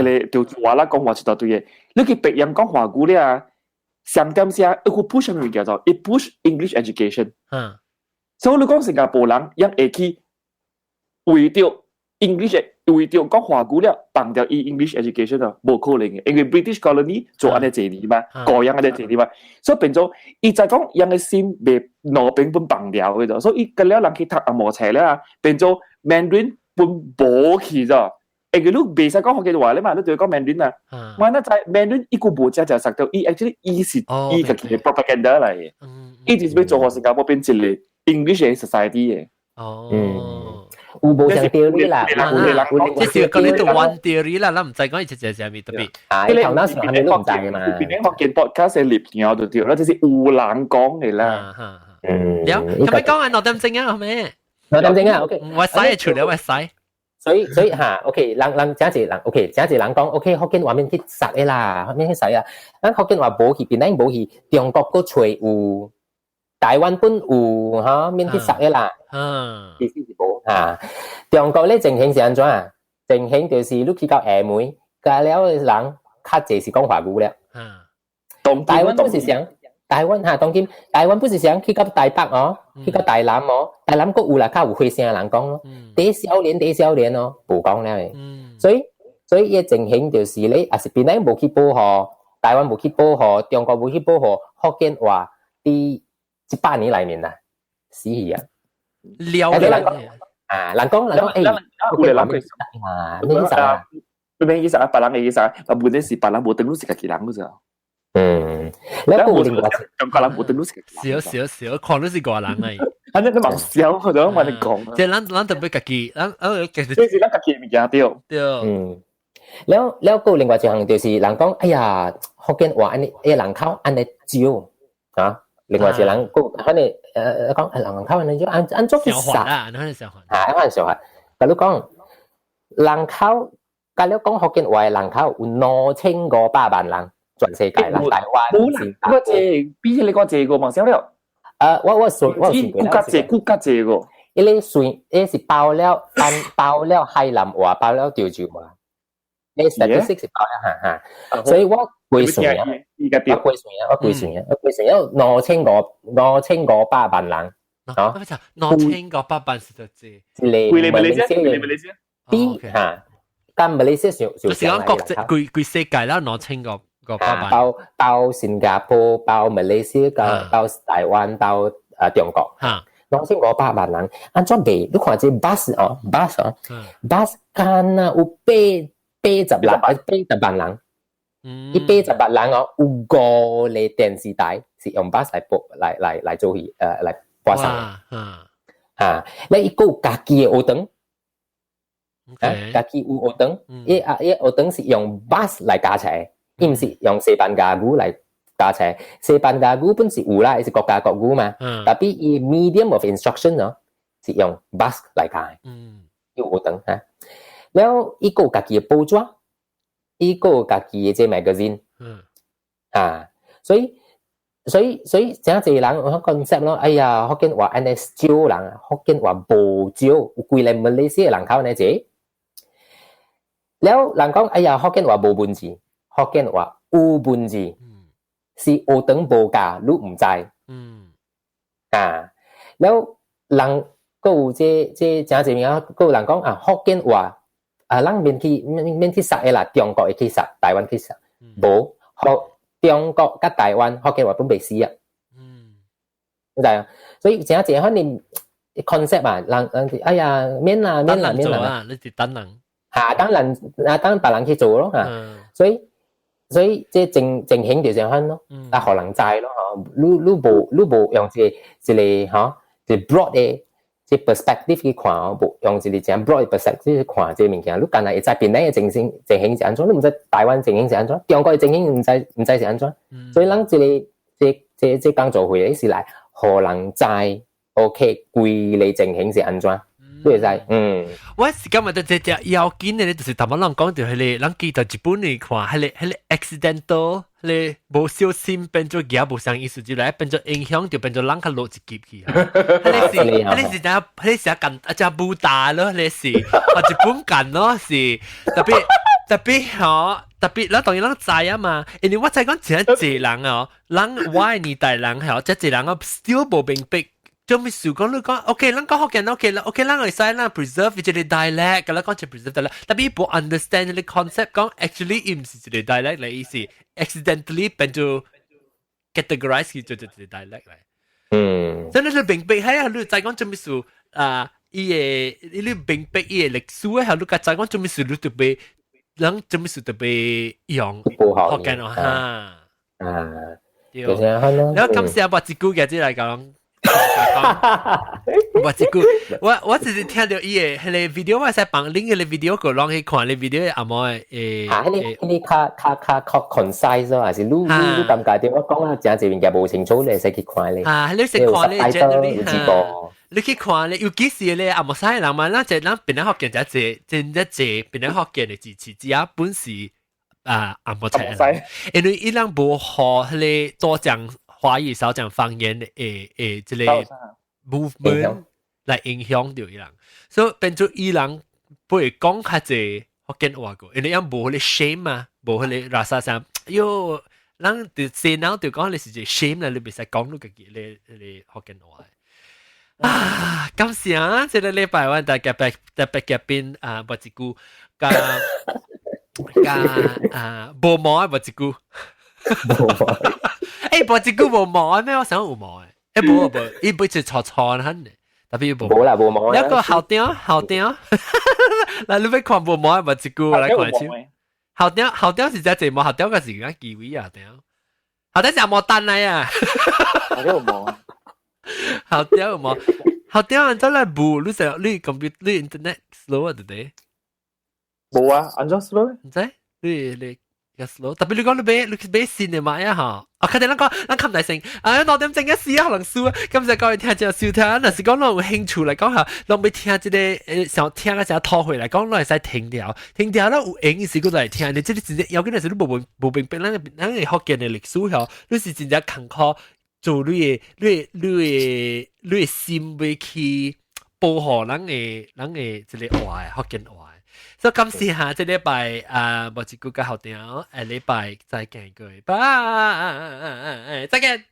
你條話啦，講話一大堆嘢。你去別人講華語咧啊，上點先，一個 push 嘅叫做，一 push English education。所以你講新加坡人，因會去為咗 English，為咗講華語咧，綁掉伊 English education 啊，冇可能嘅，因為 British colony 做安尼這裡嘛，個樣安尼這裡嘛，所以變咗，伊就講人嘅心被攞邊本綁掉嘅咗，所以咁了人去讀阿摩切咧啊，變咗 Mandarin。本冇去咗，因為你未使講福建話咧嘛，你就要講 Mandarin 啊。萬一就係 Mandarin 一個冇只就實到，伊 actually 伊是伊個嘅 propaganda 嚟嘅，伊就是要做好新加坡變成嚟 English society 嘅。有無上 theory 啦，即是講呢度 one theory 啦，咱唔知講一隻隻咩特別。你頭腦時係咪都唔知嘅嘛？邊啲學見 podcast 嘅獵鳥就掉啦，即係有人講嘅啦。有，咁咪講係羅點正啊，係咪？羅點正啊 ，OK。我使係除咗我使。所以嚇，OK，人真係人 ，OK，真係人講 ，OK，福建話面去殺嘅啦，面去殺啊！咱福建話冇去，邊啲冇去，中國個吹有，台灣本有，嚇面去殺嘅啦。意思是冇嚇。中國咧情形是安怎啊？情形就是你去到廈門，加了人較濟是講華語了。台灣不是想。台灣嚇，當今台灣不是想去到台北哦，去到台南哦，台南個有啦，較有血腥嘅人講咯，第少年哦，無講咧。所以嘅情形就是咧，也是邊啲冇去保護，台灣冇去保護，中國冇去保護，福建話啲100年裡面啊，死去啊！了人講，有嚟諗嘅，咩意思啊？咩意思啊？別人嘅意思啊？啊，本身是別人冇等於是自己人嘅啫。แล้วกู另外咁個人冇等於是少，看都是個人嚟。反正都冇少，我就揾你講。即係咱特別自己，即係咱自己物件對。แล้วกู另外一項就是人講，哎呀，福建話安尼，人口安尼少啊。另外一人กู可能講人口安尼少，按做去殺啊，可能小孩。按小孩。假如講人口，假如講福建話人口有2500萬人。全世界啦，台灣冇啦，嗰個借，比起你嗰個借個嘛，少了。我算過，顧家借個。你算，你是包了海南話，包了潮州話。你statistics是包了嚇，所以我計算啊，我計算有2500萬人。哦，2500萬是得借。貴你馬來西亞？比嚇，但馬來西亞少。就是講國際貴世界啦，2500。包新加坡、包馬來西亞、包台灣、包中國，2500萬人，按怎賣？你看這 bus 哦，bus 間啊有80萬人，伊80萬人哦，有5個電視台是用 bus 來做戲，來播送嘅，你伊個有家己嘅學堂，家己有學堂，伊學堂是用 bus 來加起來。伊唔是用西班牙語來加起來，西班牙語本是有啦，是國家國語嘛。但係伊 medium of instruction 咯，是用 bus 來加嘅。有學堂嚇，然後伊個有家己嘅報紙，伊個有家己嘅即 magazine。所以真濟人有 concept 咯。哎呀，福建話安尼少人，福建話無少，有幾個馬來西亞人口安尼濟。然後人講，哎呀，福建話無文字。福建話有文字，是學堂無教，你唔知。然後人個有即真濟名，個有人講啊，福建話人免去殺嘅啦，中國會去殺，台灣去殺，無中國甲台灣福建話本未死啊。你知啊？所以真濟可能 concept 啊，人哎呀免啦，你係等人當別人去做咯所以即正形就上咯，但可能在咯你無用一個嚇，一 broad 嘅即 perspective 去看哦，無用一個這樣 broad perspective 去看這物件，你干那會知邊啲嘅情形是安怎，你唔知台灣情形是安怎，中國嘅情形唔知是安怎，所以咱這工作會是來互人知 ，OK， 規個情形是安怎。對在，我是感覺到這要緊嘅咧，就是頭先人講到係咱記到日本嚟看，係 accidental，係無小心變咗嘢無相意思之類，變咗影響就變咗人較落一級去。係是近只武打咯，係是，或日本近咯是，特別嗬，特別啦，當然咱知啊嘛，因為我知講真濟人哦，咱外年代人係真濟人哦 ，still 無明白。就咪少講，你講 OK，咱講福建 OK 啦 ，OK 咱會使咱 preserve 一個 dialect，咁啦講就 preserve 啦。但係冇 understand 呢個 concept，講 actually 唔是一個 dialect 嚟意思 ，accidentally 變做 categorize 去做一個 dialect 嚟。所以你明白係啊，你再講就咪數你明白伊個歷史係，你再講就咪數你特別，人就咪數特別用福建話。然後感謝我一句嘅即係講。我这句我只是聽到伊個迄個 video， 我使幫另一個 video 個讓去看，你 video 阿毛誒，迄個較 concise 咯，還是你感覺點？我講啊，真係嘢無清楚，你使去看咧。你識看咧 ，generally 你去看咧，尤其是咧阿毛曬人嘛，咱就咱邊個學嘅真一濟，邊個學嘅支持只啊本事阿毛曬，因為伊人無學迄個多講華語少講方言誒，這個 movement 來影響到伊人，所以變做伊人不會講較濟福建話個，因為因無迄個 shame 嘛，無迄個拉薩啥，喲，人就細腦就講你是一個 shame 啦，你袂使講你家己咧福建話。啊，感謝啊！這個禮拜我特別嘉賓啊，無一句加無毛啊，無一句。無一句無毛咩？我想有毛誒，無，伊不是錯很嘅，特別無。冇啦，無毛。一個後頂，嗱，你要看無毛無一句來看先。後頂是只隻毛，後頂個是而家基圍啊，後頂是冇蛋嚟啊。後頂有毛。後頂有毛，後頂按照來補，你 internet slow 啊，對唔對？冇啊，安怎 slow？唔知你。slow， 特別你講你買新嘅買啊嚇，我確定咱冚大聲，6點正一時可能輸啊，咁就講你聽就收聽，若是講你有興趣嚟講下，你要聽即個想聽嘅就拖回來講，你會使停掉啦，有影時嗰度嚟聽，你即係真正有嗰陣時你無明白咱嘅福建嘅歷史嚇，你是真正坎坷做你嘅心會去保護咱嘅即個話福建話。所以感謝下，這禮拜無一句嘅後調，禮拜再見各位，拜，再見。